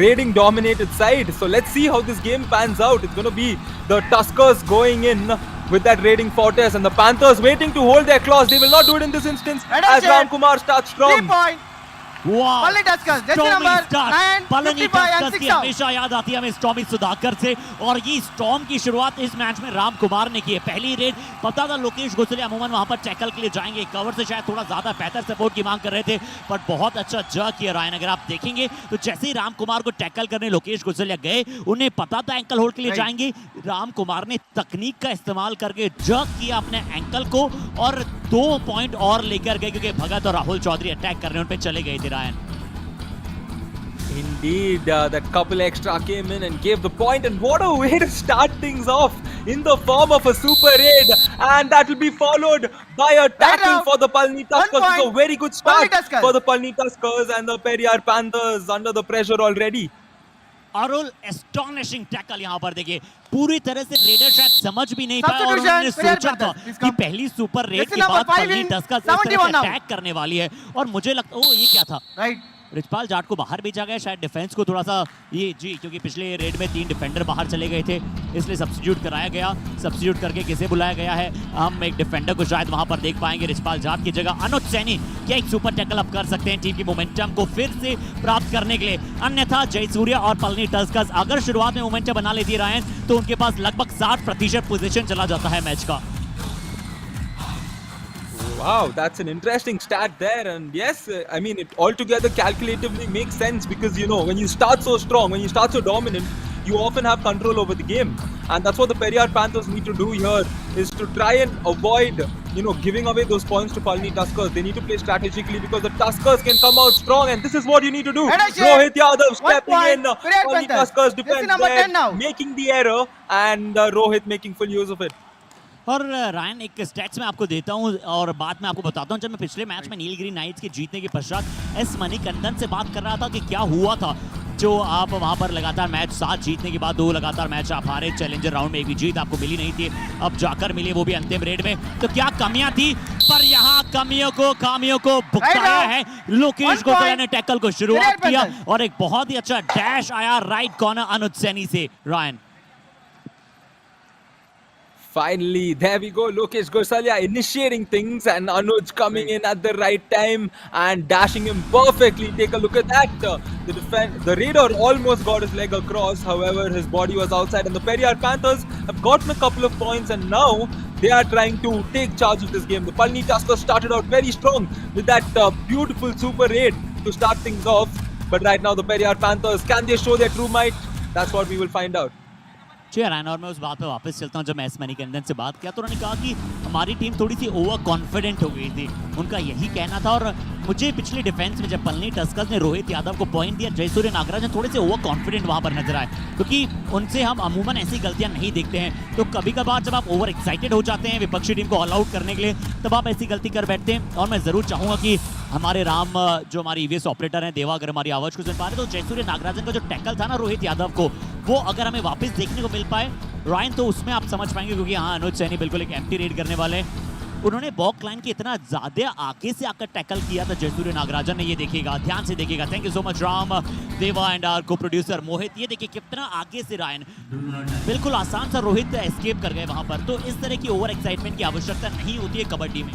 raiding dominated side. So let's see how this game pans out. It's gonna be the Tuskers going in with that raiding fortress, and the Panthers waiting to hold their claws. They will not do it in this instance as Ram Kumar starts strong. 3 point. वाह, Palani Tuskers, jersey Stormy number start. 9, Palani 55 and Tuskers 6 की out. हमेशा याद आती है हमें stormy Sudhakar से, और ये स्टॉर्म की शुरुआत इस मैच में राम कुमार ने की है। पहली रेड पता था लोकेश गोसलिया अमूमन वहां पर टैकल के लिए जाएंगे, कवर से शायद थोड़ा ज्यादा बेहतर सपोर्ट की मांग कर रहे थे, पर बहुत अच्छा जग किया रायन। अगर आप देखेंगे तो जैसे ही राम कुमार को टैकल करने लोकेश गोसलिया गए, उन्हें पता था एंकल होल्ड के लिए जाएंगे, राम कुमार ने तकनीक का इस्तेमाल करके जग किया अपने एंकल को और 2 पॉइंट और लेकर गए, क्योंकि भगत और राहुल चौधरी अटैक करने उन पे चले गए थे Ryan. Indeed, that couple extra came in and gave the point, and what a way to start things off in the form of a super raid, and that will be followed by a tackle for the Palani Tuskers. It's a very good start for the Palani Tuskers, and the Periyar Panthers under the pressure already. Arul astonishing tackle यहाँ पर देखिए, पूरी तरह से raider शायद समझ भी नहीं पाया और उन्होंने सोचा था कि पहली सुपर रेड के बाद पलनी टस्कर्स इस तरह से अटैक करने वाली है, और मुझे लगता ओ ये क्या था, रिचपाल जाट को बाहर भेजा गया शायद डिफेंस को थोड़ा सा ये जी, क्योंकि पिछले रेड में 3 डिफेंडर बाहर चले गए थे, इसलिए सब्स्टिट्यूट कराया गया। सब्स्टिट्यूट करके किसे बुलाया गया है, हम एक डिफेंडर को शायद वहां पर देख पाएंगे रिचपाल जाट की जगह। अनुज सैनी क्या एक सुपर टैकल अप कर सकते हैं टीम की मोमेंटम को फिर से प्राप्त करने के लिए, अन्यथा जयसूर्य और पलनी टस्कर्स अगर शुरुआत में मोमेंटम बना लेती रहे तो उनके पास लगभग 60% पोजीशन चला जाता है मैच का। Wow, that's an interesting stat there, and yes, I mean it altogether calculatively makes sense, because you know when you start so strong, when you start so dominant, you often have control over the game, and that's what the Periyar Panthers need to do here, is to try and avoid giving away those points to Palani Tuskers. They need to play strategically, because the Tuskers can come out strong, and this is what you need to do. Rohit Yadav stepping in, Palani Tuskers defense there, making the error, and Rohit making full use of it. और Ryan एक stats में आपको देता हूं और बाद में आपको बताता हूं। जब मैं पिछले मैच में नीलगिरी नाइट्स के जीतने के पश्चात एस मणिकंदन से बात कर रहा था कि क्या हुआ था, जो आप वहां पर लगातार मैच 7 जीतने के बाद 2 लगातार मैच आप हारे, चैलेंजर राउंड में एक भी जीत आपको मिली नहीं थी, अब जाकर मिली वो भी अंतिम रेड में, तो क्या कमियां थी, पर यहाँ खामियों को भुगताया है। लोकेश गोसलिया ने टैकल को शुरुआत किया और एक बहुत ही अच्छा डैश आया राइट कॉर्नर अनुज सैनी से। Ryan Finally, there we go. Lokesh Gosalia initiating things, and Anuj coming in at the right time and dashing him perfectly. Take a look at that. The raider almost got his leg across. However, his body was outside, and the Periyar Panthers have gotten a couple of points, and now they are trying to take charge of this game. The Palani Tuskers started out very strong with that beautiful super raid to start things off. But right now, the Periyar Panthers, can they show their true might? That's what we will find out. और मैं उस बात पे वापस चलता हूं। जब मैं एस मणिकंदन से बात किया तो उन्होंने कहा कि हमारी टीम थोड़ी सी ओवर कॉन्फिडेंट हो गई थी, उनका यही कहना था। और मुझे पिछले डिफेंस में जब पलनी टस्कर्स ने रोहित यादव को पॉइंट दिया, जयसूर्य नागराजन थोड़े से ओवर कॉन्फिडेंट वहां पर नजर आए, क्योंकि उनसे हम अमूमन ऐसी गलतियां नहीं देखते हैं। तो कभी कभार जब आप ओवर एक्साइटेड हो जाते हैं विपक्षी टीम को ऑल आउट करने के लिए, तब आप ऐसी गलती कर बैठते हैं। और मैं जरूर चाहूंगा कि हमारे राम जो हमारे ईवीएस ऑपरेटर हैं देवा, अगर हमारी आवाज को सुन पा रहे तो जयसूर्य नागराजन का जो टैकल था ना रोहित यादव को, वो अगर हमें वापस देखने को मिल पाए रायन, तो उसमें आप समझ पाएंगे, क्योंकि हाँ अनुज सैनी बिल्कुल एक एम्प्टी रेड करने वाले हैं। उन्होंने बॉक लाइन के इतना ज्यादा आगे से आकर टैकल किया था जयसूर्य नागराजन ने, ये देखिएगा, ध्यान से देखिएगा। Thank you so much Ram, देवा एंड आवर को प्रोड्यूसर मोहित। ये देखिए कितना आगे से रायन, बिल्कुल आसान सा रोहित एस्केप कर गए वहां पर। तो इस तरह की ओवर एक्साइटमेंट की आवश्यकता नहीं होती है कबड्डी में।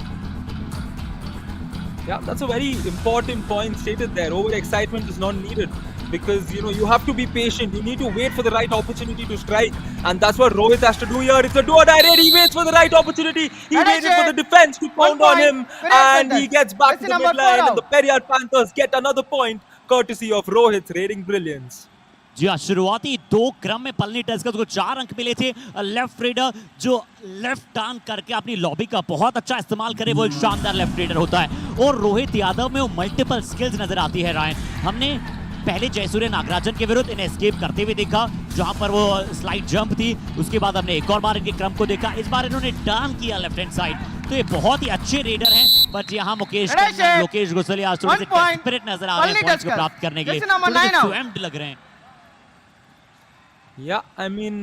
Yeah, that's a very important point stated there. Over excitement is not needed, because you have to be patient. You need to wait for the right opportunity to strike, and that's what Rohit has to do here. It's a do or die raid. He waits for the right opportunity. He waited for the defense to pound on him, and he gets back to the midline, and the Periyar Panthers get another point courtesy of Rohit's raiding brilliance. जी हाँ, शुरुआती 2 क्रम में Palani Tuskers को 4 अंक मिले थे। Left raider जो left turn करके अपनी लॉबी का बहुत अच्छा इस्तेमाल करे, वो एक शानदार लेफ्ट रेडर होता है। और रोहित यादव में वो मल्टीपल स्किल्स नजर आती है रायन। हमने पहले जयसूर्य नागराजन के विरुद्ध इन्हें एस्केप करते हुए देखा, जहां पर वो स्लाइड जंप थी, उसके बाद हमने एक और बार इनके क्रम को देखा, इस बार इन्होंने टर्न किया लेफ्ट हैंड साइड। तो ये बहुत ही अच्छे रेडर हैं, बट यहाँ लोकेश गोसलिया आज थोड़े से डेस्परेट नजर आ रहे हैं पॉइंट्स को प्राप्त करने के लिए, स्वैम्प्ड लग रहे हैं। Yeah, I mean,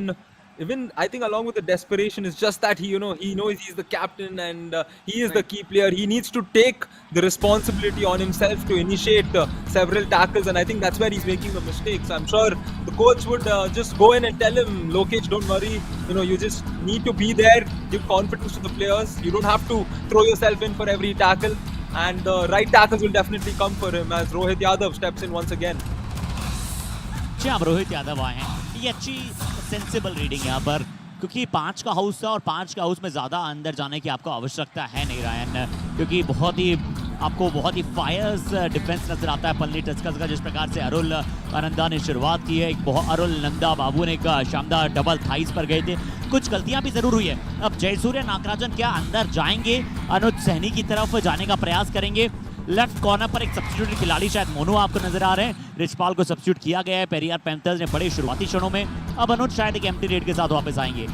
even I think along with the desperation is just that he knows he's the captain, and he is the key player. He needs to take the responsibility on himself to initiate several tackles, and I think that's where he's making the mistakes. I'm sure the coach would just go in and tell him, Lokesh, don't worry, you just need to be there, give confidence to the players. You don't have to throw yourself in for every tackle. and the right tackles will definitely come for him as Rohit Yadav steps in once again. जी अब रोहित यादव आए हैं, ये अच्छी sensible reading यहाँ पर, क्योंकि 5 का house था और 5 का हाउस में ज़्यादा अंदर जाने की आपको आवश्यकता है नहीं रायन, क्योंकि आपको बहुत ही फायर्स डिफेंस नजर आता है पलनी टस्कर्स का। जिस प्रकार से अरुल आनंदा ने शुरुआत की है, अरुल नंदा बाबू ने एक शानदार डबल थाइस पर गए थे, कुछ गलतियां भी जरूर हुई है। अब जयसूर्य नागराजन क्या अंदर जाएंगे, अनुज सैनी की तरफ जाने का प्रयास करेंगे। लेफ्ट कॉर्नर पर एक सब्स्टिट्यूट खिलाड़ी शायद मोनू आपको नजर आ रहे हैं, रिचपाल को सब्स्टिट्यूट किया गया है पेरियार पैंथर्स ने बड़े शुरुआती क्षणों में। अब अनुज शायद एक एम्प्टी रेड के साथ वापस आएंगे।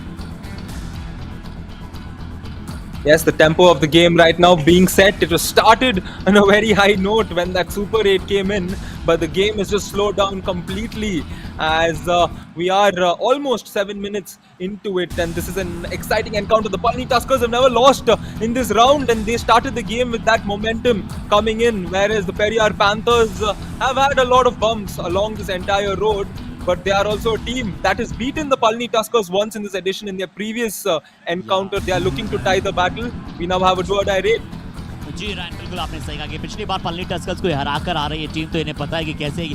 Yes, the tempo of the game right now being set. It was started on a very high note when that Super 8 came in, but the game is just slowed down completely as we are almost 7 minutes into it, and this is an exciting encounter. The Palani Tuskers have never lost in this round, and they started the game with that momentum coming in, whereas the Periyar Panthers have had a lot of bumps along this entire road. But they are also a team that has beaten the Palani Tuskers once in this edition in their previous encounter. They are looking to tie the battle. We now have a do-or-die raid. जी Ryan, बिल्कुल आपने सही कहा कि पिछली बार Palani Tuskers को हरा कर आ रही है टीम, तो इन्हें पता है कि कैसे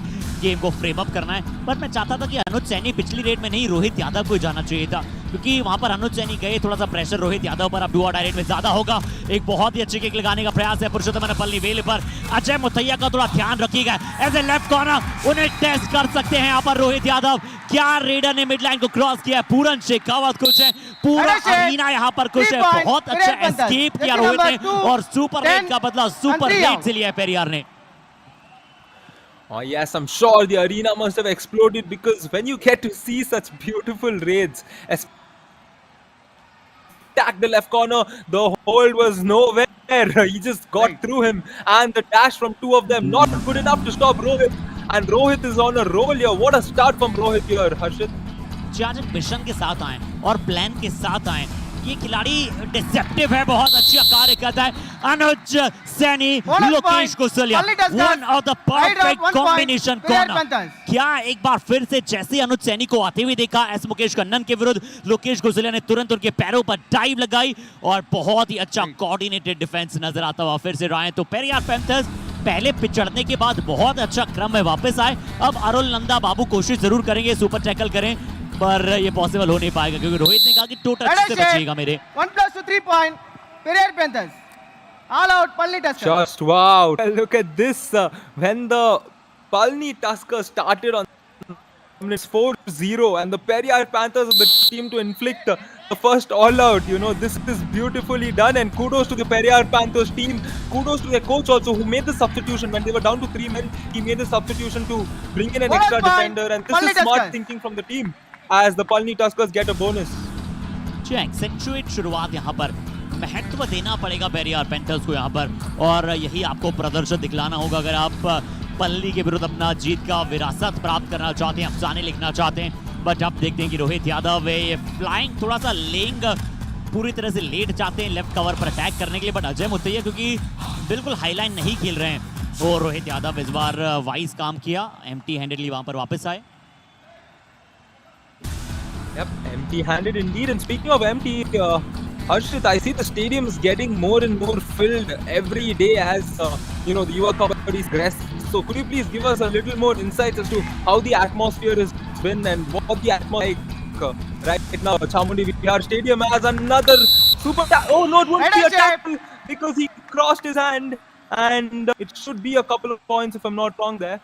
गेम को फ्रेम अप करना है। बट मैं चाहता था कि अनुज सैनी पिछली रेड में नहीं, रोहित यादव को जाना चाहिए था, क्योंकि वहां पर अनुज सैनी गए, थोड़ा सा प्रेशर रोहित यादव पर अब डू-और-डाई रेड में ज्यादा होगा। एक बहुत ही अच्छी किक लगाने का प्रयास है पुरुषोत्तम पल्ली वेल पर, अजय मुथैया का थोड़ा ध्यान रखिएगा एज ए लेफ्ट कॉर्नर, उन्हें टेस्ट कर सकते हैं यहाँ पर रोहित यादव। क्या रेडर ने मिड लाइन को क्रॉस किया है, पूरन शेखावत खुश है, पूरा अरीना यहाँ पर खुश है, बहुत अच्छा एस्केप किया रोहित ने और सुपर रेड का बदला सुपर रेड से लिया है पेरियार ने। Oh yes, I'm sure the arena must have exploded because when you get to see such beautiful raids, attack the left corner, the hold was nowhere. He just got through him, and the dash from two of them not good enough to stop Rohit. And Rohit is on a roll here. What a start from Rohit here, Harshit. आज एक mission के साथ आए और plan के साथ आए, ये खिलाड़ी डिसेप्टिव है, बहुत अच्छी कार्य करता है। Anuj Saini, Lokesh Kusaliya, one of the perfect combination corner. क्या एक बार फिर से जैसे अनुज सैनी को आते हुए देखा एस मुकेश कन्नन के विरुद्ध, लोकेश कुसलिया ने तुरंत उनके पैरों पर डाइव लगाई और बहुत ही अच्छा कोऑर्डिनेटेड डिफेंस नजर आता हुआ फिर से रहे। तो पेरियार पैंथर्स पहले पिछड़ने के बाद बहुत अच्छा क्रम में वापस आए। अब अरुल नंदा बाबू कोशिश जरूर करेंगे सुपर टैकल करें, पर ये पॉसिबल हो नहीं पाएगा क्योंकि रोहित ने कहा कि टू टच से बचिएगा मेरे। 1+3 point Periyar Panthers all out Palani Tuskers. Just wow, look at this. When the Palani Tuskers started on minutes 4-0 and the Periyar Panthers are the team to inflict the first all out, you know, this is beautifully done, and kudos to the Periyar Panthers team, kudos to their coach also who made the substitution when they were down to 3 men. He made the substitution to bring in an extra defender, and this is smart thinking from the team as the Palani Tuskers get a bonus. जी accentuate शुरुआत यहाँ पर, महत्व देना पड़ेगा Periyar panthers को यहाँ पर, और यही आपको प्रदर्शन दिखलाना होगा अगर आप पल्ली के विरुद्ध अपना जीत का विरासत प्राप्त करना चाहते हैं, अफसाने लिखना चाहते हैं। बट अब देखते हैं कि रोहित यादव ये फ्लाइंग थोड़ा सा लेंग पूरी तरह से लेट जाते हैं लेफ्ट कवर पर अटैक करने के लिए, बट अजय मुथैया क्योंकि बिल्कुल हाईलाइन नहीं खेल रहे हैं, और रोहित यादव इस बार वाइज काम किया, एम्प्टी हैंडेडली वहां पर वापस आए। Yep, empty-handed indeed. And speaking of empty, Harshit, I see the stadium is getting more and more filled every day as you know, the Yuva Kabaddi progress. So could you please give us a little more insights as to how the atmosphere has been and what the atmosphere right now? Chamundi Vihar Stadium has another super. Oh no, it won't be a tackle because he crossed his hand, and it should be a couple of points if I'm not wrong there.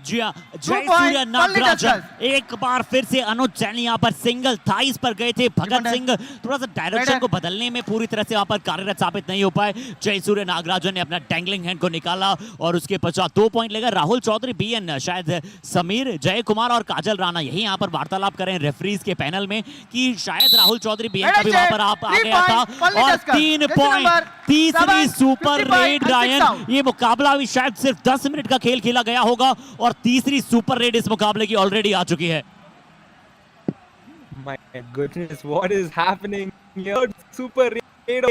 जी हाँ, जयसूर्य नागराजन एक बार फिर से अनुज सैनी यहाँ पर single thighs पर गए थे। भगत सिंह थोड़ा सा डायरेक्शन को बदलने में पूरी तरह से वहाँ पर कार्यरत साबित नहीं हो पाए। जयसूर्य नागराजन ने अपना डैंगलिंग हैंड को निकाला और उसके पश्चात 2 पॉइंट लेकर राहुल चौधरी, बीएन, शायद समीर, जय कुमार और काजल राणा यही यहाँ पर वार्तालाप करें रेफरीज के पैनल में कि शायद राहुल चौधरी बीएन का भी वहाँ पर आ गया था। और 3 पॉइंट, तीसरी सुपर रेड रायन। ये मुकाबला भी शायद सिर्फ 10 मिनट का खेल खेला गया होगा और तीसरी सुपर रेड इस मुकाबले की ऑलरेडी आ चुकी है। My goodness, what is happening here? Super raid,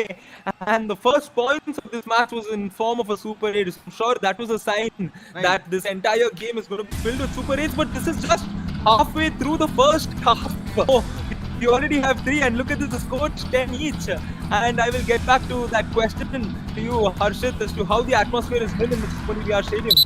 and the first points of this match was in form of a super raid. I'm sure that was a sign that this entire game is going to be filled with super raids, but this is just halfway through the first half. Oh, You already have 3, and look at this, the score 10 each. And I will get back to that question to you, Harshit, as to how the atmosphere has been in the Periyar Stadium.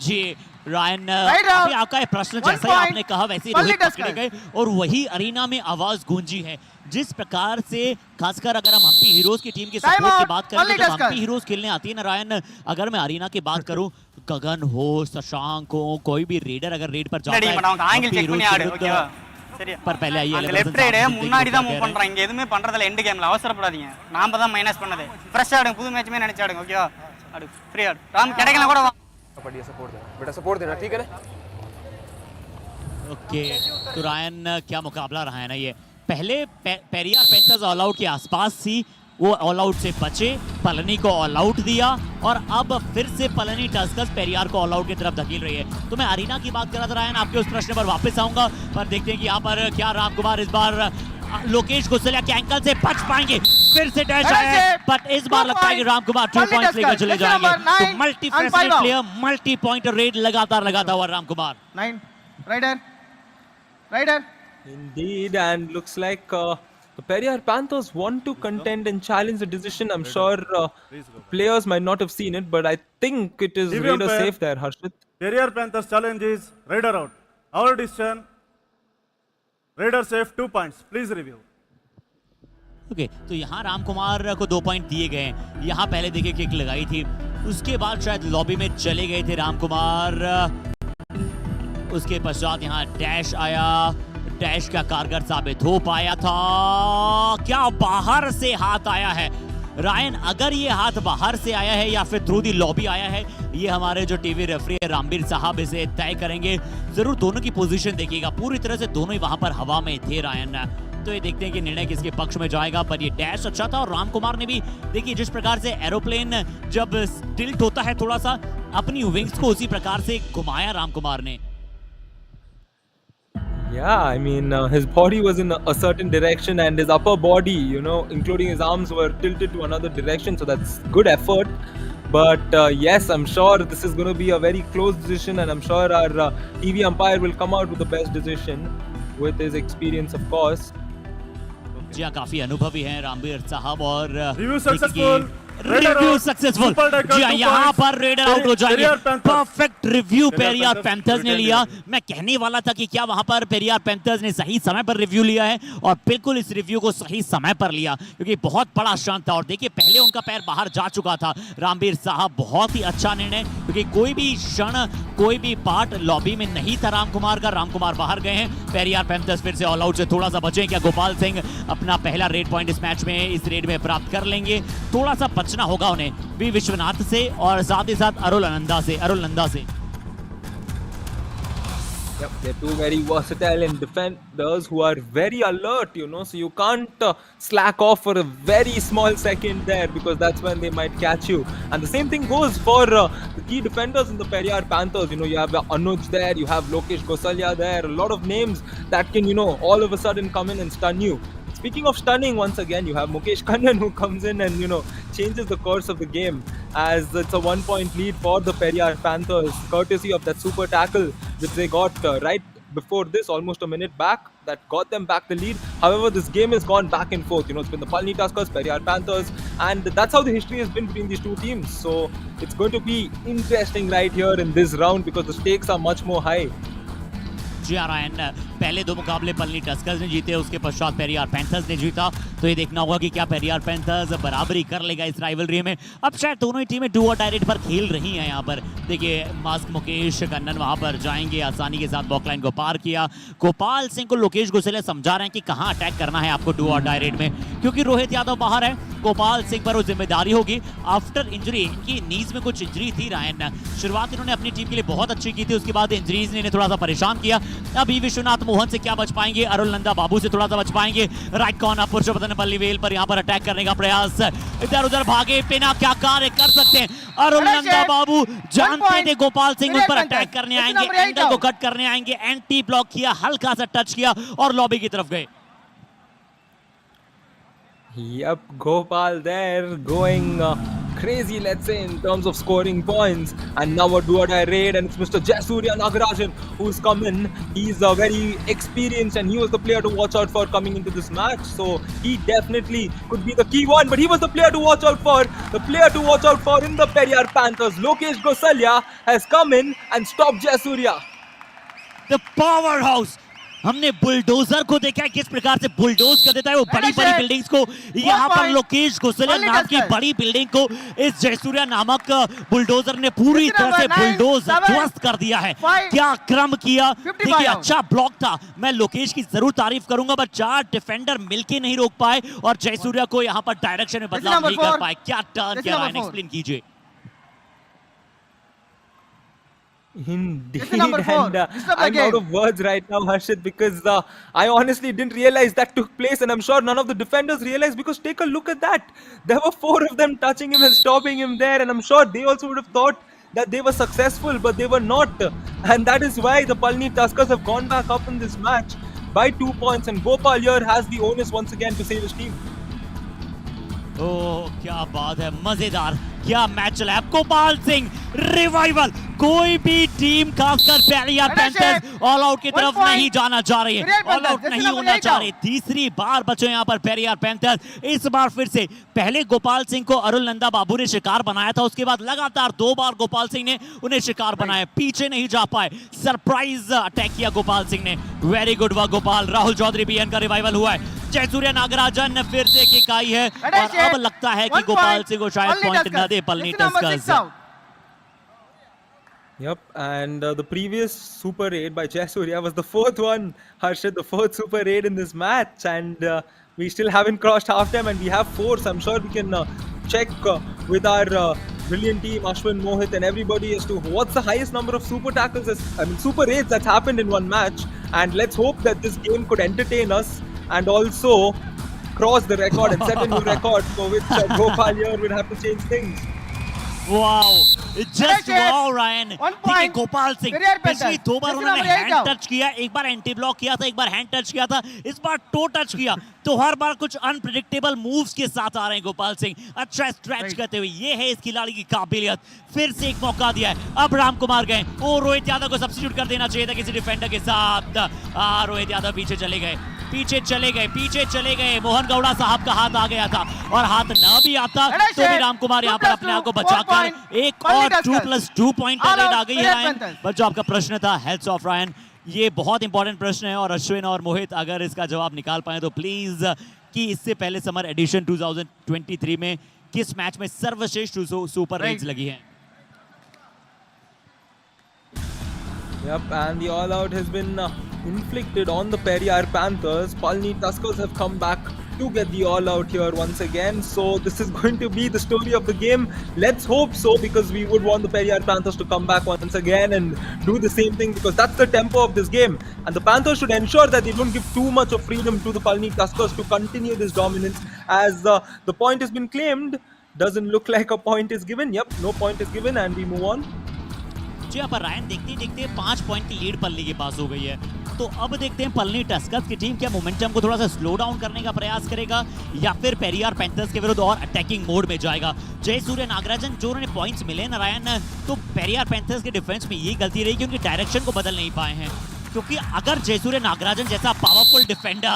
जी Ryan, Right out. अभी आपका ये प्रश्न One जैसा ही point. आपने कहा वैसे ही Palani Rohit पकड़े Tuskers. गए और वही अरीना में आवाज गूंजी है। जिस प्रकार से खासकर अगर हम हम्पी हीरोज की टीम के Time सपोर्ट की out. बात करें, Palani जब Tuskers. हम्पी हीरोज खेलने आती है ना रायन, अगर मैं अरीना की बात करूं, गगन हो, शशांक हो, कोई भी रेडर अगर रेड पर जाता है ஆங்கிள் हम्पी செக் பண்ணி हीरोज ஆடு, के ஓகேவா? विरुद्ध சரியா? पर पहले आइए அந்த லெஃப்ட் ரைடு முன்னாடி தான் மூவ் பண்றாங்க. இங்க எதுவுமே பண்றதுல எண்ட் கேம்ல அவசரப்படாதீங்க. நாம தான் மைனஸ் பண்ணது. ஃப்ரெஷ் ஆடுங்க, புது மேட்ச்மே நினைச்சு ஆடுங்க, ஓகேவா? ஆடு, ஃப்ரீ ஆடு. ராம் கிடைக்கல கூட வா. कबड्डी सपोर्ट दे बेटा, सपोर्ट देना, ठीक है ना? ओके, तो रायन क्या मुकाबला रहा है ना ये। पहले पेरियार पैंथर्स ऑल आउट के आसपास थी, वो ऑल आउट से बचे, पलनी को ऑल आउट दिया और अब फिर से पलनी टस्कर्स पेरियार को ऑल आउट की तरफ धकेल रही है। तो मैं अरीना की बात कर रहा था रायन, आपके उस प्रश्न पर वापस आऊंगा, पर देखते हैं कि यहाँ पर क्या राम कुमार इस बार लोकेश गुस्सलिया के एंकल से बच पाएंगे। फिर से डैश आया, बट इस बार लगता है कि राम कुमार 2 पॉइंट्स लेकर चले जाएंगे। तो multi facility player, multi point raid लगातार लगाता हुआ Ram Kumar. 9 raider Indeed, and looks like the Periyar Panthers want to contend and challenge the decision. I'm sure players might not have seen it, but I think it is Raider safe there, Harshit. Periyar Panthers challenge is Raider out. Our decision, Raider safe, 2 points. Please review. Okay, तो यहाँ राम कुमार को 2 point दिए गए हैं। यहाँ पहले देखिए kick लगाई थी, उसके बाद शायद लॉबी में चले गए थे राम कुमार। उसके पश्चात यहाँ डैश आया, डैश का कारगर साबित हो पाया था। क्या बाहर से हाथ आया है रायन, अगर ये हाथ बाहर से आया है या फिर थ्रू दी लॉबी आया है, ये हमारे जो टीवी रेफरी है रामबीर साहब इसे तय करेंगे। जरूर दोनों की पोजीशन देखिएगा, पूरी तरह से दोनों ही वहां पर हवा में थे रायन। तो ये देखते हैं कि निर्णय किसके पक्ष में जाएगा, पर ये डैश अच्छा था और राम कुमार ने भी देखिए जिस प्रकार से एरोप्लेन जब टिल्ट होता है थोड़ा सा, अपनी विंग्स को उसी प्रकार से घुमाया राम कुमार ने। Yeah, I mean, his body was in a certain direction and his upper body, you know, including his arms, were tilted to another direction. So that's good effort. But yes, I'm sure this is going to be a very close decision, and I'm sure our TV umpire will come out with the best decision with his experience, of course. जी हाँ, काफी अनुभवी हैं रामबीर साहब और Review successful. Review successful. जी हाँ, यहाँ पर रेडर आउट हो जाएंगे। परफेक्ट रिव्यू पेरियार पैंथर्स ने लिया। मैं कहने वाला था कि क्या वहां पर पेरियार पैंथर्स ने सही समय पर रिव्यू लिया है, और बिल्कुल इस रिव्यू को सही समय पर लिया, क्योंकि बहुत बड़ा क्षण था। और देखिए पहले उनका पैर बाहर जा चुका था। रामबीर साहब बहुत ही अच्छा निर्णय, क्योंकि कोई भी क्षण, कोई भी पार्ट लॉबी में नहीं था राम कुमार का। राम कुमार बाहर गए हैं, पेरियार पैंथर्स फिर से ऑल आउट से थोड़ा सा बचे। क्या गोपाल सिंह अपना पहला रेड पॉइंट इस मैच में, इस रेड में प्राप्त कर लेंगे? थोड़ा सा बचना होगा उन्हें भी विश्वनाथ से और साथ ही साथ अरुल नंदा से। Yep, they're two very versatile and defenders who are very alert, you know, so you can't slack off for a very small second there, because that's when they might catch you. And the same thing goes for the key defenders in the Periyar Panthers. You know, you have Anuj there, you have Lokesh Gosalia there, a lot of names that can, you know, all of a sudden come in and stun you. Speaking of stunning, once again, you have Mukesh Kannan who comes in and, you know, changes the course of the game, as it's a 1-point lead for the Periyar Panthers, courtesy of that super tackle which they got right before this, almost a minute back, that got them back the lead. However, this game has gone back and forth. You know, it's been the Palani Tuskers, Periyar Panthers, and that's how the history has been between these two teams. So it's going to be interesting right here in this round, because the stakes are much more high. जी हाँ Ryan, पहले 2 मुकाबले Palani Tuskers ने जीते, उसके पश्चात Periyar panthers ने जीता। तो ये देखना होगा कि क्या पेरियार पैंथर्स बराबरी कर लेगा इस राइवलरी में। अब शायद दोनों ही टीमें डू और डाई रेट पर खेल रही हैं। यहाँ पर देखिए मास्क मुकेश कन्नन वहां पर जाएंगे, आसानी के साथ बॉकलाइन को पार किया। गोपाल सिंह को लोकेश गुसेले समझा रहे हैं कि कहाँ अटैक करना है आपको डू और डाई रेट में, क्योंकि रोहित यादव बाहर है। गोपाल सिंह पर वो जिम्मेदारी होगी आफ्टर इंजरी। इनकी नीज में कुछ इंजरी थी रायन, शुरुआत इन्होंने अपनी टीम के लिए बहुत अच्छी की थी, उसके बाद इंजरीज ने इन्हें थोड़ा सा परेशान किया। अभी विश्वनाथ मोहन से क्या बच पाएंगे, अरुल नंदा बाबू से थोड़ा सा बच पाएंगे। राइट कॉर्नर पुरुषोत्तम बल्लीवेल पर यहाँ पर अटैक करने का प्रयास, इधर उधर भागे बिना क्या कार्य कर सकते हैं अरुल नंदा बाबू। जानते थे गोपाल सिंह उन पर अटैक करने आएंगे, एंगल को कट करने आएंगे, एंटी ब्लॉक किया, हल्का सा टच किया और लॉबी की तरफ गए। Yep, Gopal there going crazy, let's say, in terms of scoring points. And now a do-or-die raid, and it's Mr. Jaisurya Nagarajan who's come in. He's very experienced, and he was the player to watch out for coming into this match. So he definitely could be the key one, but he was the player to watch out for. The player to watch out for in the Periyar Panthers, Lokesh Gosalia, has come in and stopped Jaisurya. The power house, हमने bulldozer को देखा है किस प्रकार से bulldoze कर देता है वो बड़ी बड़ी बिल्डिंग्स को। यहाँ पर लोकेश गोसलिया नाम की बड़ी बिल्डिंग को इस जयसूर्या नामक बुलडोजर ने पूरी तरह से बुलडोज ध्वस्त कर दिया है। क्या क्रम किया, देखिए अच्छा ब्लॉक था। मैं लोकेश की जरूर तारीफ करूंगा, बट 4 डिफेंडर मिलके नहीं रोक पाए और जयसूर्या को यहाँ पर डायरेक्शन में बदलाव नहीं कर पाए। क्या टर्न किया, एक्सप्लेन कीजिए। Indeed, and I'm out of words right now, Harshit, because I honestly didn't realize that took place, and I'm sure none of the defenders realized, because take a look at that. There were 4 of them touching him and stopping him there, and I'm sure they also would have thought that they were successful, but they were not. And that is why the Palani Tuskers have gone back up in this match by 2 points, and Gopal here has the onus once again to save his team. ओह क्या बात है, मजेदार क्या match चला है। Gopal Singh revival, कोई भी team खासकर पेरियार पैंथर्स ऑल आउट की तरफ नहीं जाना चाह रही है, ऑल आउट नहीं होना चाह रही। तीसरी बार बचे यहाँ पर पेरियार पैंथर्स। इस बार फिर से पहले गोपाल सिंह को अरुल नंदा बाबू ने शिकार बनाया था, उसके बाद लगातार 2 बार गोपाल सिंह ने उन्हें शिकार बनाया, पीछे नहीं जा पाए। सरप्राइज अटैक किया गोपाल सिंह ने, very good work Gopal. Rahul Chaudhary BN का रिवाइवल हुआ है। जयसूर्या नागराजन फिर से एक इकाई है और अब लगता है कि गोपाल सिंह को शायद पॉइंट न दे Palani Tuskers. Yep, and the previous super raid by Jaisurya was the 4th one, Harshit, the 4th super raid in this match, and we still haven't crossed halftime, and we have 4, so I'm sure we can check with our brilliant team, Ashwin, Mohit, and everybody as to what's the highest number of super tackles, super raids that's happened in one match, and let's hope that this game could entertain us and also cross the record and set a new record for which Gopal here would have to change things. Wow, just wow Ryan. देखिए गोपाल सिंह पिछली 2 बार उन्होंने hand touch किया, एक बार anti block किया था, एक बार hand touch किया था, इस बार टो टच किया, तो हर बार कुछ अनप्रेडिक्टेबल मूव्स के साथ आ रहे हैं गोपाल सिंह, अच्छा स्ट्रेच करते हुए। ये है इस खिलाड़ी की काबिलियत। फिर से एक मौका दिया है, अब राम कुमार गए, ओ रोहित यादव को सब्स्टिट्यूट कर देना चाहिए था किसी डिफेंडर के साथ। रोहित यादव पीछे चले गए, पीछे चले गए। मोहन गौड़ा साहब का हाथ आ गया था, और हाथ ना भी आता तो भी राम कुमार यहाँ पर अपने आप को बचाकर एक और 2+2 पॉइंट रेड आ गई है रायन। बट जो आपका प्रश्न था, हेड्स ऑफ रायन, ये बहुत इंपॉर्टेंट प्रश्न है, और अश्विन और मोहित अगर इसका जवाब निकाल पाए तो प्लीज, कि इससे पहले समर एडिशन 2023 में किस मैच में सर्वश्रेष्ठ सुपर रेड्स लगी हैं? Yep, and the all-out has been inflicted on the Periyar Panthers. Palani Tuskers have come back to get the all-out here once again. So this is going to be the story of the game. Let's hope so, because we would want the Periyar Panthers to come back once again and do the same thing, because that's the tempo of this game. And the Panthers should ensure that they don't give too much of freedom to the Palani Tuskers to continue this dominance. As the point has been claimed, doesn't look like a point is given. Yep, no point is given, and we move on. जी पर Ryan देखते 5 point की lead पल्ली के पास हो गई है, तो अब देखते हैं पलनी टस्कर्स की टीम क्या मोमेंटम को थोड़ा सा स्लो डाउन करने का प्रयास करेगा, या फिर पेरियार पैंथर्स के विरुद्ध और अटैकिंग मोड में जाएगा। जयसूर्या नागराजन जो उन्होंने पॉइंट्स मिले नारायण, तो पेरियार पैंथर्स के डिफेंस में यही गलती रही कि उनकी डायरेक्शन को बदल नहीं पाए हैं, क्योंकि अगर जयसूर्या नागराजन जैसा पावरफुल डिफेंडर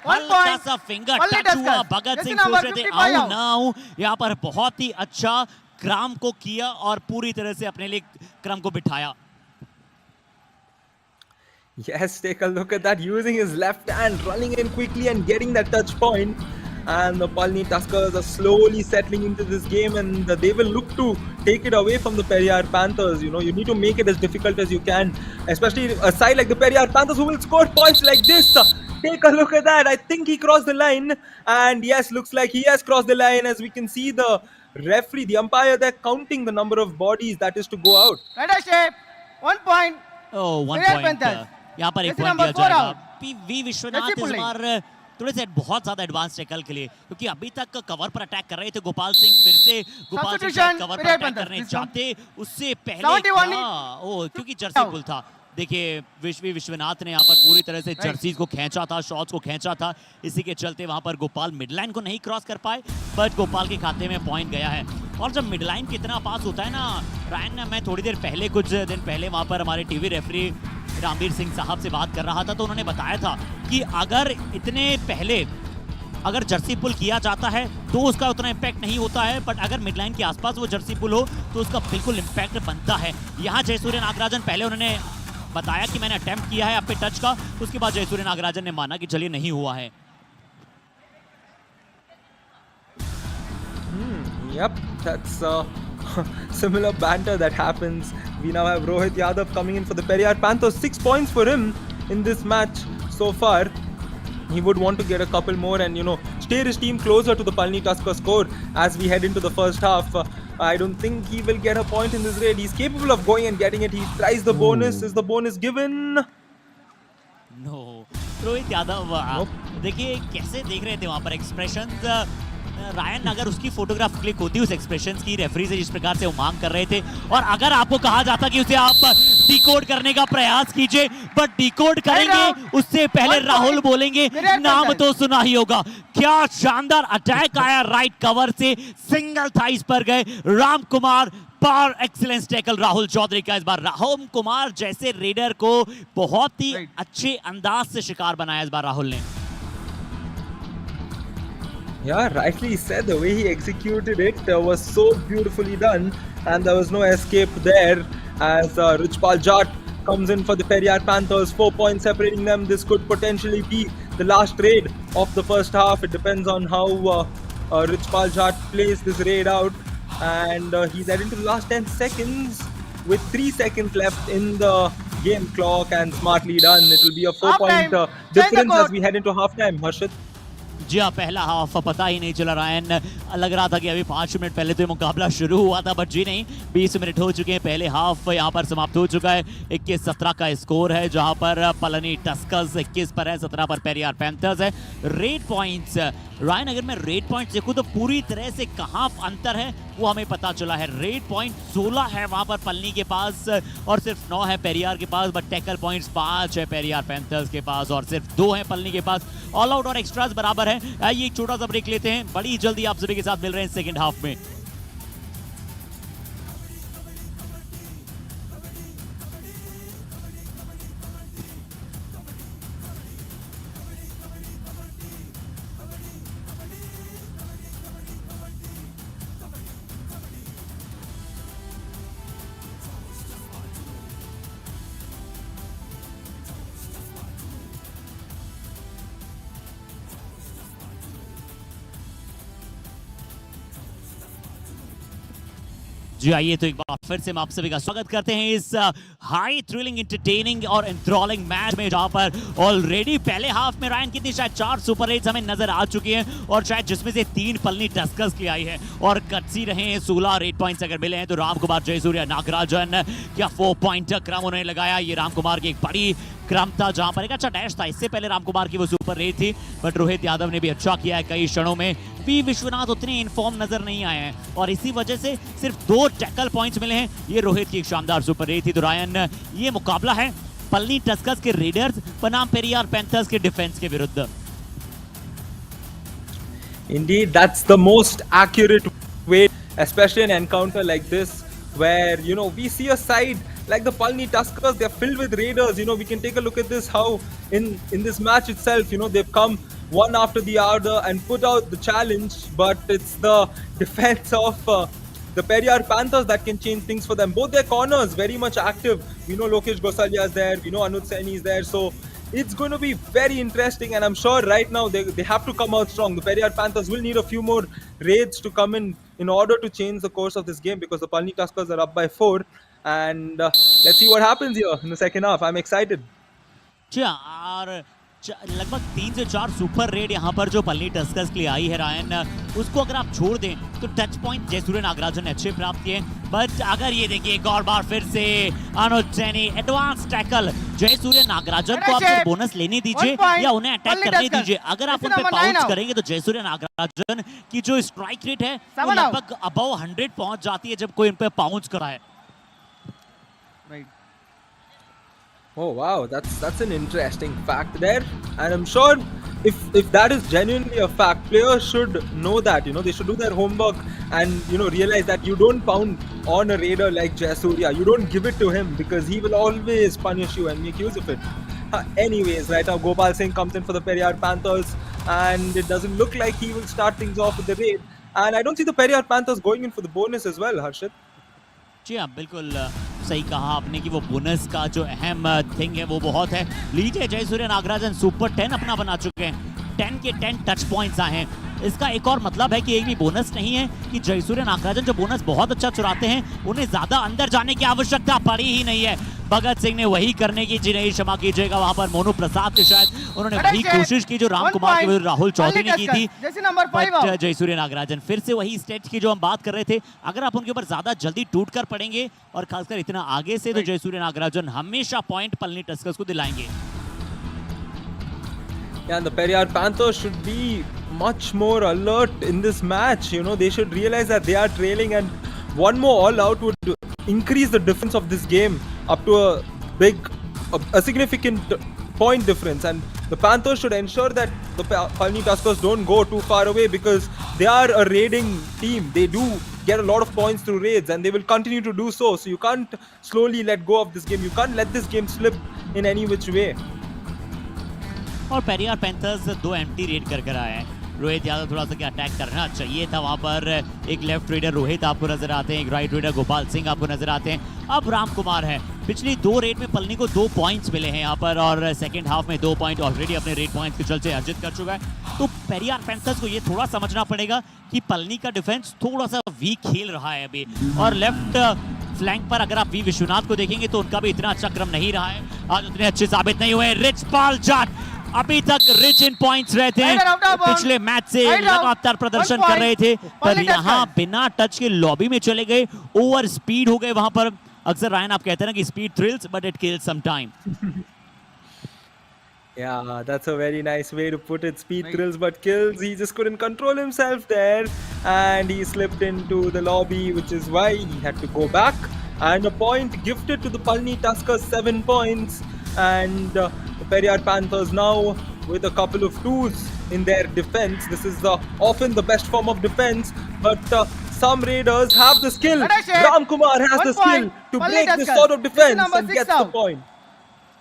हल्का सा फिंगर टच हुआ, भगत सिंह सोच रहे थे आऊं ना आऊं, यहाँ पर बहुत ही अच्छा क्रम को किया और पूरी तरह से अपने लिए क्रम को बिठाया। Yes, take a look at that, using his left hand, running in quickly and getting that touch point. And the Palani Tuskers are slowly settling into this game, and they will look to take it away from the Periyar Panthers. You know, you need to make it as difficult as you can, especially a side like the Periyar Panthers who will score points like this. Take a look at that. I think he crossed the line, and yes, looks like he has crossed the line, as we can see the referee, the umpire, they're counting the number of bodies that is to go out. Leadership, 1 point. Oh, 1 point. यहाँ पर 1 point दिया जाएगा। PV Vishwanath इस बार थोड़े से बहुत ज्यादा advance tackle के लिए, क्योंकि अभी तक कवर पर अटैक कर रहे थे गोपाल सिंह, फिर से गोपाल सिंह कवर पर अटैक करने चाहते, उससे पहले क्योंकि जर्सी पुल था, देखिए विश्वनाथ ने यहाँ पर पूरी तरह से जर्सीज को खींचा था, शॉट्स को खींचा था, इसी के चलते वहाँ पर गोपाल मिडलाइन को नहीं क्रॉस कर पाए, बट गोपाल के खाते में पॉइंट गया है। और जब मिडलाइन कितना पास होता है ना रायन, मैं थोड़ी देर पहले कुछ दिन पहले वहाँ पर हमारे टीवी रेफरी रामवीर सिंह साहब से बात कर रहा था, तो उन्होंने बताया था कि अगर इतने पहले अगर जर्सी पुल किया जाता है तो उसका उतना इम्पैक्ट नहीं होता है, बट अगर मिडलाइन के आसपास वो जर्सी पुल हो तो उसका बिल्कुल इम्पैक्ट बनता है। यहाँ जयसूर्य नागराजन पहले उन्होंने बताया कि मैंने अटेम्प्ट किया है आप पे टच का, उसके बाद जयसूर्य नागराजन ने माना कि चलिए नहीं हुआ है। Yep, that's similar banter that happens. We now have Rohit Yadav coming in for the Periyar Panthers. 6 points for him in this match so far. He would want to get a couple more and, you know, steer his team closer to the Palani Tuskers score as we head into the first half. I don't think he will get a point in this raid. He's capable of going and getting it. He tries the bonus. Is the bonus given? No. Rohit Yadav देखिए कैसे देख रहे थे वहां पर expressions. Ryan, अगर उसकी photograph click होती उस एक्सप्रेशंस की, रेफरी से जिस प्रकार से वो मांग कर रहे थे, और अगर आपको कहा जाता कि उसे आप डिकोड करने का प्रयास कीजिए, बट डिकोड करेंगे उससे पहले राहुल बोलेंगे नाम तो सुना ही होगा। क्या शानदार अटैक आया राइट कवर से, सिंगल थाइस पर गए Ram Kumar, par excellence tackle Rahul Chaudhary का। इस बार राहुल कुमार जैसे रेडर को बहुत ही अच्छे अंदाज से शिकार बनाया इस बार राहुल ने। Yeah, rightly said. The way he executed it was so beautifully done, and there was no escape there as Richpal Jat comes in for the Periyar Panthers. 4 points separating them. This could potentially be the last raid of the first half. It depends on how Richpal Jat plays this raid out, and he's heading to the last 10 seconds with 3 seconds left in the game clock, and smartly done. It will be a 4-point difference as we head into halftime. Harshit. जी हाँ, पहला half पता ही नहीं चला Ryan, लग रहा था कि अभी 5 मिनट पहले तो ये मुकाबला शुरू हुआ था, बट जी नहीं, 20 मिनट हो चुके हैं, पहले हाफ यहाँ पर समाप्त हो चुका है। 21-17 का स्कोर है, जहाँ पर पलनी टस्कर्स 21 पर है, 17 पर पेरियार पैंथर्स है। रेड पॉइंट्स रायन, अगर मैं रेड पॉइंट्स देखूँ तो पूरी तरह से कहाँ अंतर है वो हमें पता चला है। रेड पॉइंट 16 है वहाँ पर पलनी के पास और सिर्फ 9 है पेरियार के पास, बट टैकल पॉइंट्स 5 है पेरियार पैंथर्स के पास और सिर्फ 2 है पलनी के पास। ऑल आउट और एक्स्ट्रास बराबर है। ये छोटा सा ब्रेक लेते हैं, बड़ी जल्दी आप सभी के साथ मिल रहे हैं सेकंड हाफ में। जी आइए तो एक बार फिर से हम आप सभी का स्वागत करते हैं इस हाई थ्रिलिंग एंटरटेनिंग और एंथ्रॉलिंग मैच में, जहां पर ऑलरेडी पहले हाफ में रायन कितनी शायद 4 सुपर रेट्स हमें नजर आ चुकी हैं और शायद जिसमें से 3 पलनी टस्कर्स की आई है और कच्ची रहे हैं। 16 रेड पॉइंट्स अगर मिले हैं तो राम कुमार, जयसूर्य नागराजन क्या 4 पॉइंट क्रम उन्होंने लगाया। ये राम कुमार की एक बड़ी क्रम था, जहां पर एक अच्छा डैश था। इससे पहले राम कुमार की वो सुपर रेट थी, बट रोहित यादव ने भी अच्छा किया है कई क्षणों में। वी विश्वनाथ उतने इनफॉर्म नजर नहीं आए हैं और इसी वजह से सिर्फ 2 टैकल पॉइंट्स मिले हैं। ये रोहित की एक शानदार सुपर रेट थी। तो रायन, ये मुकाबला है पलनी टस्कर्स के रेडर्स बनाम पेरियार पैंथर्स के डिफेंस के विरुद्ध। Indeed, that's the most accurate way, especially an encounter like this, where, you know, we see a side like the Palani Tuskers. They're filled with raiders. You know, we can take a look at this, how in this match itself, you know, they've come one after the other and put out the challenge, but it's the defense of the Periyar Panthers that can change things for them. Both their corners very much active. We know Lokesh Gosalia is there, we know Anuj Saini is there, so it's going to be very interesting, and I'm sure right now they have to come out strong. The Periyar Panthers will need a few more raids to come in order to change the course of this game, because the Palani Tuskers are up by 4, and let's see what happens here in the second half. I'm excited. और लगभग 3 से 4 super red यहाँ पर जो Palani Tuskers के लिए आई है Ryan, उसको अगर आप छोड़ दें तो टच पॉइंट जयसूर्य नागराजन ने अच्छे प्राप्त किए। बट अगर ये देखिए एक और बार फिर से अनुज सैनी एडवांस टैकल, जयसूर्य नागराजन को आप फिर बोनस लेने दीजिए या उन्हें अटैक करने दीजिए। अगर आप उन पे पाउंस करेंगे तो जयसूर्य नागराजन की जो स्ट्राइक रेट है वो लगभग अबव 100 पहुंच जाती है जब कोई इन पे पाउंस कराए। Oh wow, that's an interesting fact there, and I'm sure if that is genuinely a fact, players should know that. They should do their homework and realize that you don't pound on a raider like Jayasuriya. You don't give it to him because he will always punish you and make use of it. Anyways, right now Gopal Singh comes in for the Periyar Panthers, and it doesn't look like he will start things off with the raid. And I don't see the Periyar Panthers going in for the bonus as well, Harshit. जी हाँ बिल्कुल सही कहा आपने कि वो bonus का जो अहम थिंग है वो बहुत है। लीजिए जयसूर्य नागराजन सुपर 10 अपना बना चुके हैं, 10 के 10 टच पॉइंट्स आए हैं। इसका एक और मतलब है कि एक भी बोनस नहीं है कि जयसूर्य नागराजन जो बोनस बहुत अच्छा चुराते हैं उन्हें ज्यादा अंदर जाने की आवश्यकता पड़ी ही नहीं है। भगत सिंह ने वही करने की जी नहीं, क्षमा कीजिएगा, वहां पर मोनू प्रसाद थे शायद, उन्होंने वही कोशिश की जो राम कुमार के विरुद्ध राहुल चौधरी ने की थी। बट जयसूर्य नागराजन फिर से वही स्टेज की जो हम बात कर रहे थे, अगर आप उनके ऊपर ज्यादा जल्दी टूट कर पड़ेंगे और खासकर इतना आगे से, तो जयसूर्य नागराजन हमेशा पॉइंट पलनी टस्कर्स को दिलाएंगे। Yeah, and the Periyar Panthers should be much more alert in this match. They should realize that they are trailing, and one more all-out would increase the difference of this game up to a significant point difference. And the Panthers should ensure that the Palani Tuskers don't go too far away because they are a raiding team. They do get a lot of points through raids, and they will continue to do so. So you can't slowly let go of this game. You can't let this game slip in any which way. और Periyar panthers 2 empty red कर आए हैं। रोहित यादव थोड़ा सा attack करना चाहिए था, वहां पर एक लेफ्ट रेडर रोहित आपको नजर आते हैं, एक राइट रेडर गोपाल सिंह आपको नजर आते हैं, अब राम कुमार है। पिछली 2 रेड में पलनी को 2 पॉइंट्स मिले हैं यहाँ पर, और सेकंड हाफ में 2 पॉइंट ऑलरेडी अपने रेड पॉइंट्स के चलते अर्जित कर चुका है। तो पेरियार पैंथर्स को ये थोड़ा समझना पड़ेगा कि पलनी का डिफेंस थोड़ा सा वीक खेल रहा है अभी, और लेफ्ट फ्लैंक पर अगर आप वी विश्वनाथ को देखेंगे तो उनका भी इतना अच्छा क्रम नहीं रहा है, आज उतने अच्छे साबित नहीं हुए। रिच पाल जाट अभी तक रिच इन पॉइंट्स रहते हैं, पिछले मैच से लगातार प्रदर्शन कर रहे थे, पर यहाँ बिना टच के लॉबी में चले गए, ओवर स्पीड हो गए वहां पर। अक्सर रायन आप कहते हैं ना कि speed thrills but it kills some time. Yeah, that's a very nice way to put it. Speed thrills but kills. He just couldn't control himself there, and he slipped into the lobby, which is why he had to go back. And a point gifted to the Palani Tuskers, 7 points. And the Periyar Panthers now with a couple of twos in their defense. This is often the best form of defense, but some raiders have the skill. Ram Kumar has the skill to break this sort of defense and gets the point.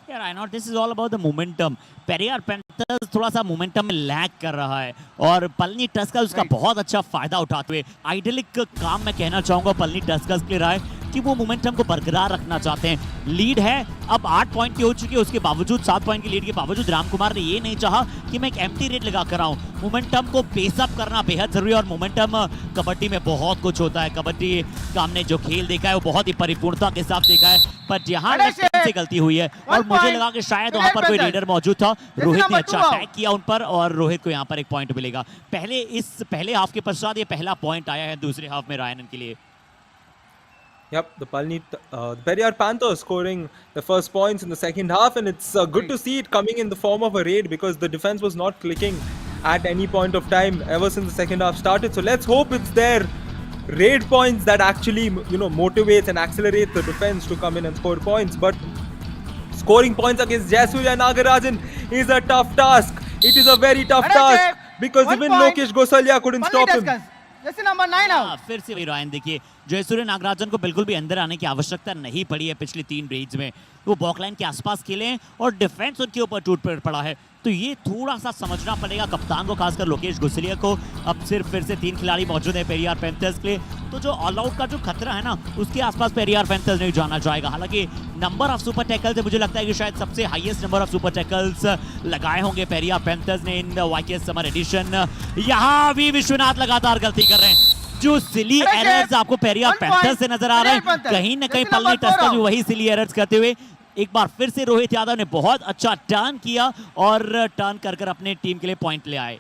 Yeah, I know this is all about the momentum. Periyar panthers थोड़ा सा momentum में lag कर रहा है, और Palani Tuskers उसका बहुत अच्छा फायदा उठाते हुए आइडलिक काम मैं कहना चाहूंगा पलनी टस्कर्स के रहा है कि वो मोमेंटम को बरकरार रखना चाहते हैं। लीड है अब 8 पॉइंट की हो चुकी है, उसके बावजूद 7 पॉइंट की लीड के बावजूद राम कुमार ने ये नहीं चाहा कि मैं एक एम्प्टी रेड लगा कर आऊं। मोमेंटम को पेसअप करना बेहद जरूरी है, और मोमेंटम कबड्डी में बहुत कुछ होता है। कबड्डी का हमने जो खेल देखा है वो बहुत ही परिपूर्णता के साथ देखा है, बट यहाँ से गलती हुई है, और मुझे लगा कि शायद वहां पर कोई लीडर मौजूद था। रोहित ने अच्छा अटैक किया उन पर, और रोहित को यहाँ पर एक पॉइंट मिलेगा। पहले हाफ के पश्चात ये पहला पॉइंट आया है दूसरे हाफ में रायन के लिए। Yep, the Periyar Panthers scoring the first points in the second half, and it's good to see it coming in the form of a raid because the defense was not clicking at any point of time ever since the second half started. So let's hope it's their raid points that actually motivates and accelerates the defense to come in and score points. But scoring points against Jayasuriya Nagarajan is a tough task. It is a very tough task because even Lokesh Gosalia couldn't stop him. जैसे number 9 out. फिर से वही Ryan देखिए, जयसूर्य नागराजन को बिल्कुल भी अंदर आने की आवश्यकता नहीं पड़ी है पिछली 3 रेड्स में। वो बॉकलाइन के आसपास खेले हैं और डिफेंस उनके ऊपर टूट पड़ा है, तो ये थोड़ा सा समझना पड़ेगा कप्तान को, खासकर लोकेश गुसलिया को। अब सिर्फ फिर से 3 खिलाड़ी मौजूद हैं पेरियार पैंथर्स के लिए, तो जो ऑल आउट का जो खतरा है ना उसके आसपास पेरियार पैंथर्स नहीं जाना चाहेगा। हालांकि नंबर ऑफ सुपर टैकल्स है, मुझे लगता है कि शायद सबसे highest number of super tackles लगाए होंगे पेरियार पैंथर्स ने इन वाईकेएस समर एडिशन। यहाँ भी विश्वनाथ लगातार गलती कर रहे हैं, जो सिली एरर्स आपको पेरियार पैंथर्स से नजर आ रहे हैं, कहीं ना कहीं पलनी टस्कर्स भी वही सिली एरर्स करते हुए। एक बार फिर से रोहित यादव ने बहुत अच्छा टर्न किया और टर्न कर अपने टीम के लिए पॉइंट ले आए।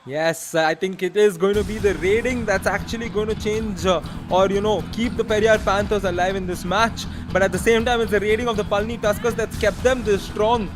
Yes, I think it is going to be the raiding that's actually going to change or keep the Periyar Panthers alive in this match. But at the same time, it's the raiding of the Palani Tuskers that's kept them this strong.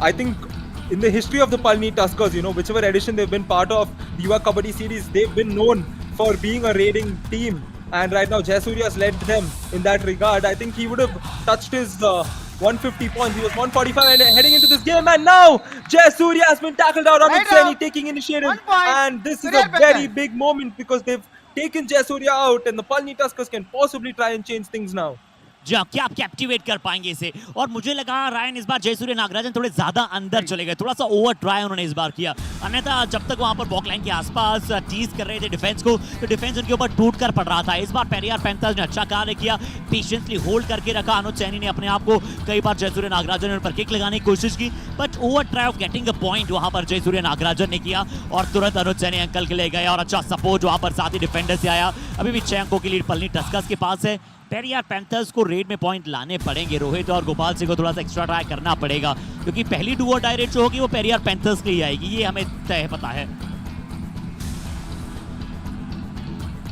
I think in the history of the Palani Tuskers, whichever edition they've been part of, the Yuva Kabaddi series, they've been known for being a raiding team. and right now Jayasuriya's led them in that regard. I think he would have touched his 150 points. He was 145 and heading into this game, and now Jayasuriya has been tackled out. Anuj Saini taking initiative, 1 point. and this is Periyar a very Panthers. big moment because they've taken Jayasuriya out, and the Palani Tuskers can possibly try and change things now. जी हाँ, क्या captivate कर पाएंगे इसे? और मुझे लगा Ryan इस बार जयसूर्य नागराजन थोड़े ज्यादा अंदर चले गए, थोड़ा सा ओवर ट्राई उन्होंने इस बार किया। अन्यथा जब तक वहां पर बॉक लाइन के आसपास टीज कर रहे थे डिफेंस को, तो डिफेंस उनके ऊपर टूट कर पड़ रहा था। इस बार पेरियार पैंथर्स ने अच्छा कार्य किया, पेशेंसली होल्ड करके रखा। अनुज सैनी ने अपने आप को कई बार जयसूर्य नागराजन पर किक लगाने की कोशिश की, but over try of getting a point वहां पर जयसूर्य नागराजन ने किया और तुरंत अनुज सैनी अंकल के ले गए और अच्छा सपोर्ट वहां पर साथ ही डिफेंडर से आया। अभी भी 6 अंकों की लीड पलनी टस्कर्स के पास है। पेरियार पैंथर्स को रेड में पॉइंट लाने पड़ेंगे। रोहित और गोपाल सिंह को थोड़ा सा एक्स्ट्रा ट्राई करना पड़ेगा, क्योंकि पहली डू और डाई रेड जो होगी वो पेरियार पैंथर्स के लिए आएगी, ये हमें तय पता है।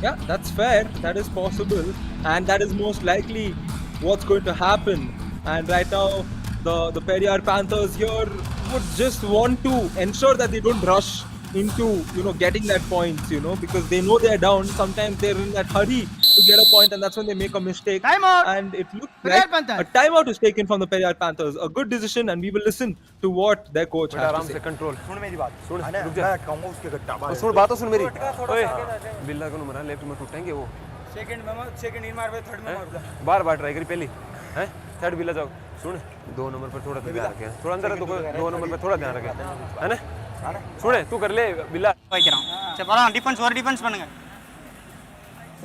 Yeah, that's fair. That is possible, and that is most likely what's going to happen. And right now, the Periyar Panthers here would just want to ensure that they don't rush into getting that points, because they know they're down. Sometimes they're in that hurry to get a point, and that's when they make a mistake. Timeout. And it looks Periyar like Panthers. a timeout is taken from the Periyar Panthers. A good decision, and we will listen to what their coach has to say. Control सुन मेरी बात सुन रुक जा मैं कहूंगा उसके गट्टा सुन बात तो सुन मेरी ओए बिल्ला को मरा लेफ्ट में टूटेंगे वो सेकंड इन मार थर्ड में मार बार ट्राई करी पहली हैं थर्ड बिल्ला जाओ सुन 2 नंबर पर थोड़ा ध्यान रखे थोड़ा अंदर 2 नंबर पर थोड़ा ध्यान रखे है ना सुन तू कर ले बिल्ला चल डिफेंस और डिफेंस बनेगा।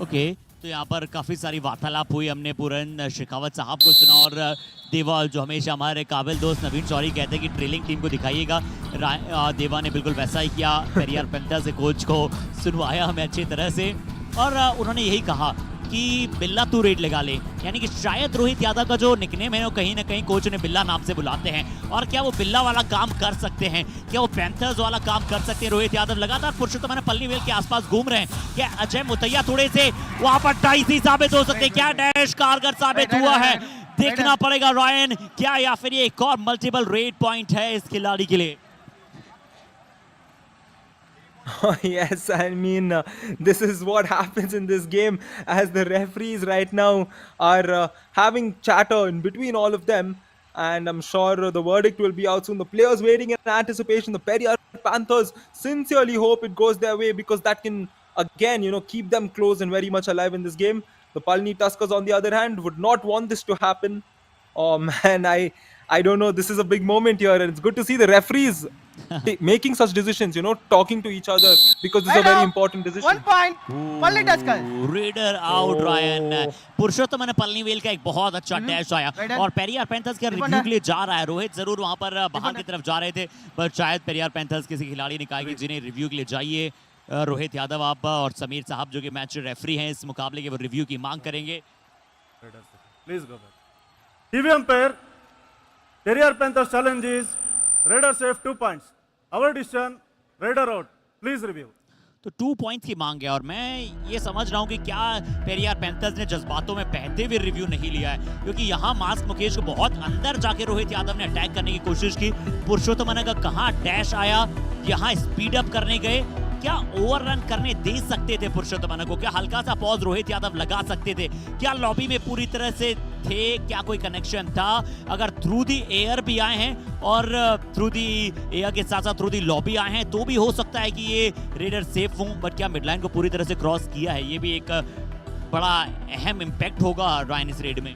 ओके, तो यहाँ पर काफ़ी सारी वार्तालाप हुई। हमने पूरन शेखावत साहब को सुना और देवा जो हमेशा हमारे काबिल दोस्त नवीन चौरी कहते हैं कि ट्रेलिंग टीम को दिखाइएगा। देवा ने बिल्कुल वैसा ही किया, पेरियार पैंथर्स से कोच को सुनवाया हमें अच्छी तरह से, और उन्होंने यही कहा कि बिल्ला तू रेड लगा ले, यानी कि शायद रोहित यादव का जो निकनेम है वो कहीं ना कहीं कोच उन्हें बिल्ला नाम से बुलाते हैं। और क्या वो बिल्ला वाला काम कर सकते हैं, क्या वो पैंथर्स वाला काम कर सकते हैं? रोहित यादव लगातार पुरुषोत्तम पल्लीवेल के आसपास घूम रहे हैं, क्या अजय मुतैया थोड़े से वहां पर डाइसी साबित हो सकते हैं? क्या डैश कारगर साबित हुआ है? देखना पड़ेगा रायन, क्या या फिर ये एक और मल्टीपल रेड पॉइंट है इस खिलाड़ी के लिए? Oh, yes, I mean, this is what happens in this game as the referees right now are having chatter in between all of them, and I'm sure the verdict will be out soon. The players waiting in anticipation. The Periyar Panthers sincerely hope it goes their way, because that can again, keep them close and very much alive in this game. The Palani Tuskers, on the other hand, would not want this to happen. Oh man, I don't know. This is a big moment here, and it's good to see the referees making such decisions, talking to each other, because this is a very important decision. 1 point. Palani Tuskers. Raider out Ryan. Purushottam Pallivel का एक बहुत अच्छा dash आया और Periyar panthers के review के लिए जा रहा है। रोहित जरूर वहां पर बाहर की तरफ जा रहे थे, पर शायद पेरियार पैंथर्स किसी खिलाड़ी ने कहा कि जिन्हें रिव्यू के लिए जाइए। रोहित यादव आप और समीर साहब जो कि मैच रेफरी हैं इस मुकाबले के, वो रिव्यू की मांग करेंगे। Please go back TV umpire Periyar Panthers challenge is Raider save 2 points. Our decision, Raider out. Please review. तो 2 पॉइंट्स की मांग है और मैं ये समझ रहा हूँ कि क्या पेरियार पैंथर्स ने जज्बातों में बहते हुए रिव्यू नहीं लिया है, क्योंकि यहाँ मास्क मुकेश को बहुत अंदर जाके रोहित यादव ने अटैक करने की कोशिश की। पुरुषोत्तम का कहाँ डैश आया, यहाँ स्पीड अप करने गए, क्या ओवररन करने दे सकते थे पुरुषोत्तम को? क्या हल्का सा पॉज रोहित यादव लगा सकते थे? क्या लॉबी में पूरी तरह से थे? क्या कोई कनेक्शन था? अगर थ्रू दी एयर भी आए हैं और थ्रू दी एयर के साथ साथ थ्रू दी लॉबी आए हैं तो भी हो सकता है कि ये रेडर सेफ हों, बट क्या मिडलाइन को पूरी तरह से क्रॉस किया है? ये भी एक बड़ा अहम इम्पैक्ट होगा रायन इस रेड में।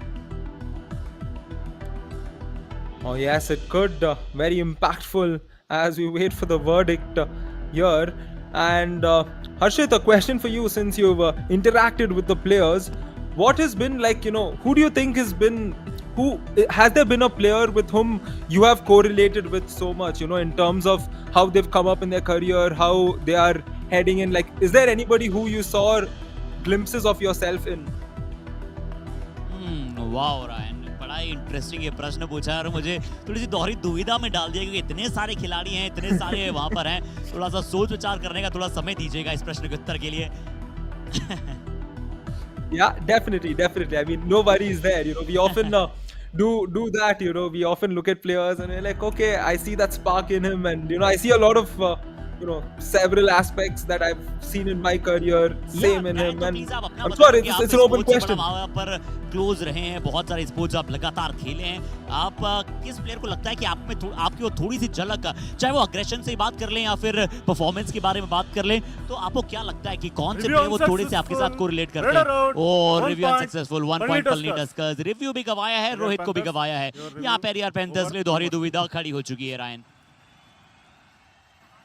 Oh yes, it could. Very impactful as we wait for the verdict here. And Harshit, a question for you, since you've interacted with the players. What has been like, who do you think has there been a player with whom you have correlated with so much, in terms of how they've come up in their career, how they are heading in? Like, is there anybody who you saw glimpses of yourself in? Wow Ryan, बड़ा ही interesting ये प्रश्न पूछा और मुझे थोड़ी सी दोहरी दुविधा में डाल दिया, क्योंकि इतने सारे खिलाड़ी हैं, इतने सारे वहां पर हैं। थोड़ा सा सोच विचार करने का थोड़ा समय दीजिएगा इस प्रश्न के उत्तर के लिए। Yeah, definitely. I mean, no worries there. We often do that. We often look at players and we're like, okay, I see that spark in him, and I see a lot of several aspects that I've seen in my career, same in him. And please आप अपना I'm बताओ sorry, कि it's, आप it's an open sports से question. बड़ा वहाँ पर close रहे हैं, बहुत सारे स्पोर्ट्स आप लगातार खेले हैं, आप किस प्लेयर को लगता है कि आप में आपकी वो थोड़ी सी झलक, चाहे वो अग्रेशन से बात कर लें या फिर परफॉर्मेंस के बारे में बात कर लें, तो आपको क्या लगता है कि कौन से प्लेयर वो थोड़े से आपके साथ कोरिलेट करते हैं? और review unsuccessful, 1 point Palani Tuskers, review भी गवाया है, रोहित को भी गवाया है। यहाँ पेरियार पैंथर्स में दोहरी दुविधा खड़ी हो चुकी है। Ryan,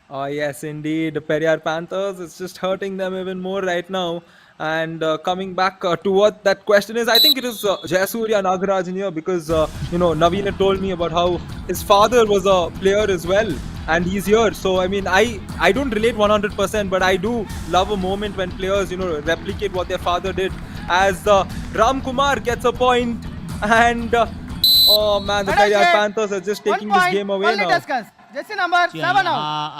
Oh yes, indeed. Periyar Panthers, it's just hurting them even more right now. And coming back to what that question is, I think it is Jayasurya Nagarajan here because Naveen had told me about how his father was a player as well, and he's here. So I mean, I don't relate 100%, but I do love a moment when players replicate what their father did. As Ram Kumar gets a point, and oh man, the Periyar Panthers are just taking this game away now. जैसे number 7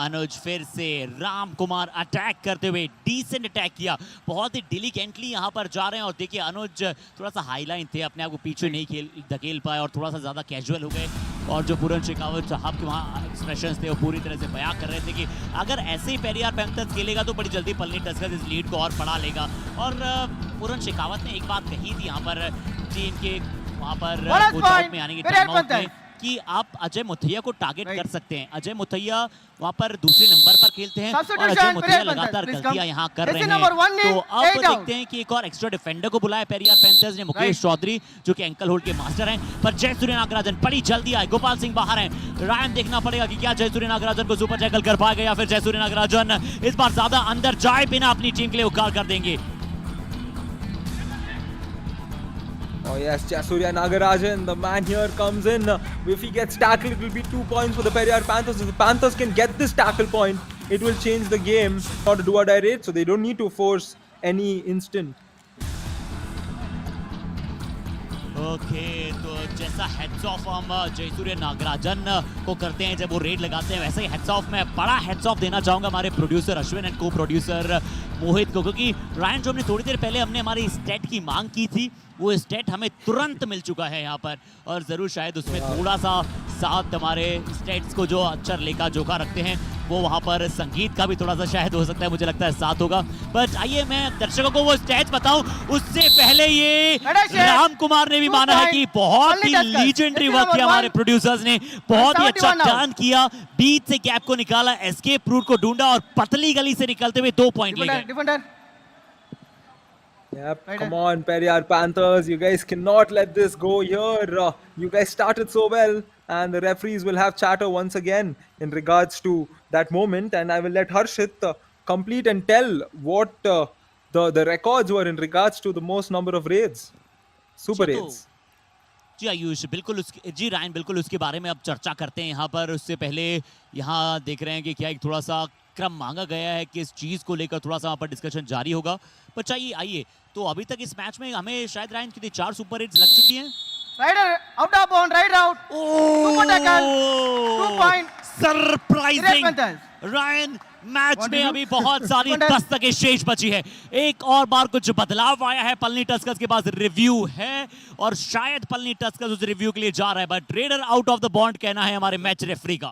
अनुज फिर से Ram Kumar attack करते हुए decent attack किया, बहुत ही डिलीकेंटली यहाँ पर जा रहे हैं। और देखिए अनुज थोड़ा सा हाईलाइन थे, अपने आप को पीछे नहीं धकेल पाए और थोड़ा सा ज्यादा कैजुअल हो गए। और जो पूरन शेखावत साहब के वहाँ एक्सप्रेशंस थे वो पूरी तरह से बयां कर रहे थे कि अगर ऐसे ही पेरियार पैंथर्स खेलेगा तो बड़ी जल्दी पलनी टस्कर्स इस लीड को और बढ़ा लेगा। और पूरन शेखावत ने एक बात कही थी यहाँ पर टीम के वहाँ पर कोच आउट में, यानी कि टाइम आउट में, कि आप अजय मुथैया को टारगेट कर सकते हैं। अजय मुथैया वहाँ पर दूसरे नंबर पर खेलते हैं और अजय मुथैया लगातार गलतियां यहाँ कर रहे हैं। तो अब देखते हैं कि एक और एक्स्ट्रा डिफेंडर को बुलाया पेरियार पैंथर्स ने, मुकेश चौधरी जो कि एंकल होल्ड के मास्टर हैं। पर जयसूर्य नागराजन बड़ी जल्दी आए, गोपाल सिंह बाहर हैं। रायन देखना पड़ेगा कि क्या जयसूर्य नागराजन को सुपर टैकल कर पाएगा या फिर जयसूर्य नागराजन इस बार ज्यादा अंदर जाए बिना अपनी टीम के लिए उकार कर देंगे। Oh yes, Jayasurya Nagarajan, the man here comes in. If he gets tackled, it will be 2 points for the Periyar Panthers. If the Panthers can get this tackle point, it will change the game. Not a do or die raid, so they don't need to force any instant. Okay, तो जैसा heads of हम जयसूर्य नागराजन को करते हैं जब वो red लगाते हैं, वैसे ही हेड्स ऑफ मैं बड़ा हेड्स ऑफ देना चाहूंगा हमारे प्रोड्यूसर अश्विन एंड को प्रोड्यूसर मोहित को, क्योंकि रायन जो हमने थोड़ी देर पहले हमने हमारी स्टेट की मांग की थी वो स्टेट हमें तुरंत मिल चुका है यहाँ पर। और ज़रूर शायद उसमें थोड़ा सा साथ हमारे स्टेट्स को जो अक्षर लेखा जोखा रखते हैं वो वहाँ पर संगीत का भी थोड़ा सा शायद हो सकता है, मुझे लगता है साथ होगा। बट आइए मैं दर्शकों को वो स्टेट्स बताऊं उससे पहले ये राम कुमार ने भी माना है कि बहुत ही लीजेंडरी वर्क किया हमारे प्रोड्यूसर्स ने, बहुत ही अच्छा टर्न किया, बीच से गैप को निकाला, एस्केप रूट को ढूंढा और पतली गली से निकलते हुए 2 पॉइंट ले गए। Yep, come on Periyar Panthers, you guys cannot let this go here. You guys started so well and the referees will have chatter once again in regards to that moment, and I will let Harshit complete and tell what the records were in regards to the most number of raids, super raids. जी आयुष, बिल्कुल जी Ryan, बिल्कुल उसके बारे में अब चर्चा करते हैं यहाँ पर। उससे पहले यहाँ देख रहे हैं कि क्या एक थोड़ा सा क्रम मांगा गया है कि इस चीज को लेकर थोड़ा सा वहाँ पर डिस्कशन जारी होगा। पर चाहिए आइए, तो अभी तक इस मैच में हमें शायद रायन कितनी 4 सुपर हिट्स लग चुकी हैं। Raider out of bound, right out, super tackle, 2 point, surprising Ryan. Match में अभी बहुत सारी दस्तकें शेष बची है, एक और बार कुछ बदलाव आया है। पलनी टस्कर्स के पास रिव्यू है और शायद पलनी टस्कर्स उस रिव्यू के लिए जा रहा है, but raider out of the bond कहना है हमारे मैच रेफरी का।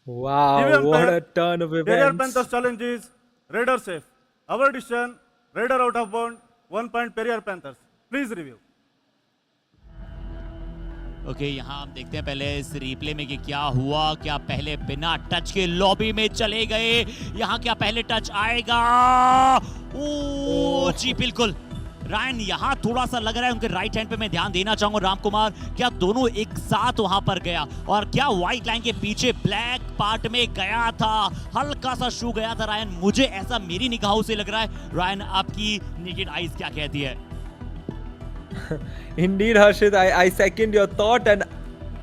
Wow, what a turn of events. Periyar Panthers challenge is Raider safe. Our decision, Raider out of bound, 1 point Periyar Panthers. Please review. Okay, यहाँ हम देखते हैं पहले इस रिप्ले में कि क्या हुआ। क्या पहले बिना टच के लॉबी में चले गए? यहाँ क्या पहले टच आएगा? ओ जी बिल्कुल रायन, यहाँ थोड़ा सा लग रहा है उनके राइट हैंड पे मैं ध्यान देना चाहूंगा। राम कुमार क्या दोनों एक साथ वहां पर गया और क्या व्हाइट लाइन के पीछे ब्लैक पार्ट में गया था, हल्का सा शू गया था रायन, मुझे ऐसा मेरी निगाहों से लग रहा है। रायन, आपकी नेकेड आईज क्या कहती है? Indeed, Harshit, I second your thought, and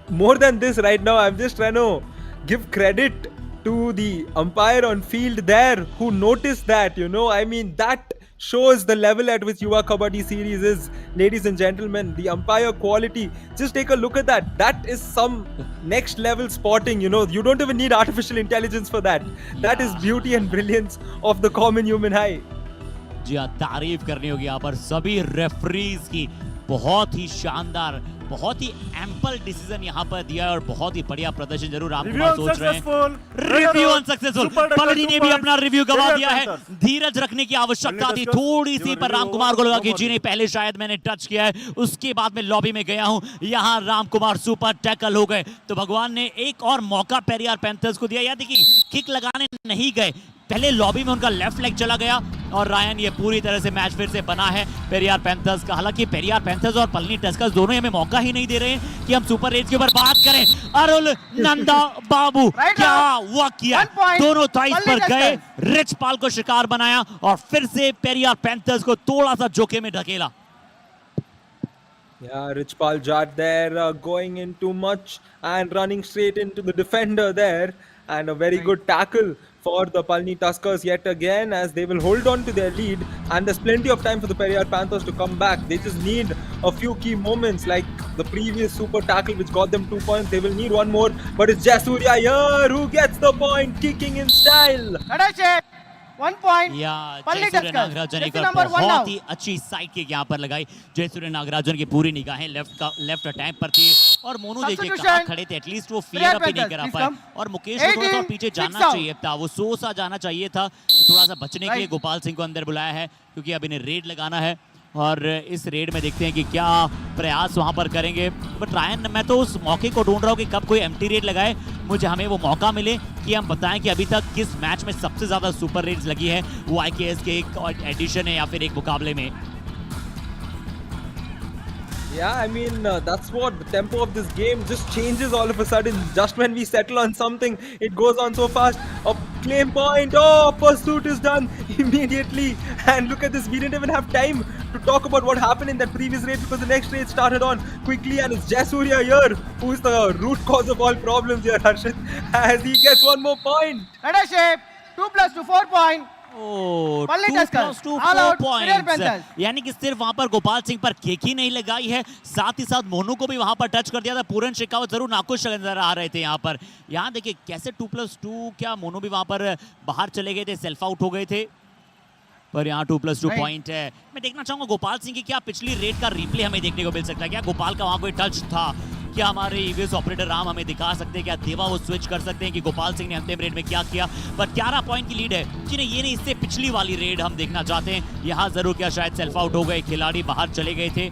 more than this right now, I'm just trying to give credit to the umpire on field there who noticed that, I mean, that shows the level at which Yuva Kabaddi series is, ladies and gentlemen. The umpire quality, just take a look at that. That is some next level spotting, you don't even need artificial intelligence for that. That is beauty and brilliance of the common human eye. जी हाँ, तारीफ करनी होगी यहाँ पर सभी referees की, बहुत ही शानदार, बहुत ही एम्पल डिसीजन यहाँ पर दिया है और बहुत ही बढ़िया प्रदर्शन जरूर रामकुमार सोच रहे हैं। रिव्यू अनसक्सेसफुल, पलनी ने भी अपना रिव्यू गवा दिया है। धीरज रखने की आवश्यकता थी थोड़ी सी, पर रामकुमार को लगा कि जी नहीं, पहले शायद मैंने टच किया है, उसके बाद मैं लॉबी में गया हूं। यहाँ रामकुमार सुपर टैकल हो गए, तो भगवान ने एक और मौका पेरियार पैंथर्स को दिया। या देखिए, किक लगाने नहीं गए, पहले लॉबी में उनका लेफ्ट लेग चला गया और रायन ये पूरी तरह से मैच फिर से बना है पेरियार पैंथर्स का। हालांकि पेरियार पैंथर्स और पलनी टस्कर्स दोनों हमें मौका ही नहीं दे रहे हैं कि हम सुपर रेट्स के ऊपर बात करें। अरुल नंदा बाबू क्या हुआ किया, दोनों थाइस पर गए, रिचपाल को शिकार बनाया और फिर से पेरियार पैंथर्स को थोड़ा सा जोखिम में ढकेला। Yeah, Richpal Jad there going in too much and running straight into the defender there, and a very good tackle for the Palani Tuskers yet again, as they will hold on to their lead, and there's plenty of time for the Periyar Panthers to come back. They just need a few key moments like the previous super tackle which got them 2 points. They will need one more, but it's Jasuria here who gets the point, kicking in style. 1 point. Jayasuriya Nagarajan एक बहुत ही अच्छी side kick यहाँ पर लगाई। जयसूर्य नागराजन की पूरी निगाहें left attack पर थी और मोनू देखिए कहाँ खड़े थे, एटलीस्ट वो फियर अप ही नहीं करा पाए। और मुकेश को थोड़ा पीछे जाना चाहिए था, वो सोसा जाना चाहिए था, थोड़ा सा बचने के लिए गोपाल सिंह को अंदर बुलाया है क्योंकि अब इन्हें रेड लगाना है और इस रेड में देखते हैं कि क्या प्रयास वहां पर करेंगे। बट रायन, मैं तो उस मौके को ढूंढ रहा हूँ कि कब कोई एम्प्टी रेड लगाए, हमें वो मौका मिले कि हम बताएं कि अभी तक किस मैच में सबसे ज्यादा सुपर रेड्स लगी है, वो आईकेएस के एक एडिशन है या फिर एक मुकाबले में। Yeah, I mean, that's what the tempo of this game just changes all of a sudden. Just when we settle on something, it goes on so fast. A claim point. Oh, pursuit is done immediately. And look at this. We didn't even have time to talk about what happened in that previous raid because the next raid started on quickly. And it's Jasuria here who is the root cause of all problems here, Harshit. As he gets one more point. Let us shape 2 plus 2, 4 point. यानी कि सिर्फ वहां पर गोपाल सिंह पर kick ही नहीं लगाई है, साथ ही साथ मोनू को भी वहां पर टच कर दिया था। पूरन शेखावत जरूर नाखुश नजर आ रहे थे यहाँ पर। यहाँ देखिए कैसे 2 plus 2, क्या मोनू भी वहां पर बाहर चले गए थे, सेल्फ आउट हो गए थे, पर यहाँ 2 plus 2 पॉइंट है। मैं देखना चाहूंगा गोपाल सिंह की क्या पिछली रेड का रिप्ले हमें देखने को मिल सकता है, क्या गोपाल का वहां कोई टच था, क्या हमारे ईवीएस ऑपरेटर राम हमें दिखा सकते हैं, क्या देवा वो स्विच कर सकते हैं कि गोपाल सिंह ने अंतिम रेड में क्या किया। पर 11 पॉइंट की लीड है जी, नहीं ये नहीं, इससे पिछली वाली रेड हम देखना चाहते हैं। यहाँ जरूर क्या शायद सेल्फ आउट हो गए, खिलाड़ी बाहर चले गए थे।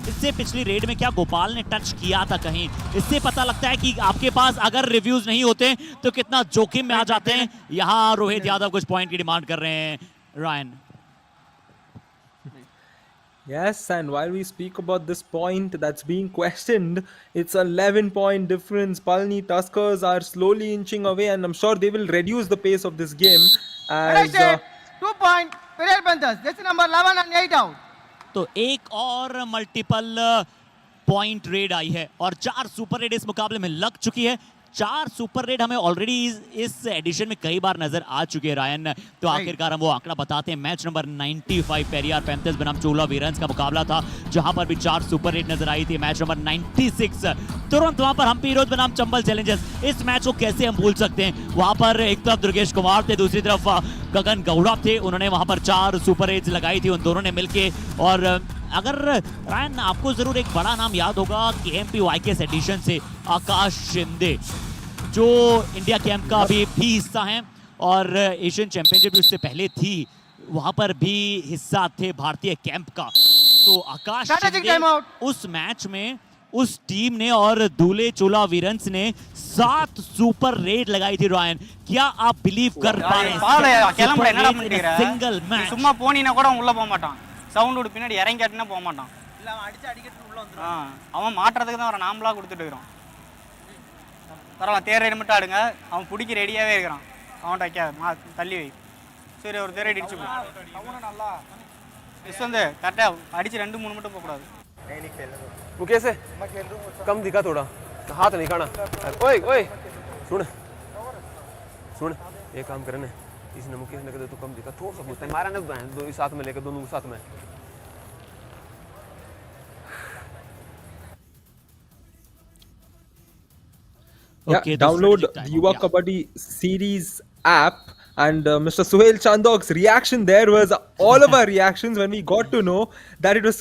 इससे पिछली रेड में क्या गोपाल ने टच किया था कहीं, इससे पता लगता है कि आपके पास अगर रिव्यूज नहीं होते तो कितना जोखिम में आ जाते हैं। यहाँ रोहित यादव कुछ पॉइंट की डिमांड कर रहे हैं। Ryan, Yes, and while we speak about this point that's being questioned, it's 11-point difference. Palani Tuskers are slowly inching away, and I'm sure they will reduce the pace of this game. As 2 point, Periyar Panthers. That's number 11 and 8 out. तो एक और multiple point red आई है और 4 super red इस मुकाबले में लग चुकी है। 4 सुपर रेड हमें ऑलरेडी इस एडिशन में कई बार नजर आ चुके हैं रायन। तो आखिरकार हम वो आंकड़ा बताते हैं। मैच नंबर 95 पेरियार पैंथर्स बनाम चोला वीरंस का मुकाबला था, जहां पर भी 4 सुपर रेड नजर आई थी। मैच नंबर 96 तुरंत वहां पर हम्पी रोज बनाम चंबल चैलेंजर्स। इस मैच को कैसे हम भूल सकते हैं। वहां पर एक तरफ दुर्गेश कुमार थे, दूसरी तरफ गगन गौड़ा थे, उन्होंने वहां पर 4 सुपर रेड्स लगाई थी उन दोनों ने मिलके। और अगर रायन आपको जरूर एक बड़ा नाम याद होगा केएमपी वाईकेएस एडिशन से, आकाश शिंदे, जो इंडिया कैंप का भी हिस्सा हैं और एशियन चैंपियनशिप उससे पहले थी, वहां पर भी हिस्सा थे भारतीय कैंप का। तो आकाश शिंदे उस मैच में उस टीम ने और दूल्हे चोला वीरंस ने 7 सुपर रेड लगाई थी। रायन, क्या आप बिलीव कर पा रहे हैं? सिंगल मैच சும்மா போனீனா கூட உள்ள போக மாட்டான், சவுண்ட் விட்டு பின்னாடி இறங்கி காட்டினா போக மாட்டான், இல்ல அவன் அடிச்சு அடிக்கிட்டு உள்ள வந்துறான், அவன் மாட்றதுக்கு தான் வர நாமளா கொடுத்துட்டு இருக்கோம். பரவாயில்ல, தேர் ரைடு மட்டும் ஆடுங்க, அவன் பிடிக்க ரெடியாவே இருக்கிறான், அவன்கிட்ட வைக்காத, தள்ளி வை. சரி, ஒரு தேர் ரைடு அடிச்சு போ. அவன நல்லா இஸ் வந்து கரெக்டா அடிச்சு 2-3 மட்டும் போக கூடாது. वो कैसे कम दिखा थोड़ा, हाथ नहीं खाना. ओए ओए सुन सुन, एक काम करे ना, इसने मुकेश ने कहते तो कम दिखा, थोड़ा सा मुझसे मारा ना, दो साथ में लेकर दोनों को साथ में. Okay, download the Yuva Kabaddi series app, and Mr. Suhail Chandok's reaction there was all of our reactions when we got to know that it was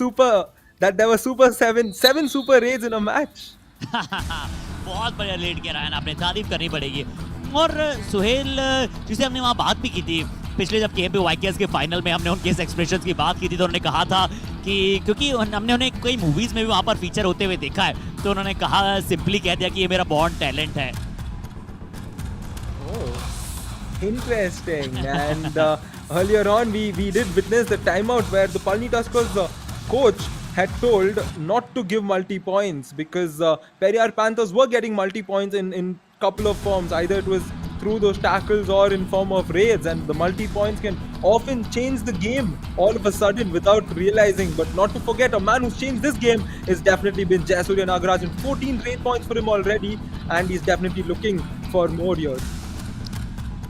that there were seven super raids in a match. बहुत बढ़िया late किया Ryan, आपने तारीफ करनी पड़ेगी। और सुहेल, जिसे हमने वहाँ बात भी की थी पिछले जब केएमपी वाईकेएस के फाइनल में, हमने उनके एक्सप्रेशंस की बात की थी, तो उन्होंने कहा था कि क्योंकि हमने उन्हें कई मूवीज में भी वहाँ पर फीचर होते हुए देखा है, तो उन्होंने कहा, सिंपली कह दिया कि ये मेरा बॉर्न टैलेंट है। Interesting. And earlier on, we did witness the timeout where the Palani Tuskers coach had told not to give multi-points because Periyar Panthers were getting multi-points in couple of forms. Either it was through those tackles or in form of raids, and the multi-points can often change the game all of a sudden without realizing. But not to forget, a man who's changed this game has definitely been Jayasuriya Nagarajan. 14 raid points for him already, and he's definitely looking for more here.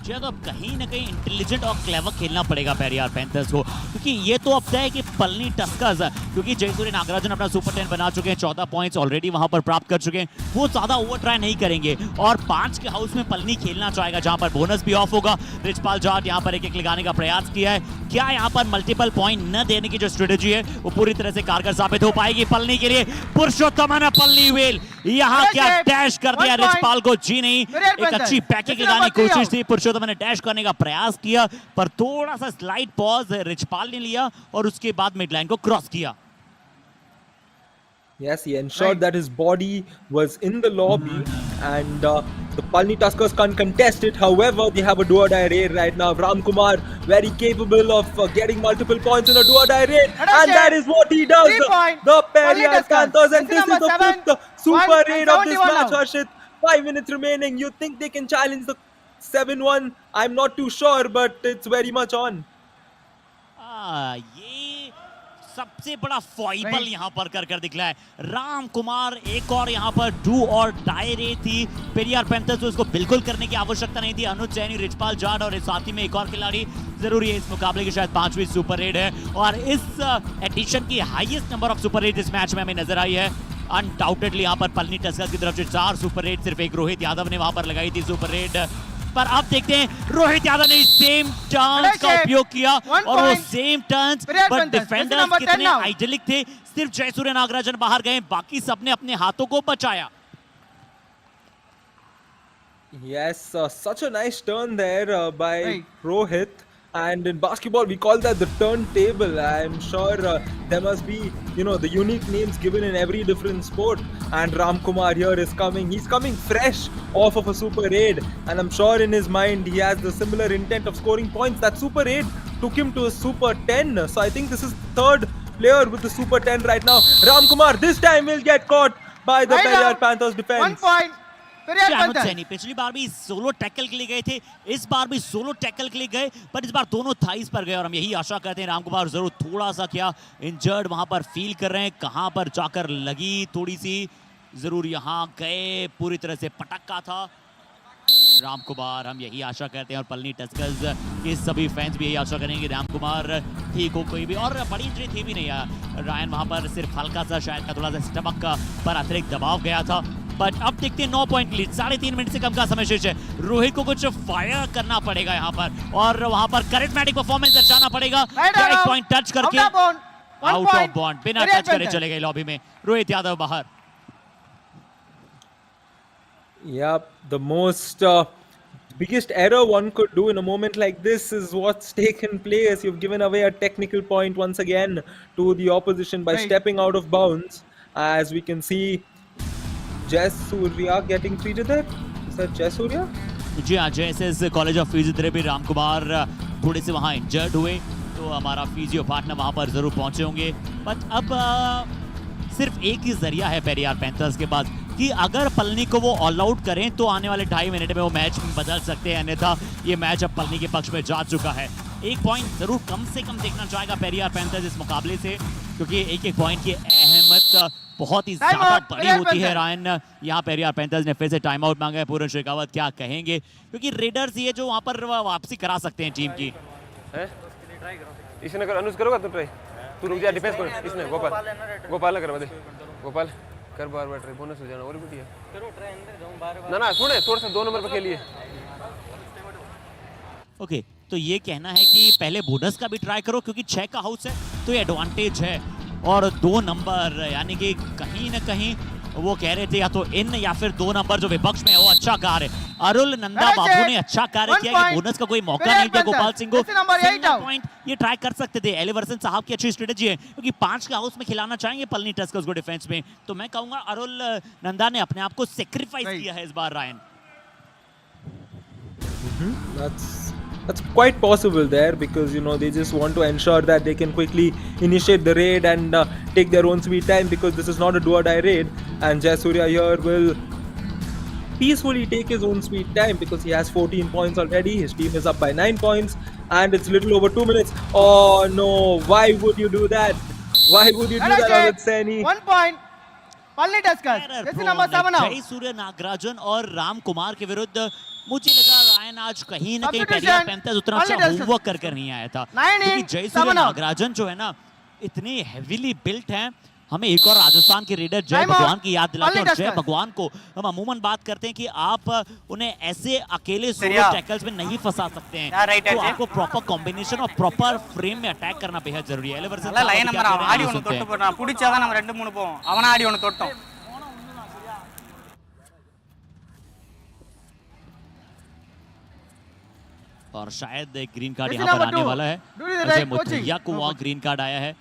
तो अब कहीं ना कहीं intelligent और clever खेलना पड़ेगा Periyar panthers को, क्योंकि ये तो अब तय है कि पलनी टस्कर्स, क्योंकि जयसूर्य नागराजन अपना सुपर 10 बना चुके हैं, 14 पॉइंट्स ऑलरेडी वहां पर प्राप्त कर चुके हैं, वो ज्यादा ओवर ट्राई नहीं करेंगे और 5 के हाउस में पलनी खेलना चाहेगा, जहां पर बोनस भी ऑफ होगा। रिचपाल जाट यहां पर एक लगाने का प्रयास किया है, क्या यहां पर मल्टीपल पॉइंट न देने की जो स्ट्रेटेजी है वो पूरी तरह से कारगर साबित हो पाएगी पलनी के लिए? पुरुषोत्तम पलनी वेल यहाँ क्या डैश कर दिया रिचपाल को, जी नहीं, एक अच्छी पैकिंग लगाने की कोशिश थी, पुरुषोत्तम ने डैश करने का प्रयास किया पर थोड़ा सा स्लाइड पॉज रिचपाल ने लिया और उसके बाद मिड लाइन को क्रॉस किया। Yes, he ensured that his body was in the lobby, and the Palani Tuskers can't contest it. However, they have a do-or-die raid right now. Ram Kumar, very capable of getting multiple points in a do-or-die raid, and that is what he does. The Periyar Panthers, and this is the 5th super raid of this match, Harshit. 5 minutes remaining. You think they can challenge the 7-1? I'm not too sure, but it's very much on. ये सबसे बड़ा फॉइबल यहाँ पर कर दिखला है राम कुमार। एक और यहाँ पर डू और डाई रेड थी पेरियार पैंथर्स, तो उसको बिल्कुल करने की आवश्यकता नहीं थी। अनुज जैनी, रिचपाल जाट और इस साथी में एक और खिलाड़ी जरूरी है इस मुकाबले की शायद 5वीं सुपर रेड है, और इस एडिशन की highest number of super red इस मैच में हमें नजर आई है। अनडाउटेडली यहाँ पर पलनी टस्कर्स की तरफ से 4 सुपर रेड, सिर्फ एक रोहित यादव ने वहां पर लगाई थी सुपर रेड, पर अब देखते हैं रोहित यादव ने सेम टर्न्स का उपयोग किया और वो सेम टर्न्स, पर डिफेंडर्स कितने आइडियलिक थे, सिर्फ जयसूर्य नागराजन बाहर गए, बाकी सबने अपने हाथों को बचाया। Yes, such a nice turn there by Rohit. And in basketball, we call that the turntable. I'm sure there must be, the unique names given in every different sport. And Ram Kumar here is coming. He's coming fresh off of a super raid. And I'm sure in his mind, he has the similar intent of scoring points. That super raid took him to a super 10. So I think this is third player with the super 10 right now. Ram Kumar this time will get caught by the Periyar Panthers defense. 1 point. पिछली बार भी solo tackle के लिए गए थे, इस बार भी solo tackle के लिए गए, पर इस बार दोनों थाइस पर गए और हम यही आशा करते हैं रामकुमार जरूर थोड़ा सा क्या इंजर्ड वहां पर फील कर रहे हैं, कहां पर जाकर लगी थोड़ी सी, जरूर यहां गए, पूरी तरह से पटक्का था रामकुमार, हम यही आशा करते हैं। और पलनी टस्कर्स के सभी फैंस भी यही आशा करेंगे रामकुमार ठीक हो, कोई भी और बड़ी इंजरी थी भी नहीं यार रायन, वहां पर सिर्फ हल्का सा शायद का थोड़ा सा स्टमक का पर अतिरिक्त दबाव गया था। बट अब देखते हैं 9 पॉइंट लीड, 3.5 मिनट से कम का समय शेष है, रोहित को कुछ फायर करना पड़ेगा यहाँ पर और वहां पर करिश्मेटिक परफॉर्मेंस दर्शाना पड़ेगा। एक पॉइंट टच करके आउट ऑफ बॉन्ड, बिना टच करे चले गए लॉबी में, रोहित यादव बाहर। Yep, the most biggest error one could do in a moment like this is what's taken place. You've given away a technical point once again to the opposition by stepping out of bounds. As we can see, Jayasuriya getting treated there. Is that Jayasuriya? जी हाँ, JSS college of physiotherapy Ramkumar थोड़े से वहाँ injured हुए, तो हमारा physio partner वहाँ पर जरूर पहुँचे होंगे। बट अब सिर्फ एक ही जरिया है पेरियार पैंथर्स के पास कि अगर पलनी को वो ऑल आउट करें तो आने वाले 2.5 मिनट में वो मैच बदल सकते हैं, अन्यथा ये मैच अब पलनी के पक्ष में जा चुका है। 1 पॉइंट जरूर कम से कम देखना चाहेगा पेरियार पैंथर्स इस मुकाबले से, क्योंकि एक पॉइंट की अहमियत बहुत ही ज्यादा बड़ी होती है। रायन, यहाँ पेरियार पैंथर्स ने फिर से टाइम आउट मांगा है, पूरन शेखावत क्या कहेंगे, क्योंकि रेडर्स ये जो वहाँ पर वापसी करा सकते हैं टीम की। इसने कर, अनुज करोगा तो ट्राई, तू रुक जा, डिफेंस कर, इसने गोपाल कर दे, गोपाल कर बार ट्राई, बोनस हो जाना और भी है करो ट्राई अंदर जाऊं बार ना सुने थोड़ा सा 2 नंबर पे खेलिए। ओके, तो ये कहना है कि पहले बोनस का भी ट्राई करो, क्योंकि 6 का हाउस है तो ये एडवांटेज है। और 2 नंबर, यानी कि कहीं ना कहीं वो कह रहे थे या तो इन या फिर 2 नंबर जो विपक्ष में है वो अच्छा कार्य। अरुल नंदा बाबू ने अच्छा कार्य किया कि बोनस का कोई मौका नहीं दिया गोपाल सिंह को। सिंगल पॉइंट ये ट्राई कर सकते थे। एलिवर्सन साहब की अच्छी स्ट्रेटेजी है क्योंकि 5 के हाउस में खिलाना चाहेंगे पलनी टस्कर्स को डिफेंस में, तो मैं कहूंगा अरुल नंदा ने अपने आप को सेक्रीफाइस किया है इस बार Ryan. That's quite possible there because they just want to ensure that they can quickly initiate the raid and take their own sweet time because this is not a do or die raid, and Jasurya here will peacefully take his own sweet time because he has 14 points already. His team is up by 9 points and it's little over 2 minutes. Oh no, why would you do that? Why would you do that, Amit Saini? 1 point. Palani Tuskers. Jersey number 7 now. जय सूर्य नागराजन और राम कुमार के विरुद्ध मुझे लगा Ryan आज कहीं ना कहीं पेरियार पैंथर्स उतना अच्छा होमवर्क करके नहीं आया था, क्योंकि जय सूर्य नागराजन जो है ना इतने हेवीली बिल्ट हैं। हमें एक और राजस्थान के रेडर जय भगवान की याद दिलाते हैं, और जय भगवान को हम अमूमन बात करते हैं कि आप उन्हें ऐसे अकेले सोलो टैकल्स में नहीं फंसा सकते हैं, तो आपको प्रॉपर कॉम्बिनेशन और प्रॉपर फ्रेम में अटैक करना बेहद जरूरी है। और शायद एक ग्रीन कार्ड यहाँ पर आने वाला है। अजय मुथैया को वहाँ ग्रीन कार्ड आया है।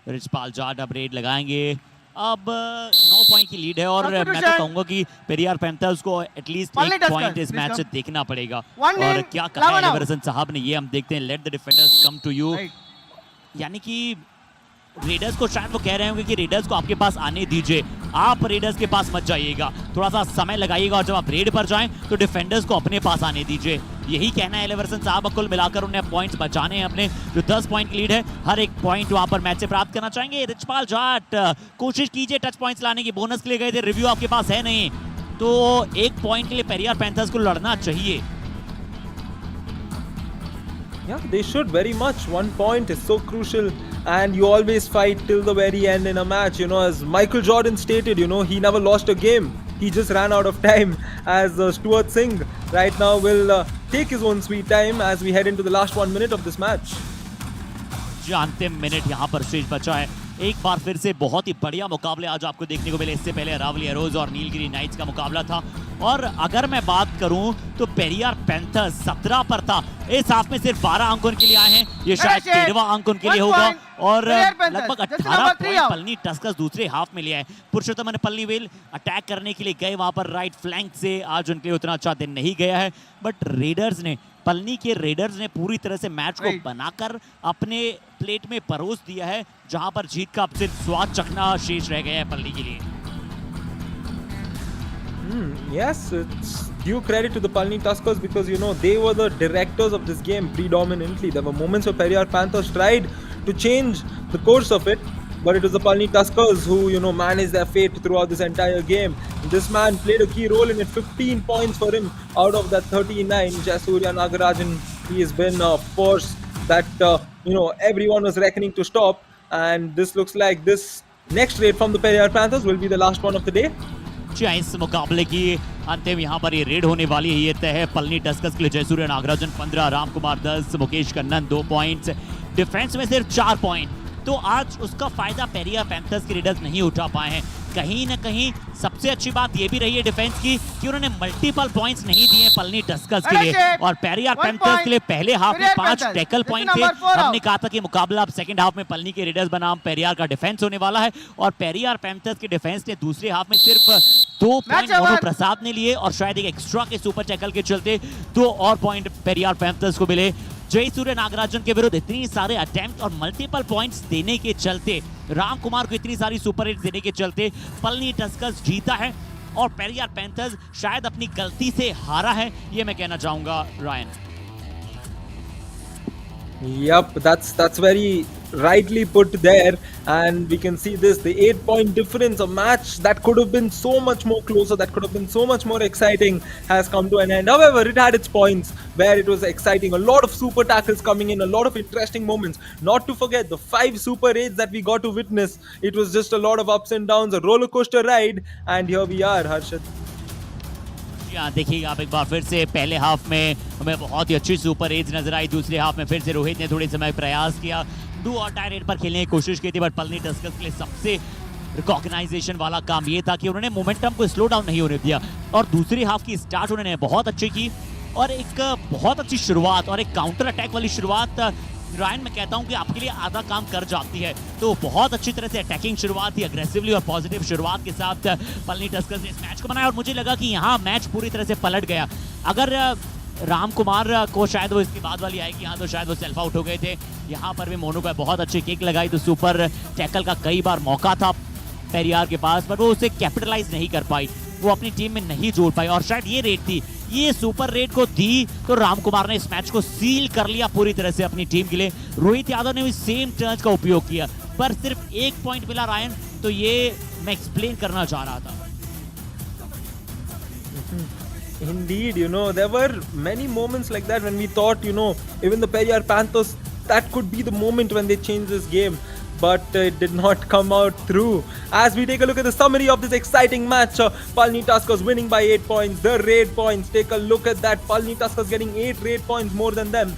रिचपाल जाट अब रेड लगाएंगे। अब 9 पॉइंट की लीड है और मैं तो कहूंगा कि पेरियार पैंथर्स को एटलीस्ट 1 पॉइंट इस मैच से देखना पड़ेगा। और क्या कहा एलिवर्सन साहब ने, ये हम देखते हैं। Let the defenders come to you, यानी कि रेडर्स को शायद वो कह रहे होंगे कि रेडर्स को आपके पास आने दीजिए, आप रेडर्स के पास मत जाइएगा, थोड़ा सा समय लगाइएगा और जब आप रेड पर जाएं तो डिफेंडर्स को अपने पास आने दीजिए। यही कहना है एलिवर्सन साहब। कुल मिलाकर उन्हें पॉइंट्स बचाने हैं अपने, जो 10 पॉइंट की लीड है, हर एक पॉइंट वहां पर मैच से प्राप्त करना चाहेंगे। रिचपाल जाट कोशिश कीजिए टच पॉइंट्स लाने की, बोनस के लिए गए थे, रिव्यू आपके पास है नहीं, तो 1 पॉइंट के लिए पेरियार पैंथर्स को लड़ना चाहिए। Yeah, they should very much. 1 point is so crucial, and you always fight till the very end in a match. As Michael Jordan stated, he never lost a game. He just ran out of time. As Stuart Singh right now will take his own sweet time as we head into the last 1 minute of this match. जो अंतिम minute यहाँ पर शेष बचा है, एक बार फिर से बहुत ही बढ़िया मुकाबले आज आपको देखने को मिले। इससे पहले अरावली एरोज और नीलगिरी नाइट्स का मुकाबला था, और अगर मैं बात करूं तो पेरियार पैंथर्स 17 पर था। इस हाफ में सिर्फ 12 अंक उनके लिए आए हैं, ये शायद 13वां अंक उनके लिए होगा, और लगभग 18 पॉइंट पलनी टस्कर्स दूसरे हाफ में लिया है। पुरुषोत्तम पल्ली वेल अटैक करने के लिए गए वहां पर राइट फ्लैंक से, आज उनके लिए उतना अच्छा दिन नहीं गया है, बट रेडर्स ने, पलनी के रेडर्स ने पूरी तरह से मैच को बनाकर अपने प्लेट में परोस दिया है, जहां पर जीत का अब सिर्फ स्वाद चखना शेष रह गया है पलनी के लिए। Yes, it's due credit to the Palani Tuskers because they were the directors of this game predominantly. There were moments where Periyar Panthers tried to change the course of it, but it was the Palani Tuskers who managed their fate throughout this entire game. This man played a key role in it. 15 points for him out of that 39. Jasurya Nagarajan, he has been a force that everyone was reckoning to stop, and this looks like this next raid from the Periyar Panthers will be the last one of the day. इस मुकाबले की अंतिम यहाँ पर ये red होने वाली है, ये तय है। पलनी टस्कर्स के लिए जयसूर्य नागराजन 15, राम कुमार 10, मुकेश कन्नन 2 पॉइंट्स, डिफेंस में सिर्फ 4 पॉइंट। तो आज उसका फायदा पेरियार पैंथर्स के रेडर्स नहीं उठा पाए हैं। कहीं ना कहीं सबसे अच्छी बात ये भी रही है डिफेंस की कि उन्होंने मल्टीपल पॉइंट्स नहीं दिए पलनी टस्कर्स के लिए, और पेरियार पैंथर्स के लिए पहले हाफ में 5 टैकल पॉइंट थे। हमने कहा था कि मुकाबला अब सेकंड हाफ में पलनी के रेडर्स बनाम पेरियार का डिफेंस होने वाला है, और पेरियार पैंथर्स के डिफेंस ने दूसरे हाफ में सिर्फ 2 पॉइंट मोनू प्रसाद ने लिए, और शायद एक एक्स्ट्रा के सुपर टैकल के चलते 2 और पॉइंट पेरियार पैंथर्स को मिले। जय सूर्य नागराजन के विरुद्ध इतनी सारे अटेम्प्ट और मल्टीपल पॉइंट्स देने के चलते, राम कुमार को इतनी सारी सुपर हिट्स देने के चलते पलनी टस्कर्स जीता है, और पेरियार पैंथर्स शायद अपनी गलती से हारा है, ये मैं कहना चाहूंगा Ryan. Yup, that's very rightly put there, and we can see this, the 8-point difference, a match that could have been so much more closer, that could have been so much more exciting, has come to an end. However, it had its points where it was exciting, a lot of super tackles coming in, a lot of interesting moments, not to forget the 5 super raids that we got to witness. It was just a lot of ups and downs, a roller coaster ride, and here we are, Harshit. यहाँ देखिएगा आप एक बार फिर से, पहले half में हमें बहुत ही अच्छी सुपर एज नजर आई, दूसरे हाफ में फिर से रोहित ने थोड़े समय प्रयास किया, डू और डाई रेड पर खेलने की कोशिश की थी, बट पलनी टस्कर्स के लिए सबसे रिकॉग्नाइजेशन वाला काम ये था कि उन्होंने मोमेंटम को स्लो डाउन नहीं होने दिया और दूसरी हाफ की स्टार्ट उन्होंने बहुत अच्छी की और एक बहुत अच्छी शुरुआत और एक काउंटर अटैक वाली शुरुआत रायन मैं कहता हूं कि आपके लिए आधा काम कर जाती है। तो बहुत अच्छी तरह से अटैकिंग शुरुआत थी, अग्रेसिवली और पॉजिटिव शुरुआत के साथ पलनी टस्कर्स ने इस मैच को बनाया और मुझे लगा कि यहाँ मैच पूरी तरह से पलट गया। अगर राम कुमार को शायद वो इसकी बाद वाली आएगी, यहाँ तो शायद वो सेल्फ आउट हो गए थे। यहाँ पर भी मोनू का बहुत अच्छी किक लगाई, तो सुपर टैकल का कई बार मौका था पेरियार के पास, पर वो उसे कैपिटलाइज नहीं कर पाई, वो अपनी टीम में नहीं जोड़ पाई और शायद ये रेड थी, ये सुपर रेड को दी तो राम कुमार ने इस मैच को सील कर लिया पूरी तरह से अपनी टीम के लिए। रोहित यादव ने भी सेम टर्न्स का उपयोग किया पर सिर्फ 1 पॉइंट मिला रायन, तो ये मैं एक्सप्लेन करना चाह रहा था। Indeed, there were many moments like that when we thought, even the Periyar Panthers, that could be the moment when they change this game. But it did not come out through. As we take a look at the summary of this exciting match, Palani Tuskers winning by 8 points. The raid points, take a look at that. Palani Tuskers getting 8 raid points more than them.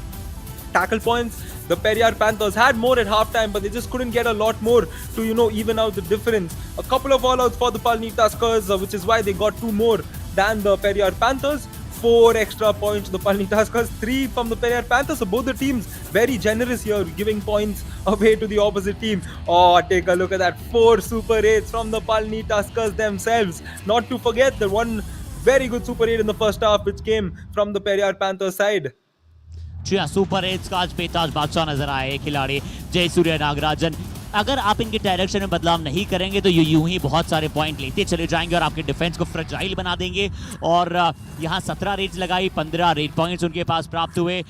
Tackle points, the Periyar Panthers had more at halftime, but they just couldn't get a lot more to, even out the difference. A couple of all-outs for the Palani Tuskers, which is why they got 2 more than the Periyar Panthers. 4 extra points to the Palani Tuskers, 3 from the Periyar Panthers. So both the teams very generous here, giving points away to the opposite team. Oh, take a look at that. 4 Super 8s from the Palani Tuskers themselves. Not to forget the one very good Super 8 in the first half, which came from the Periyar Panthers side. जी हाँ, super 8 का आज बेताज बादशाह नजर आए खिलाड़ी जय सूर्य नागराजन। अगर आप इनके डायरेक्शन में बदलाव नहीं करेंगे तो ये यूं ही बहुत सारे पॉइंट लेते चले जाएंगे और आपके डिफेंस को फ्रजाइल बना देंगे। और यहाँ 17 रेड्स लगाई, 15 रेड पॉइंट्स उनके पास प्राप्त हुए,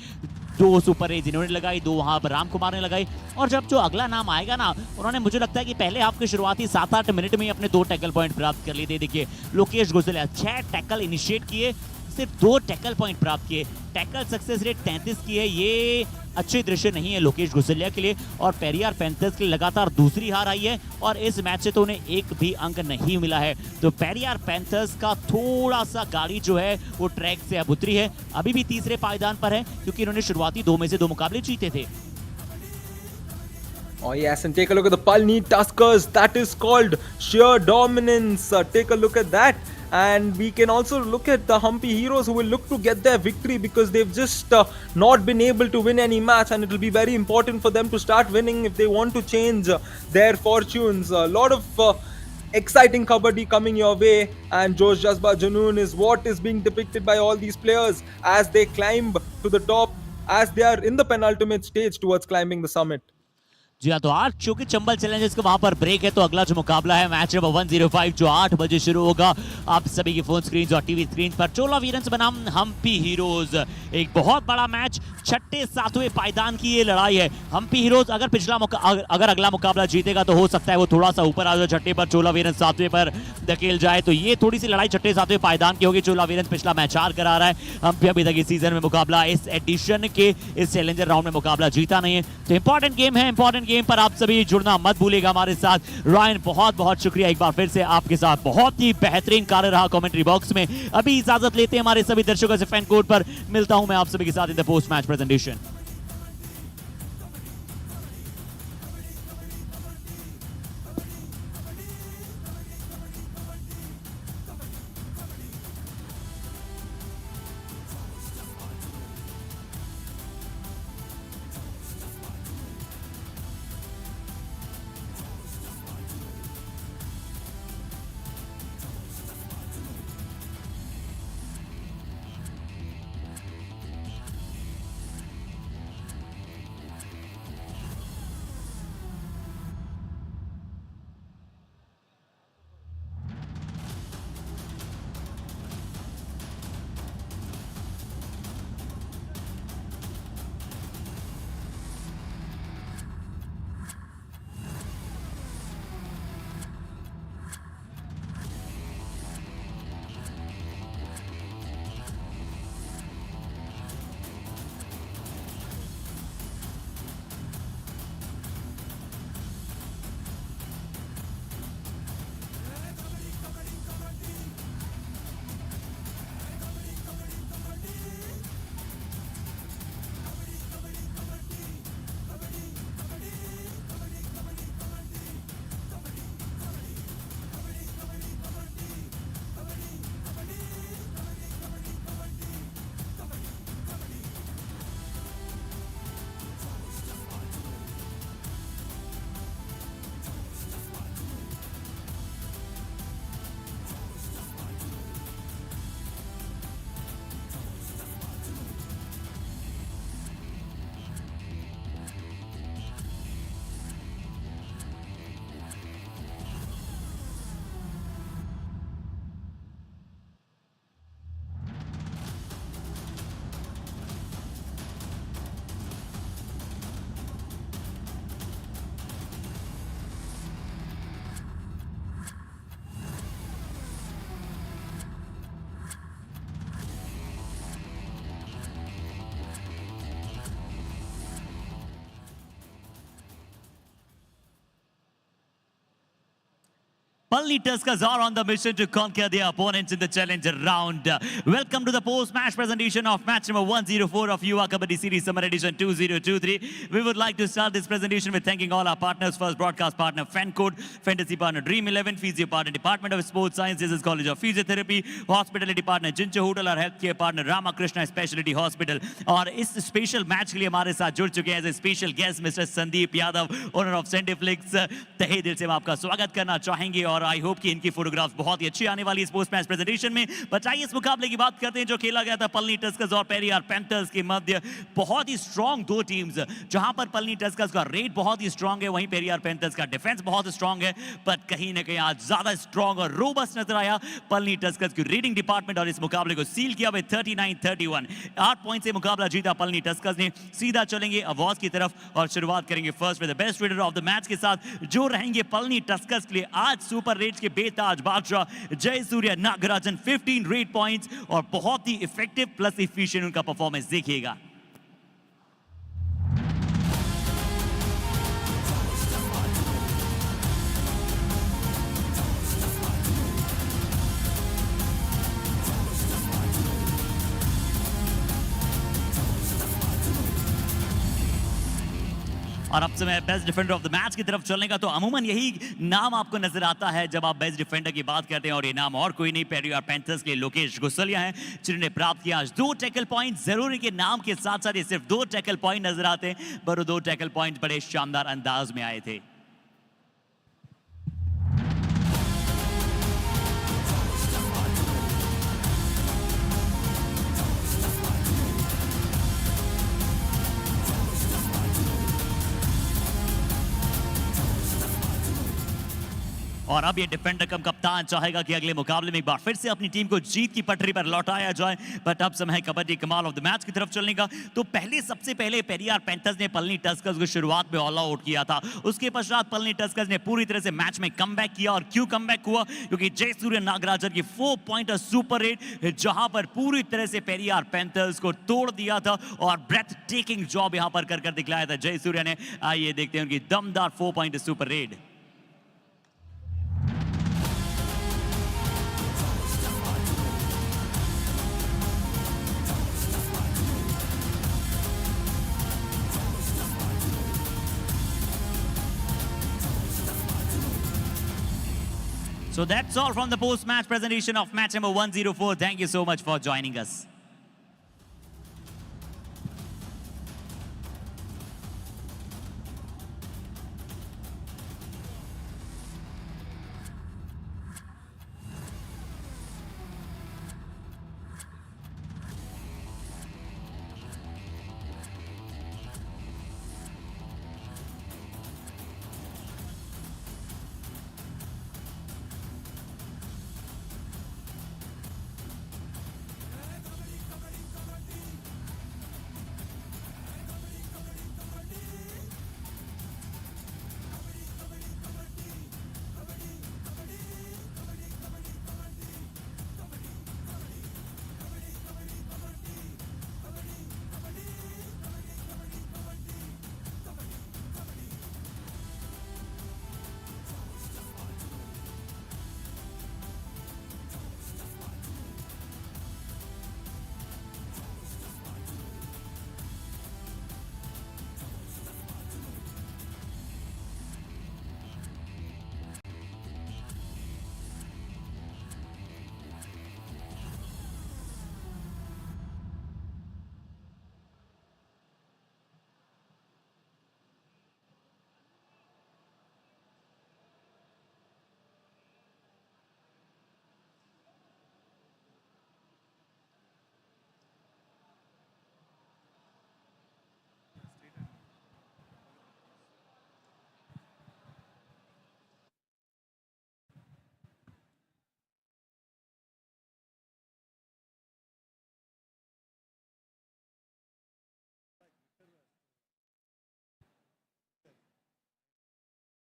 2 सुपर रेड्स इन्होंने लगाई, 2 वहाँ पर राम कुमार ने लगाई। और जब जो अगला नाम आएगा ना, उन्होंने मुझे लगता है कि पहले हाफ के शुरुआती 7-8 मिनट में ही अपने 2 टैकल पॉइंट प्राप्त कर लिए थे। देखिए लोकेश गुजलिया 6 टैकल इनिशिएट किए, सिर्फ 2 टैकल पॉइंट प्राप्त किए, टैकल सक्सेस रेट 33 की है। ये अच्छे दृश्य नहीं है लोकेश गुजलिया के लिए और पेरियार पैंथर्स के लिए लगातार दूसरी हार आई है और इस मैच से तो उन्हें एक भी अंक नहीं मिला है। तो पेरियार पैंथर्स का थोड़ा सा गाड़ी जो है वो ट्रैक से अब उतरी है, अभी भी तीसरे पायदान पर है क्योंकि इन्होंने शुरुआती 2 में से 2 मुकाबले जीते थे। Oh yes, and take a look at the Palani Tuskers. That is called sheer dominance. Take a look at that. And we can also look at the Hampi Heroes, who will look to get their victory because they've just not been able to win any match, and it will be very important for them to start winning if they want to change their fortunes. A lot of exciting kabaddi coming your way, and Josh Jazba Junoon is what is being depicted by all these players as they climb to the top, as they are in the penultimate stage towards climbing the summit. जी हाँ, तो आज चूंकि Chambal Challengers का वहां पर break है तो अगला जो मुकाबला है मैच नंबर 105 जो 8 बजे शुरू होगा आप सभी की फोन स्क्रीन और टीवी स्क्रीन पर। चोला वीरंस बनाम हम्पी हीरोज, एक बहुत बड़ा मैच, 6-7वें पायदान की ये लड़ाई है। हम्पी हीरोज अगर अगला मुकाबला जीतेगा तो हो सकता है वो थोड़ा सा ऊपर आ जाए 6 पर, चोला वीरंस 7वें पर धकेल जाए, तो ये थोड़ी सी लड़ाई 6-7वें पायदान की होगी। चोला वीरंस पिछला मैच हार करा रहा है, हम्पी अभी तक इस सीजन में मुकाबला, इस एडिशन के इस चैलेंजर राउंड में मुकाबला जीता नहीं है। तो इंपॉर्टेंट गेम है, इंपॉर्टेंट गेम पर आप सभी जुड़ना मत भूलिएगा हमारे साथ। रायन बहुत बहुत शुक्रिया एक बार फिर से आपके साथ, बहुत ही बेहतरीन कार्य रहा कमेंट्री बॉक्स में। अभी इजाजत लेते हैं हमारे सभी दर्शकों से फैन कोड पर, मिलता हूं मैं आप सभी के साथ in the post match presentation. Palani Tuskers are on the mission to conquer their opponents in the challenger round. Welcome to the post-match presentation of match number 104 of Yuva Kabaddi Series Summer Edition 2023. We would like to start this presentation with thanking all our partners. First, broadcast partner FanCode, fantasy partner Dream 11, physio partner Department of Sports Sciences, College of Physiotherapy, hospitality partner Jincha Hotel और healthcare partner Ramakrishna Specialty Hospital. और इस special match के लिए हमारे साथ जुड़ चुके हैं as a special guest mister Sandeep Yadav, owner of Centiflix. तहे दिल से हम आपका स्वागत करना चाहेंगे और आई होप कि इनकी फोटोग्राफ्स बहुत ही अच्छी आने वाली है इस पोस्ट मैच प्रेजेंटेशन में. बट आइए इस मुकाबले की बात करते हैं जो खेला गया था पलनी टस्कर्स और पेरियार पैंथर्स के मध्य. बहुत ही स्ट्रॉन्ग दो टीम्स, जहां पर पलनी टस्कर्स का रेट बहुत ही स्ट्रॉन्ग है, वहीं पेरियार पैंथर्स का डिफेंस बहुत स्ट्रॉन्ग है. बट कहीं ना कहीं आज ज्यादा स्ट्रॉन्ग और रोबस्ट नजर आया पलनी टस्कर्स की रीडिंग डिपार्टमेंट और इस मुकाबले को सील किया विद 39-31. 8 पॉइंट से मुकाबला जीता पलनी टस्कर्स ने. सीधा चलेंगे अवार्ड की तरफ और शुरुआत करेंगे first with the best raider of the match के साथ, जो रहेंगे पलनी टस्कर्स के लिए आज सुपर रेट्स के बेताज बादशाह जय सूर्य नागराजन. 15 रेट पॉइंट्स और बहुत ही इफेक्टिव प्लस इफिशिएंट उनका परफॉर्मेंस देखिएगा. और अब से मैं best defender of the match की तरफ चलने का, तो अमूमन यही नाम आपको नजर आता है जब आप बेस्ट डिफेंडर की बात करते हैं और ये नाम और कोई नहीं पेरियार पैंथर्स के लोकेश गुसलिया हैं, जिन्होंने प्राप्त किया आज 2 टैकल पॉइंट. जरूरी के नाम के साथ साथ ये सिर्फ 2 टैकल पॉइंट नजर आते हैं, पर वो 2 टैकल पॉइंट बड़े शानदार अंदाज में आए थे. और अब ये डिफेंडर कम कप्तान चाहेगा कि अगले मुकाबले में एक बार फिर से अपनी टीम को जीत की पटरी पर लौटाया जाए. बट अब समय है कबड्डी कमाल ऑफ द मैच की तरफ चलने का. तो सबसे पहले पेरियार पैंथर्स ने पलनी टस्कर्स को शुरुआत में ऑल आउट किया था. उसके पश्चात पलनी टस्कर्स ने पूरी तरह से मैच में कमबैक किया. और क्यों कमबैक हुआ? क्योंकि जय सूर्य नागराजन की 4 पॉइंटर सुपर रेट, जहां पर पूरी तरह से पेरियार पैंथर्स को तोड़ दिया था और ब्रेथ टेकिंग जॉब यहां पर कर दिखलाया था जय सूर्य ने. आइए देखते हैं उनकी दमदार 4 pointer super rate. So that's all from the post-match presentation of match number 104. Thank you so much for joining us.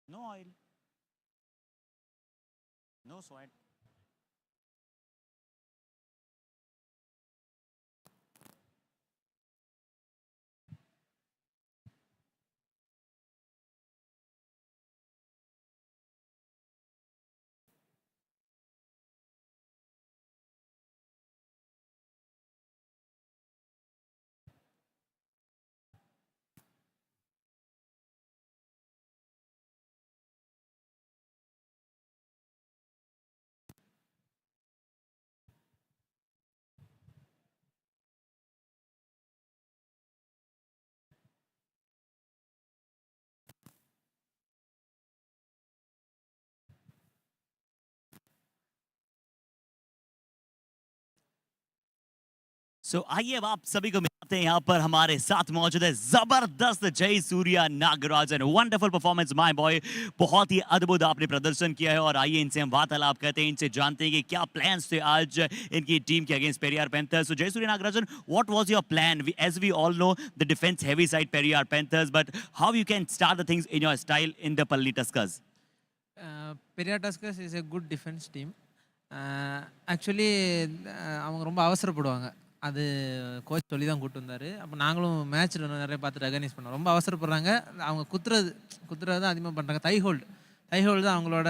No oil. No sweat. सो आइए अब आप सभी को मिलते हैं यहाँ पर हमारे साथ मौजूद है जबरदस्त जय Surya Nagarajan. Wonderful performance my boy, बहुत ही अद्भुत आपने प्रदर्शन किया है। और आइए इनसे हम वार्तालाप करते हैं, इनसे जानते हैं कि क्या प्लान्स थे आज इनकी टीम के अगेंस्ट पेरियार पैंथर्स। सो जय Surya Nagarajan, what was your plan? As we all know, the defense heavy side Periyar Panthers, but how you can start the things in your style in the Palani Tuskers? Periyar Tuskers is a good defense team. Actually அவங்க ரொம்ப அவசரப்படுவாங்க, அது coach சொல்லி தான் கூப்பிட்டு வந்தார். அப்போ நாங்களும் மேட்ச்சில் நிறைய பார்த்து ரெகனைஸ் பண்ணோம். ரொம்ப அவசரப்படுறாங்க, அவங்க குத்துறது தான் அதிகமாக பண்ணுறாங்க. தை ஹோல்டு தான் அவங்களோட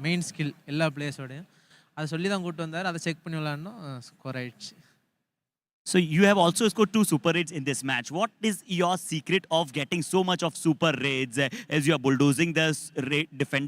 மெயின் ஸ்கில் எல்லா பிளேயர்ஸோடையும். அதை சொல்லி தான் கூப்பிட்டு வந்தார், அதை செக் பண்ணி விளாட்னோம், ஸ்கோர் ஆயிடுச்சு. So you have also scored 2 super raids in this match. What is your secret of getting so much of super raids as you are bulldozing the defender?